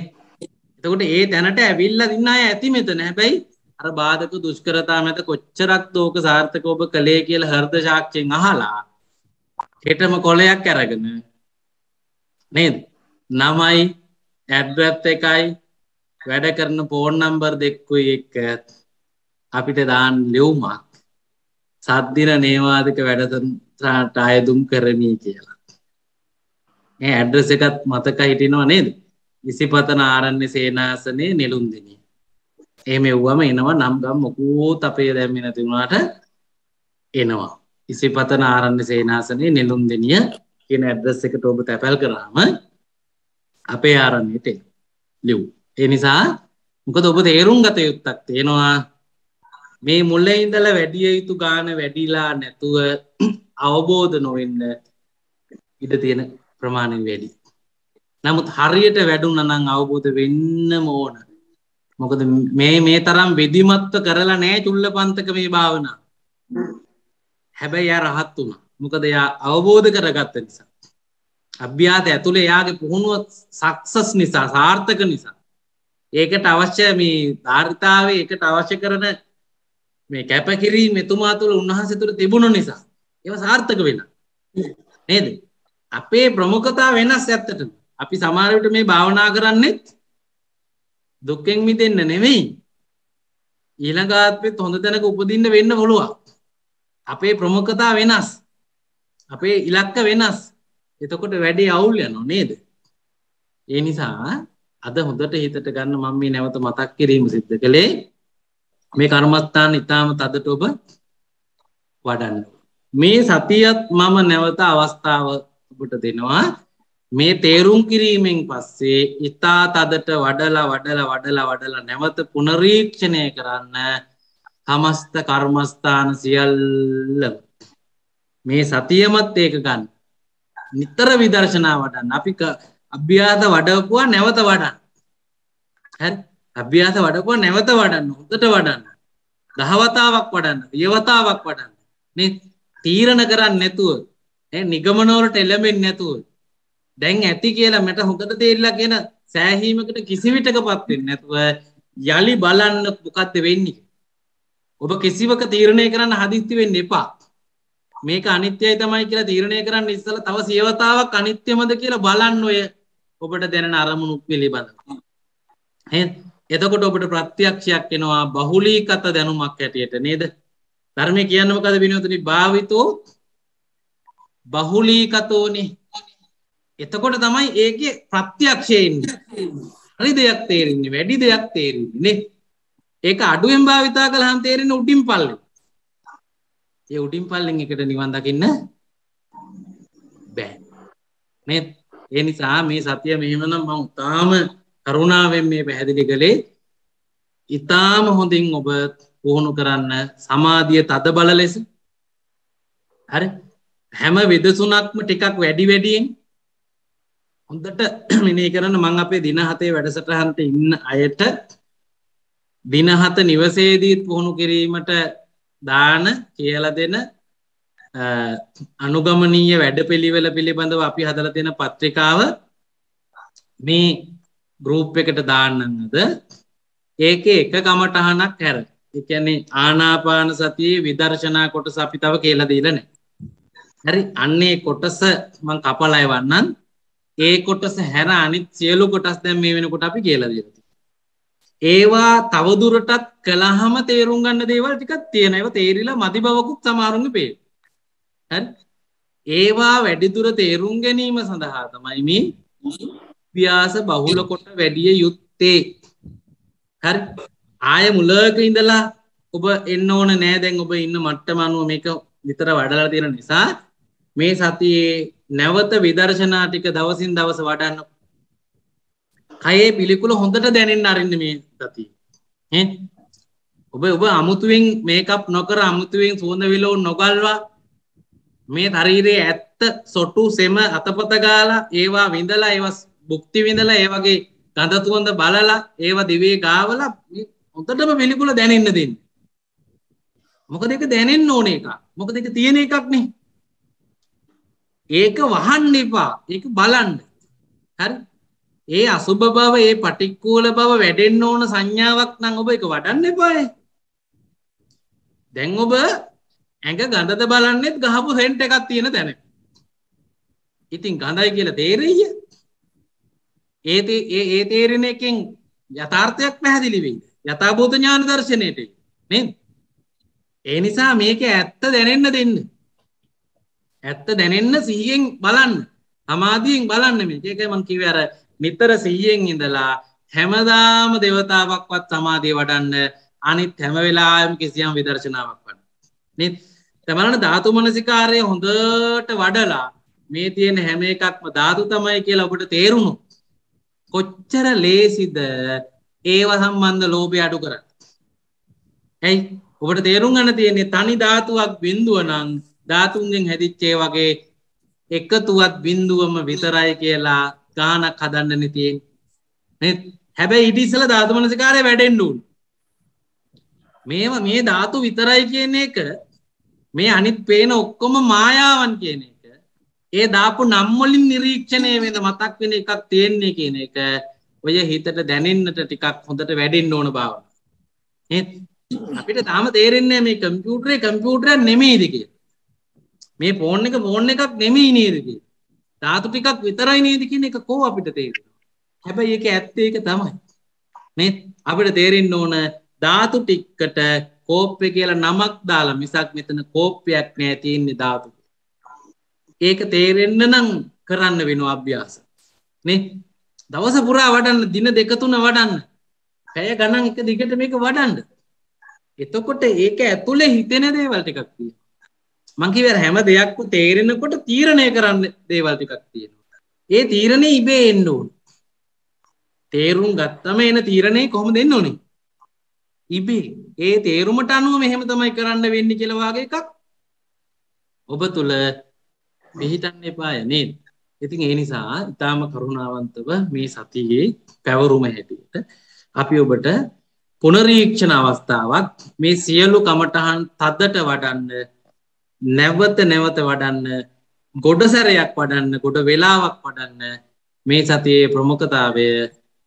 [SPEAKER 1] එතකොට ඒ දැනට ඇවිල්ලා ඉන්න අය ඇති මෙතන හැබැයි අර බාධක දුෂ්කරතා මත කොච්චරක් දෝක සාර්ථක ඔබ කළේ කියලා හෘද සාක්ෂියෙන් අහලා හෙටම කොලයක් අරගෙන නේද 9යි ඇඩ්‍රස් එකයි වැඩ කරන ෆෝන් නම්බර් දෙකකුයි එක්ක අපිට දාන්න ලියුමක් සද්දින නේවාදික වැඩසටහනට ආයදුම් කරමි කියලා. මේ ඇඩ්‍රස් එකත් මතක හිටිනව නේද? ඉසිපතන ආරණ්‍ය සේනාසනේ නෙළුම්දිනේ. එහෙම එව්වම එනවා නම් ගම් මොකුත් අපේ දැම්මේ නැති වුණාට එනවා. ඉසිපතන ආරණ්‍ය සේනාසනේ නෙළුම්දිනිය කියන ඇඩ්‍රස් එකට ඔබ තැපැල් කරාම අපේ ආරණ්‍යට ලියු. ඒ නිසා මොකද ඔබ තේරුම් ගත යුත්තක් තියෙනවා මේ මුලින් ඉඳලා වැඩි යුතු ගාන වැඩිලා නැතුව අවබෝධ නොවෙන්න ඉඩ තියෙන ප්‍රමාණය වැඩි. නමුත් හරියට වැඩුණා නම් අවබෝධ වෙන්නම ඕන. මොකද මේ තරම් විධිමත්ව කරලා නැහැ චුල්ලපන්තක මේ භාවනා. හැබැයි යා රහත් වුණා. මොකද යා අවබෝධ කරගත්ත නිසා. අභ්‍යාස ඇතුලේ යාගේ පුහුණුව සක්සස් නිසා සාර්ථක නිසා. ඒකට අවශ්‍ය මේ ධාරිතාවේ ඒකට අවශ්‍ය කරන මේ කැපකිරීම එතුමා තුළ උන්වහන්සේ තුළ තිබුණ නිසා ඒවා සාර්ථක වෙනවා. නේද? අපේ ප්‍රමුඛතාව වෙනස් ඇත්තටම. අපි සමහර විට මේ භාවනා කරන්නේ දුක්ෙන් මිදෙන්න නෙමෙයි. ඊළඟ ආත්මෙත් හොඳ තැනක උපදින්න වෙන්න පුළුවන්. අපේ ප්‍රමුඛතාව වෙනස්. අපේ ඉලක්ක වෙනස්. එතකොට වැඩේ අවුල් යනවා නේද? ඒ නිසා අද හොඳට හිතට ගන්න මම මේ නැවත මතක් කිරීම සිද්ධ කළේ මේ කර්මස්ථාන ඊටාම තදට ඔබ වඩන්න. මේ සතියත් මම නැවත අවස්ථාව ඔබට දෙනවා. මේ තේරුම් කිරීමෙන් පස්සේ ඊටා තදට වඩලා නැවත පුනරීක්ෂණය කරන්න සමස්ත කර්මස්ථාන සියල්ල මේ සතියමත් ඒක ගන්න. නිතර විදර්ශනා වඩන්න. අපි අභ්‍යාස වඩවපුවා නැවත වඩන්න. හරි? අභ්‍යාස වඩපුවා නැවත වඩන්න. හොඳට වඩන්න. දහවතාවක් වඩන්න. 20 වතාවක් වඩන්න. මේ තීරණ කරන්නේ නැතුව, නිගමන වලට එළඹෙන්නේ නැතුව, දැන් ඇති කියලා මට හොඳට තේරිලා කියන සෑහීමකට කිසි විටකපත් වෙන්නේ නැතුව යලි බලන්න මොකද්ද වෙන්නේ. ඔබ කිසිවක තීරණය කරන්න හදිස්සි වෙන්න එපා. මේක අනිත්‍යයි තමයි කියලා තීරණය කරන්න ඉස්සලා තව 100 වතාවක් අනිත්‍යමද කියලා බලන්න ඔය ඔබට දැනෙන අරමුණු පිළිබඳව. එතකොට ඔබට ප්‍රත්‍යක්ෂයක් එනවා බහුලීගත දැනුමක් හැටියට නේද? ධර්මයේ කියන්නේ මොකද විනෝදනි? භාවිතෝ බහුලීගතෝනේ. එතකොට තමයි ඒකේ ප්‍රත්‍යක්ෂය එන්නේ. හරි දෙයක් තේරෙන්නේ, වැඩි දෙයක් තේරෙන්නේ නේ. ඒක අඩුවෙන් භාවිතා කළාම තේරෙන්නේ උඩින් පල්ලෙන්. ඒ උඩින් පල්ලෙන් එකට නිවන් දකින්න බෑ. නේද? ඒ නිසා මේ සතිය මෙහෙමනම් මම තාම කරුණාවෙන් මේ පැහැදිලි කළේ ඊටාම හොඳින් ඔබ පුහුණු කරන්න සමාධිය තද බල ලෙස. හරි? හැම විදසුණක්ම ටිකක් වැඩියෙන් හොඳට මෙනෙහි කරන්න. මම අපේ දින 7 වැඩසටහනට ඉන්න අයට දින 7 නිවසේදීත් පුහුණු කිරීමට දාන කියලා දෙන අනුගමනීය වැඩපිළිවෙල පිළිබඳව අපි හදලා තියෙන පත්‍රිකාව මේ ගෲප් එකට දාන්නද ඒකේ එක කමටහනක් හැර. ඒ කියන්නේ ආනාපාන සතියේ විදර්ශනා කොටස අපි තව කියලා දීලා නැහැ. හරි? අන්නේ කොටස මම කපලා එවන්නම්. ඒ කොටස හැර අනිත් සියලු කොටස් දැන් මේ වෙනකොට අපි කියලා දීලා තියෙනවා. ඒවා තවදුරටත් කළාම තේරුම් ගන්න දේවල් ටිකක් තියෙනවා. ඒවා තේරිලා මදි බවකුත් සමහරුන්ගේ පේනවා. හරි? ඒවා වැඩිදුර තේරුම් ගැනීම සඳහා තමයි මේ අභ්‍යාස බහුල කොට වැඩි යුත්තේ. හරි? ආය මුලක ඉඳලා ඔබ එන්න ඕන නෑ. දැන් ඔබ ඉන්න මට්ටම අනුව මේක විතර වඩලා තියෙන නිසා මේ සතියේ නැවත විදර්ශනා ටික දවසින් දවස වඩන්න. කයේ පිළිකුල හොඳට දැනෙන්න අරින්න මේ සතිය. ඔබ අමුතුවෙන් මේකප් නොකර අමුතුවෙන් සුවඳ විලවුන් නොගල්වා මේ ශරීරයේ ඇත්ත ඇත්ත සොටු සෙම අතපත ගාලා ඒවා විඳලා ඒවා භුක්ති විඳලා ඒ වගේ ගඳ සුවඳ බලලා ඒවා දිවේ ගාවලා හොඳටම පිළිකුල දැනෙන්න දෙන්න. මොකද ඒක දැනෙන්න ඕන එකක්. මොකද ඒක තියෙන එකක් නේ. ඒක වහන්න එපා. ඒක බලන්න. හරි. ඒ අසුබ බව, ඒ පටික්කුල බව වැඩෙන්න ඕන සංඥාවක් නම් ඔබ ඒක වඩන්න එපායි. දැන් ඔබ ඇඟ ගඳද බලන්නෙත් ගහපු සෙන්ට් එකක් තියෙන තැන. ඉතින් ගඳයි කියලා තේරෙයිය. ඒ තේරෙන එකෙන් යථාර්ථයක් පැහැදිලි වෙයිද? යථාභූත ඥාන දර්ශනයට නේද? ඒ නිසා මේක ඇත්ත දැනෙන්න දෙන්න. ඇත්ත දැනෙන්න සිහියෙන් බලන්න. සමාධියෙන් බලන්න මේක. ඒකයි මම කිව්වේ අර නිතර සිහියෙන් ඉඳලා හැමදාම දේවතාවක්වත් සමාධිය වඩන්න අනිත් හැම වෙලාවෙම කිසියම් විදර්ශනාවක් වඩන්න. නේද? තමන්න ධාතු මනසිකාරය හොඳට වඩලා මේ තියෙන හැම එකක්ම ධාතු තමයි කියලා ඔබට තේරුණොත් කොච්චර ලේසිද ඒව සම්බන්ධ ලෝභය අඩු කරන්න. ඇයි? ඔබට තේරුම් ගන්න තියෙන්නේ තනි ධාතුවක් බිඳුව නම් ධාතුන්ගෙන් හැදිච්ච ඒ වගේ එකතුවත් බිඳුවම විතරයි කියලා ගානක් හදන්නනේ තියෙන්නේ. නේද? හැබැයි ඊට ඉස්සෙල්ලා ධාතු මනසිකාරය වැඩෙන්න ඕන. මේ ධාතු විතරයි කියන එක මේ අනිත් පේන ඔක්කොම මායාවන් කියන එක ඒ දාපු නම් වලින් නිරීක්ෂණය වෙන මතක් වෙන එකක් තියෙන්නේ කියන එක ඔය හිතට දැනෙන්නට ටිකක් හොඳට වැඩෙන්න ඕන බව. නේද? අපිට තාම තේරෙන්නේ මේ කම්පියුටරයක් නෙමෙයිද කියලා. මේ ෆෝන් එකක් නෙමෙයි නේද කියලා. ධාතු ටිකක් විතරයි නේද කියන එක කෝ අපිට තේරෙනවා. හැබැයි ඒක ඇත්ත ඒක තමයි. නේද? අපිට තේරෙන්න ඕන ධාතු ටිකට කෝප්පේ කියලා නමක් දාලා මිසක් මෙතන කෝප්පයක් නෑ තියෙන්නේ ධාතු. ඒක තේරෙන්න නම් කරන්න වෙනවා අභ්‍යාස. නේ? දවස පුරා වඩන්න, දින දෙක තුන වඩන්න. පැය ගණන් එක දිගට මේක වඩන්න. එතකොට ඒක ඇතුලේ හිතෙන දේවල් ටිකක් තියෙනවා. මං කිව්වේ හැම දෙයක්ම තේරෙනකොට තීරණය කරන්න දේවල් ටිකක් තියෙනවා. ඒ තීරණේ ඉබේ එන්න ඕන. තේරුම් ගත්තම එන තීරණේ කොහොමද එන්න ඕනේ? ඉබේ. ඒ තේරුමට අනුව මෙහෙම තමයි කරන්න වෙන්නේ කියලා වාගේ එකක් ඔබ තුල පිළිහිටන්න එපාය නේද? ඉතින් ඒ නිසා ඊටාම කරුණාවන්තව මේ සතියේ පැවරුම හැටියට අපි ඔබට පුනරීක්ෂණ අවස්ථාවක් මේ සියලු කමඨහන් තදට වඩන්න නැවත වඩන්න ගොඩ සැරයක් වඩන්න ගොඩ වෙලාවක් වඩන්න මේ සතියේ ප්‍රමුඛතාවය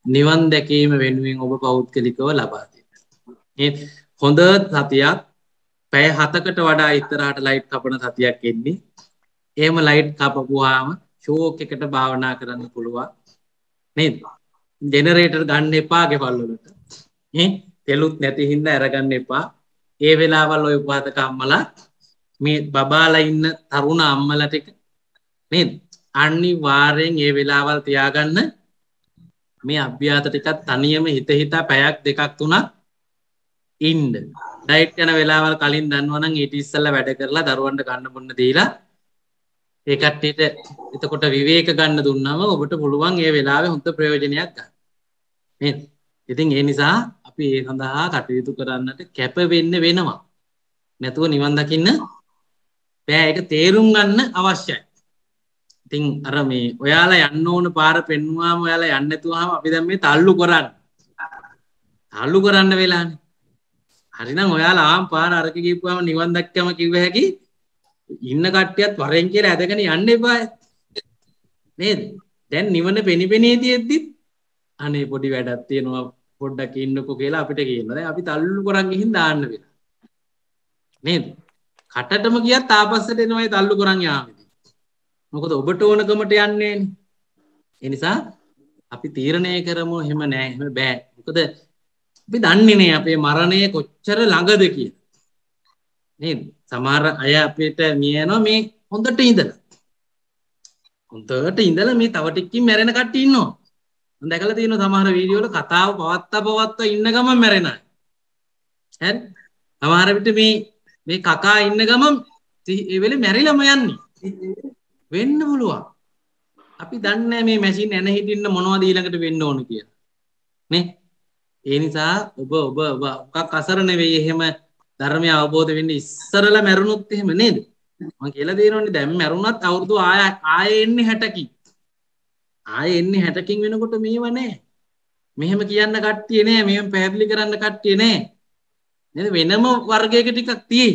[SPEAKER 1] නිවන් දැකීම වෙනුවෙන් ඔබ පෞද්ගලිකව ලබා දෙන්න. මේ හොඳ සතියක් පැය 7කට වඩා ඉස්සරහට ලයිට් කපන සතියක් එන්නේ. එහෙම ලයිට් කපපුවාම ෂෝක් එකට භාවනා කරන්න පුළුවන් නේද? ජෙනරේටර් ගන්න එපා ගෙවල් වලට. තෙලුත් නැති හින්දා අරගන්න එපා. ඒ වෙලාවල් ඔය උපාතක අම්මලා මේ බබාලා ඉන්න තරුණ අම්මලා ටික නේද? අනිවාර්යෙන් ඒ වෙලාවල් තියාගන්න මේ අභ්‍යාස ටිකක් තනියම හිතා පැයක් දෙකක් තුනක් ඉන්න. ඩයට් යන වෙලාවල් කලින් දන්නවනම් ඊට ඉස්සෙල්ලා වැඩ කරලා දරුවන්ට කන්න බොන්න දීලා ඒ කට්ටියට එතකොට විවේක ගන්න දුන්නාම ඔබට පුළුවන් ඒ වෙලාවේ හොඳ ප්‍රයෝජනයක් ගන්න. නේද? ඉතින් ඒ නිසා අපි ඒ සඳහා කටයුතු කරන්නට කැප වෙන්න වෙනවා. නැතුව නිවන් දකින්න බෑ. ඒක තේරුම් ගන්න අවශ්‍යයි. ඉතින් අර මේ ඔයාලා යන්න ඕන පාර පෙන්නුවාම ඔයාලා යන්නේ නැතුවම අපි දැන් මේ තල්ලු කරන්න වෙලානේ. හරිනම් ඔයාලා ආම් පාර අරක ගිහුවාම නිවන් දැක්කම කිව්ව හැකි ඉන්න කට්ටියත් වරෙන් කියලා ඇදගෙන යන්න එපා නේද? දැන් නිවන පෙනිපෙනී තියෙද්දි අනේ පොඩි වැඩක් තියෙනවා පොඩ්ඩක් ඉන්නකෝ කියලා අපිට කියනවා. දැන් අපි තල්ලු කරන් ගිහින් දාන්න වෙලා. නේද? කටටම ගියත් ආපස්සට එනවායි තල්ලු කරන් යාමේදී. මොකද ඔබට ඕනකමට යන්නේ නේ. ඒ නිසා අපි තීරණය කරමු එහෙම නෑ එහෙම බෑ. මොකද අපි දන්නේ නේ අපේ මරණය කොච්චර ළඟද කියලා. නේද? සමහර අය අපිට මියනවා මේ හොඳට ඉඳලා. හොඳට ඉඳලා මේ තව ටිකකින් මැරෙන කට්ටිය ඉන්නවා. මම දැකලා තියෙනවා සමහර වීඩියෝ වල කතාව පවත්තා ඉන්න ගමන් මැරෙන අය. හරි? සමහර විට මේ කකා ඉන්න ගමන් ඒ වෙලේ මැරිලාම යන්නේ. වෙන්න පුළුවන්. අපි දන්නේ මේ මැෂින් එන හිටින්න මොනවද ඊළඟට වෙන්න ඕන කියලා. නේ? ඒ නිසා ඔබ මොකක් අසරණ වෙයි එහෙම ධර්මය අවබෝධ වෙන්න ඉස්සරලා මැරුණොත් එහෙම නේද? මම කියලා දෙනෝනේ දැන් මැරුණත් අවුරුදු ආයෙ එන්නේ 60කින්. ආයෙ එන්නේ 60කින් වෙනකොට මේව නෑ. මෙහෙම කියන්න කට්ටිය නෑ. මෙහෙම පැහැදිලි කරන්න කට්ටිය නෑ. නේද? වෙනම වර්ගයක ටිකක් තියෙයි.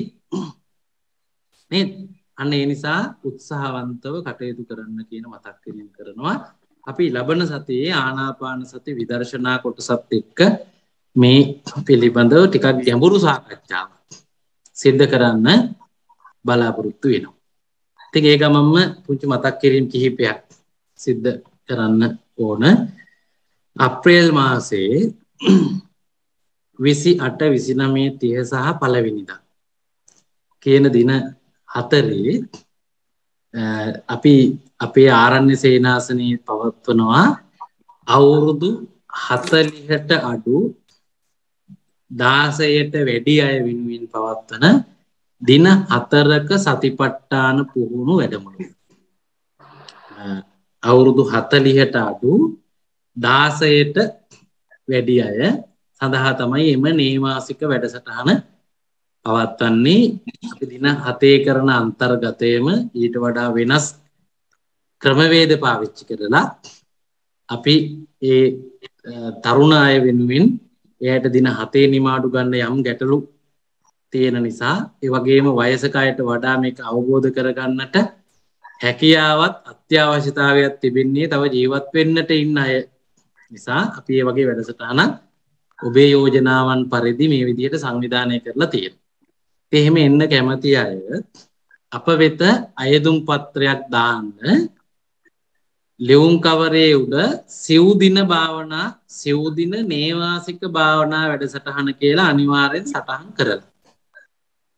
[SPEAKER 1] නේද? අන්න ඒ නිසා උත්සාහවන්තව කටයුතු කරන්න කියන මතක් කිරීම කරනවා. අපි ලබන සතියේ ආනාපාන සති විදර්ශනා කොටසත් එක්ක මේ පිළිබඳව ටිකක් ගැඹුරු සාකච්ඡාවක් සිද්ධ කරන්න බලාපොරොත්තු වෙනවා. ඉතින් ඒ ගමන්ම පුංචි මතක් කිරීම කිහිපයක් සිද්ධ කරන්න ඕන. අප්‍රේල් මාසයේ 28 29 30 සහ පළවෙනිදා කියන දින හතරේ අපි අපේ ආරණ්‍ය සේනාසනයේ පවත්වනවා අවුරුදු 40ට අඩු 16ට වැඩි අය වෙනුවෙන් පවත්වන දින 4ක සතිපට්ඨාන පුහුණු වැඩමුළුව. අවුරුදු 40ට අඩු 16ට වැඩි අය සඳහා තමයි එම නේවාසික වැඩසටහන පවත්වන්නේ. අපි දින 7 කරන අන්තර්ගතයේම ඊට වඩා වෙනස් ක්‍රමවේද පාවිච්චි කරලා අපි ඒ තරුණ අය වෙනුවෙන් එයාට දින 7 නිමාඩු ගන්න යම් ගැටලු තියෙන නිසා ඒ වගේම වයසක අයට වඩා මේක අවබෝධ කරගන්නට හැකියාවත් අත්‍යවශ්‍යතාවයක් තිබෙන්නේ තව ජීවත් වෙන්නට ඉන්න අය නිසා අපි මේ වගේ වැඩසටහනක් ඔබේ යෝජනාවන් පරිදි මේ විදිහට සංවිධානය කරලා තියෙනවා. ඉතින් එහෙම එන්න කැමති අය අප වෙත අයදුම් පත්‍රයක් දාන්න. ලියුම් කවරේ උඩ සිව් දින භාවනා සිව් දින නේවාසික භාවනා වැඩසටහන කියලා අනිවාර්යෙන් සටහන් කරලා.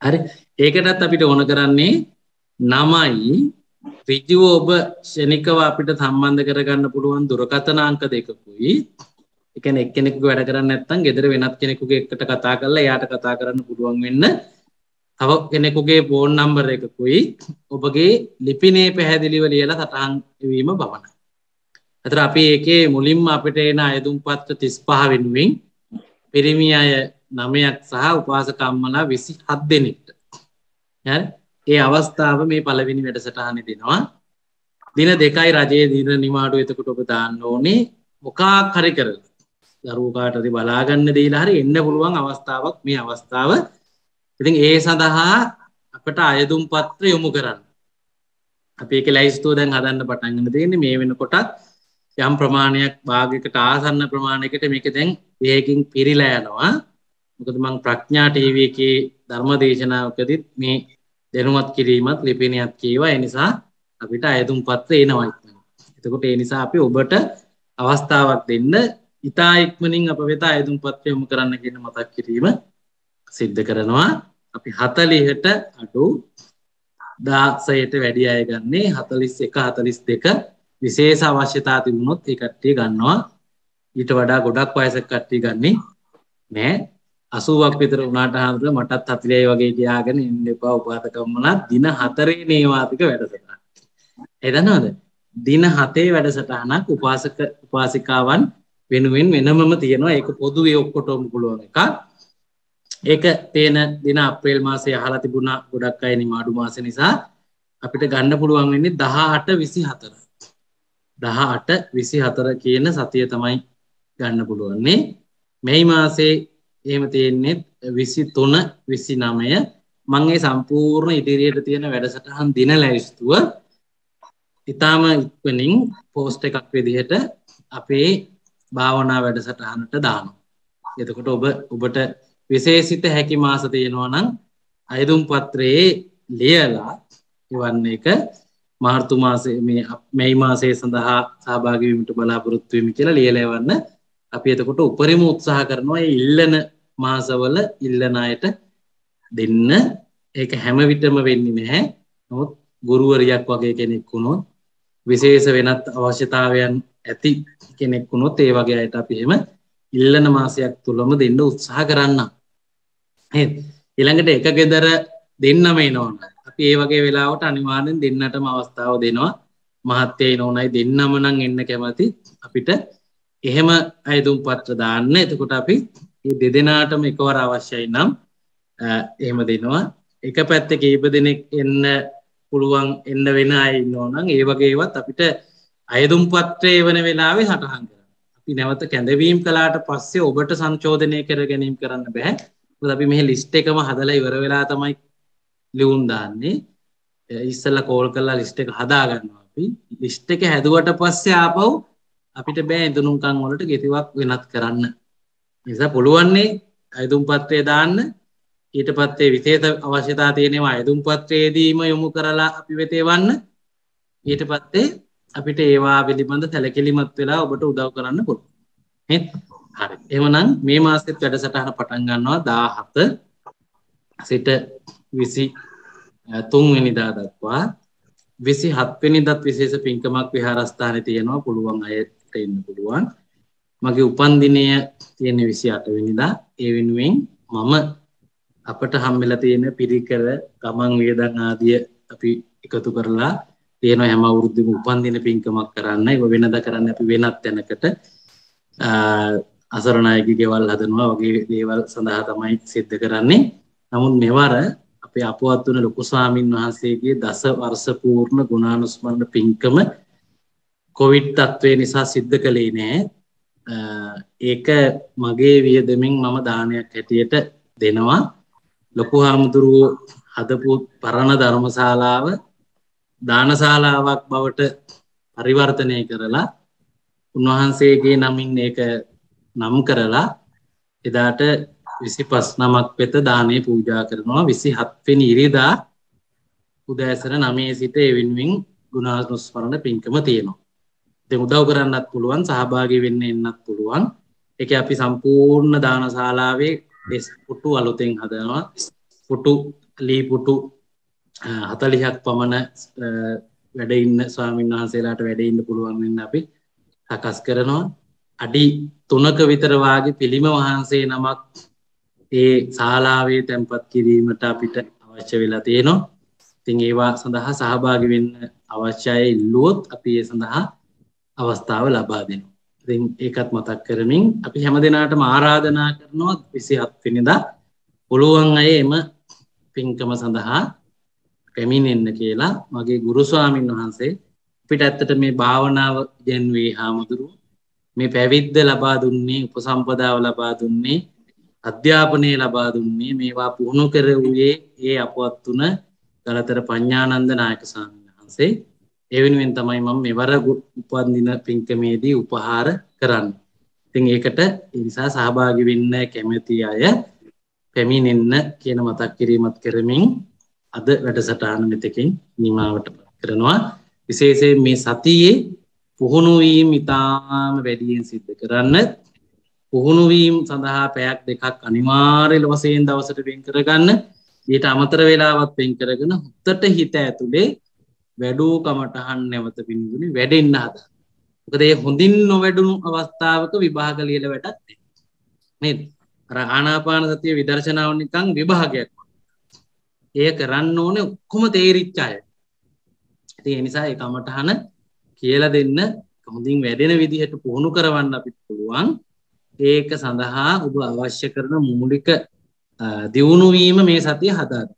[SPEAKER 1] හරි. ඒකටත් අපිට ඕන කරන්නේ නමයි ඍජුව ඔබ ශනිකව අපිට සම්බන්ධ කරගන්න පුළුවන් දුරකථන අංක දෙකකුයි. ඒ කියන්නේ එක්කෙනෙකුගේ වැඩ කරන්නේ නැත්නම් ගෙදර වෙනත් කෙනෙකුගේ එකට කතා කරලා එයාට කතා කරන්න පුළුවන් වෙන්න තව කෙනෙකුගේ ෆෝන් නම්බර් එකකුයි ඔබගේ ලිපිනේ පැහැදිලිව ලියලා සටහන් වීම බවනයි. අතර අපි ඒකේ මුලින්ම අපිට එන අයදුම් පත්‍ර 35 වෙනුවෙන් පිරිමි අය 9ක් සහ උපාසකම්මලා 27 දෙනෙක්ට. හරි. ඒ අවස්ථාව මේ පළවෙනි වැඩසටහනේ දෙනවා. දින 2යි රජයේ දින නිමාඩු එතකොට ඔබ දාන්න ඕනේ මොකක් හරි කරලා. දරුවෝ කාට හරි බලා ගන්න දීලා හරි එන්න පුළුවන් අවස්ථාවක් මේ අවස්ථාව. ඉතින් ඒ සඳහා අපට අයදුම් පත්‍ර යොමු කරන්න. අපි ඒකේ ලයිස්තුව දැන් හදන්න පටන් ගන්න තියෙන්නේ මේ වෙනකොට යම් ප්‍රමාණයක් භාගයකට ආසන්න ප්‍රමාණයකට මේක දැන් වේගකින් පිරීලා යනවා. මොකද මම ප්‍රඥා ටීවී එකේ ධර්ම දේශනාවකදීත් මේ දැනුවත් කිරීමත් ලිපිනියක් කියවා. ඒ නිසා අපිට අයදුම් පත්‍ර එනවා. එතකොට ඒ නිසා අපි ඔබට අවස්ථාවක් දෙන්න ඉතා ඉක්මනින් අප වෙත අයදුම් පත්‍ර යොමු කරන්න කියන මතක් කිරීම සිද්ධ කරනවා. අපි 40ට අඩු 16ට වැඩි අය ගන්නේ 41 42 විශේෂ අවශ්‍යතා තිබුණොත් ඒ කට්ටිය ගන්නවා. ඊට වඩා ගොඩක් වයසක කට්ටිය ගන්නේ නෑ. 80ක් විතර වුණාට හාමුදුරුවෝ මටත් 40යි වගේ කියාගෙන ඉන්න එපා උපාසකම්මලා දින 4 නේවාතික වැඩසටහන. ඒ දන්නවද? දින 7 වැඩසටහනක් උපාසිකාවන් වෙනුවෙන් වෙනමම තියෙනවා. ඒක පොදුවේ ඔක්කොටම පුළුවන් එකක්. ඒක තේන දින අප්‍රේල් මාසයේ අහලා තිබුණා ගොඩක් අය නිමාඩු මාසෙ නිසා අපිට ගන්න පුළුවන් වෙන්නේ 18 24. 18 24 කියන සතිය තමයි ගන්න පුළුවන්නේ. මේ මාසේ එහෙම තියෙන්නේ 23 29 මම ඒ සම්පූර්ණ ඉදිරියට තියෙන වැඩසටහන් දින ලැයිස්තුව ඊටාම ඉක්මනින් පෝස්ට් එකක් විදිහට අපේ භාවනා වැඩසටහනට දානවා. එතකොට ඔබට විශේෂිත හැකි මාස තියෙනවා නම් අයදුම් පත්‍රයේ ලියලා එවන්න එක මාර්තු මාසයේ මේ මාසයේ සඳහා සහභාගී වීමට බලාපොරොත්තු වෙමි කියලා ලියලා එවන්න. අපි එතකොට උපරිම උත්සාහ කරනවා මේ ඉල්ලන මාසවල ඉල්ලන අයට දෙන්න. ඒක හැම විටම වෙන්නේ නැහැ. නමුත් ගුරුවරියක් වගේ කෙනෙක් වුණොත් විශේෂ වෙනත් අවශ්‍යතාවයන් ඇති කෙනෙක් වුණොත් ඒ වගේ අයට අපි එහෙම ඉල්ලන මාසයක් තුලම දෙන්න උත්සාහ කරන්න. හරිද? ඊළඟට එක ගෙදර දෙන්නම එනවනම් අපි ඒ වගේ වෙලාවට අනිවාර්යෙන් දෙන්නටම අවස්ථාව දෙනවා. මහත්තයයි නෝනයි දෙන්නම නම් එන්න කැමති. අපිට එහෙම අයදුම් පත්‍ර දාන්න. එතකොට අපි මේ දෙදෙනාටම එකවර අවශ්‍යයි නම් එහෙම දෙනවා. එක පැත්තක කීප දෙනෙක් එන්න පුළුවන් එන්න වෙන අය ඉන්නවා නම් ඒ වගේ ඒවත් අපිට අයදුම් පත්‍රයේ වෙන වෙලාවේ සටහන් කරන්න. අපි නැවත කැඳවීම් කළාට පස්සේ ඔබට සංශෝධනය කර ගැනීම කරන්න බෑ. මොකද අපි මෙහි ලිස්ට් එකම හදලා ඉවර වෙලා තමයි ලියුම් දාන්නේ. ඉස්සෙල්ලා කෝල් කරලා ලිස්ට් එක හදා ගන්නවා අපි. ලිස්ට් එක හැදුවට පස්සේ ආපහු අපිට බෑ ඉදනුම්කම් වලට ගෙතිවක් වෙනත් කරන්න. නිසා පුළුවන්නේ අයදුම් පත්‍රය දාන්න. ඊට පස්සේ විශේෂ අවශ්‍යතා තියෙනවා අයදුම් පත්‍රයේදීම යොමු කරලා අපි වෙත එවන්න. ඊට පස්සේ අපිට ඒවා පිළිබඳ සැලකිලිමත් වෙලා ඔබට උදව් කරන්න පුළුවන්. හරි. එහෙමනම් මේ මාසෙත් වැඩසටහන පටන් ගන්නවා 17 සිට 23 වෙනිදා දක්වා. 27 වෙනිදාත් විශේෂ පින්කමක් විහාරස්ථානයේ තියෙනවා. පුළුවන් අයට එන්න පුළුවන්. මගේ උපන්දිනය තියෙන 28 වෙනිදා. ඒ වෙනුවෙන් මම අපට හම්බෙලා තියෙන පිරිකර ගමන් වියදම් ආදිය අපි එකතු කරලා තියෙන හැම අවුරුද්දෙම උපන්දින පින්කමක් කරන්න. ඒක වෙනදා කරන්නේ අපි වෙනත් තැනකට අසරණයිගේ ගෙවල් හදනවා වගේ දේවල් සඳහා තමයි සිද්ධ කරන්නේ. නමුත් මෙවර අපේ අපවත් වුණ ලොකු ස්වාමින් වහන්සේගේ දස වර්ෂ පූර්ණ ගුණානුස්මරණ පින්කම කොවිඩ් තත්ත්වය නිසා සිද්ධ කළේ නෑ. ඒක මගේ වියදමින් මම දානයක් හැටියට දෙනවා. ලොකු හාමුදුරුවෝ හදපු පරණ ධර්මශාලාව දානශාලාවක් බවට පරිවර්තනය කරලා උන්වහන්සේගේ නමින් ඒක නම් කරලා එදාට 25 නමක් වෙත දානේ පූජා කරනවා. 27 වෙනි ඉරිදා උදෑසන 9 සිට ඒ වෙනුවෙන් ගුණානුස්මරණ පින්කම තියෙනවා. ඉතින් උදව් කරන්නත් පුළුවන්, සහභාගී වෙන්න එන්නත් පුළුවන්. ඒකේ අපි සම්පූර්ණ දානශාලාවේ ඩෙස්ක් පුටු අලුතෙන් හදනවා. පුටු ලී පුටු 40ක් පමණ වැඩ ඉන්න ස්වාමීන් වහන්සේලාට වැඩ ඉන්න පුළුවන් වෙන්න අපි සකස් කරනවා. අඩි 3ක විතර වාගේ පිළිම වහන්සේ නමක් ඒ ශාලාවේ තැන්පත් කිරීමට අපිට අවශ්‍ය වෙලා තියෙනවා. ඉතින් ඒවා සඳහා සහභාගී වෙන්න අවශ්‍යයි ඉල්ලුවොත් අපි ඒ සඳහා අවස්ථාව ලබා දෙනවා. ඉතින් ඒකත් මතක් කරමින් අපි හැමදෙනාටම ආරාධනා කරනවා 27 වෙනිදා පුළුවන් අය එම පින්කම සඳහා පැමිණෙන්න කියලා. මගේ ගුරු ස්වාමින් වහන්සේ අපිට ඇත්තට මේ භාවනාව ඉගෙනුවේ හාමුදුරුවෝ මේ පැවිද්ද ලබා දුන්නේ, උපසම්පදාව ලබා දුන්නේ, අධ්‍යාපනය ලබා දුන්නේ මේවා පුහුණු කරුවේ ඒ අපවත් තුන ගලතර පඤ්ඤානන්ද නායක ස්වාමීන් වහන්සේ. ඒ වෙනුවෙන් තමයි මම මෙවර උපන්දින පින්කමේදී උපහාර කරන්නේ. ඉතින් ඒකට ඒ නිසා සහභාගී වෙන්න කැමති අය පැමිණෙන්න කියන මතක් කිරීමත් කරමින් අද වැඩසටහන මෙතකින් නිමාවට කරනවා. විශේෂයෙන් මේ සතියේ පුහුණු වීම ඉතාම වැඩියෙන් සිද්ධ කරන්න. පුහුණු වීම සඳහා පැයක් දෙකක් අනිවාර්ය වශයෙන් දවසට වෙන් කරගන්න. ඊට අමතර වේලාවක් වෙන් කරගෙන හුත්තට හිත ඇතුලේ වැඩෝ කමටහන් නැවත පින්දුනේ වැඩෙන්න හදා. මොකද ඒ හොඳින් නොවැඩුණු අවස්ථාවක විභාග ලියලා වැඩක් නැහැ. නේද? අර ආනාපාන සතිය විදර්ශනාව නිකන් විභාගයක්. ඒ කරන්න ඕනේ ඔක්කොම තේරිච්ච අය. ඉතින් ඒ නිසා ඒ කමටහන කියලා දෙන්න හොඳින් වැඩෙන විදිහට පුහුණු කරවන්න අපිට පුළුවන්. ඒක සඳහා ඔබ අවශ්‍ය කරන මූලික දියුණු වීම මේ සතිය හදාගන්න.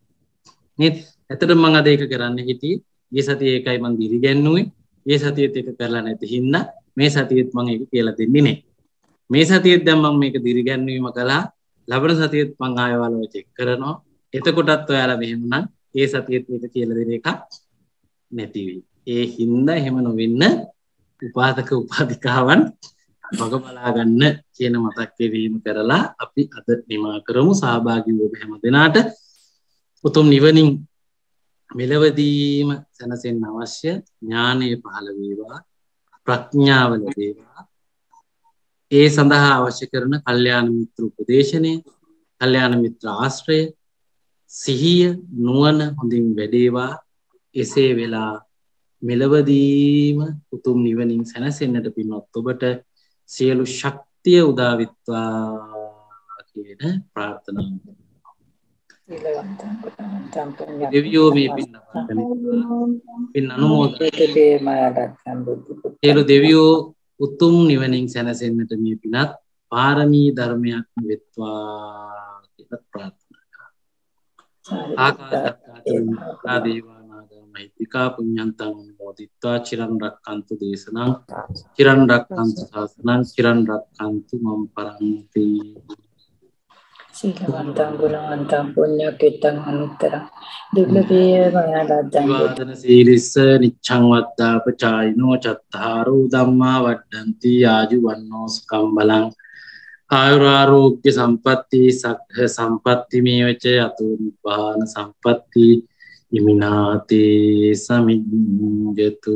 [SPEAKER 1] නේද? ඇත්තටම මම අද ඒක කරන්න හිටියේ. මේ සතියේ ඒකයි මම දිරිගැන්නුවේ. මේ සතියේත් ඒක කරලා නැති හින්දා මේ සතියේත් මම ඒක කියලා දෙන්නේ නැහැ. මේ සතියේත් දැන් මම මේක දිරිගැන්වීම කළා. ලබන සතියේත් මම ආයවලව චෙක් කරනවා. එතකොටත් ඔයාලා මෙහෙම නම් ඒ සතියේත් මේක කියලා දෙන එක නැති වෙයි. ඒ හින්දා එහෙම නොවෙන්න උපාසක උපාධිකාවන් වග බලා ගන්න කියන මතක් කිරීම කරලා අපි අද නිමා කරමු. සහභාගී වූ හැම දෙනාට උතුම් නිවනින් මෙලවදීම සැනසෙන්න අවශ්‍ය ඥානය පහළ වේවා, ප්‍රඥාව ලැබේවා. ඒ සඳහා අවශ්‍ය කරන කල්යාණ මිත්‍ර උපදේශනය, කල්යාණ මිත්‍ර ආශ්‍රය, සිහිය, නුවණ හොඳින් වැඩේවා. එසේ වෙලා මෙලවදීම උතුම් නිවනින් සැනසෙන්නට පින්වත් ඔබට සියලු ශක්තිය උදා වෙත්වා කියන ප්‍රාර්ථනාව. දෙවියෝ මේ පින් අනුමෝදන් සියලු දෙවියෝ උතුම් නිවනින් සැනසෙන්නට මේ පිනත් පාරමී ධර්මයක් වෙත්වා කියලා ප්‍රාර්ථනා කරා. ආකාශත්තා දේවානාගා මහිත්‍තිකා පුඤ්ඤන්තං මොදිත්වා චිරන් රක්칸තු දේශනං චිරන් රක්칸තු ශාසනං චිරන් රක්칸තු මම් පරන්ති.
[SPEAKER 5] සීලවන්තං ගුණවන්තං පුඤ්ඤකෙත්තං අනුත්තරං දුර්ලභේ මයාදත්තං
[SPEAKER 1] විවාදන සීලිස්ස නිච්ඡං වද්දාපචායිනෝ චත්තාරෝ ධම්මා වඩ්ඩಂತಿ ආජුවන්නෝ සුඛං බලං ආයුරාෝග්‍ය සම්පatti සග්ග සම්පatti මේවච අතෝ නිබ්බාන සම්පatti ඉමිනාතේ සමිඤ්ඤතු.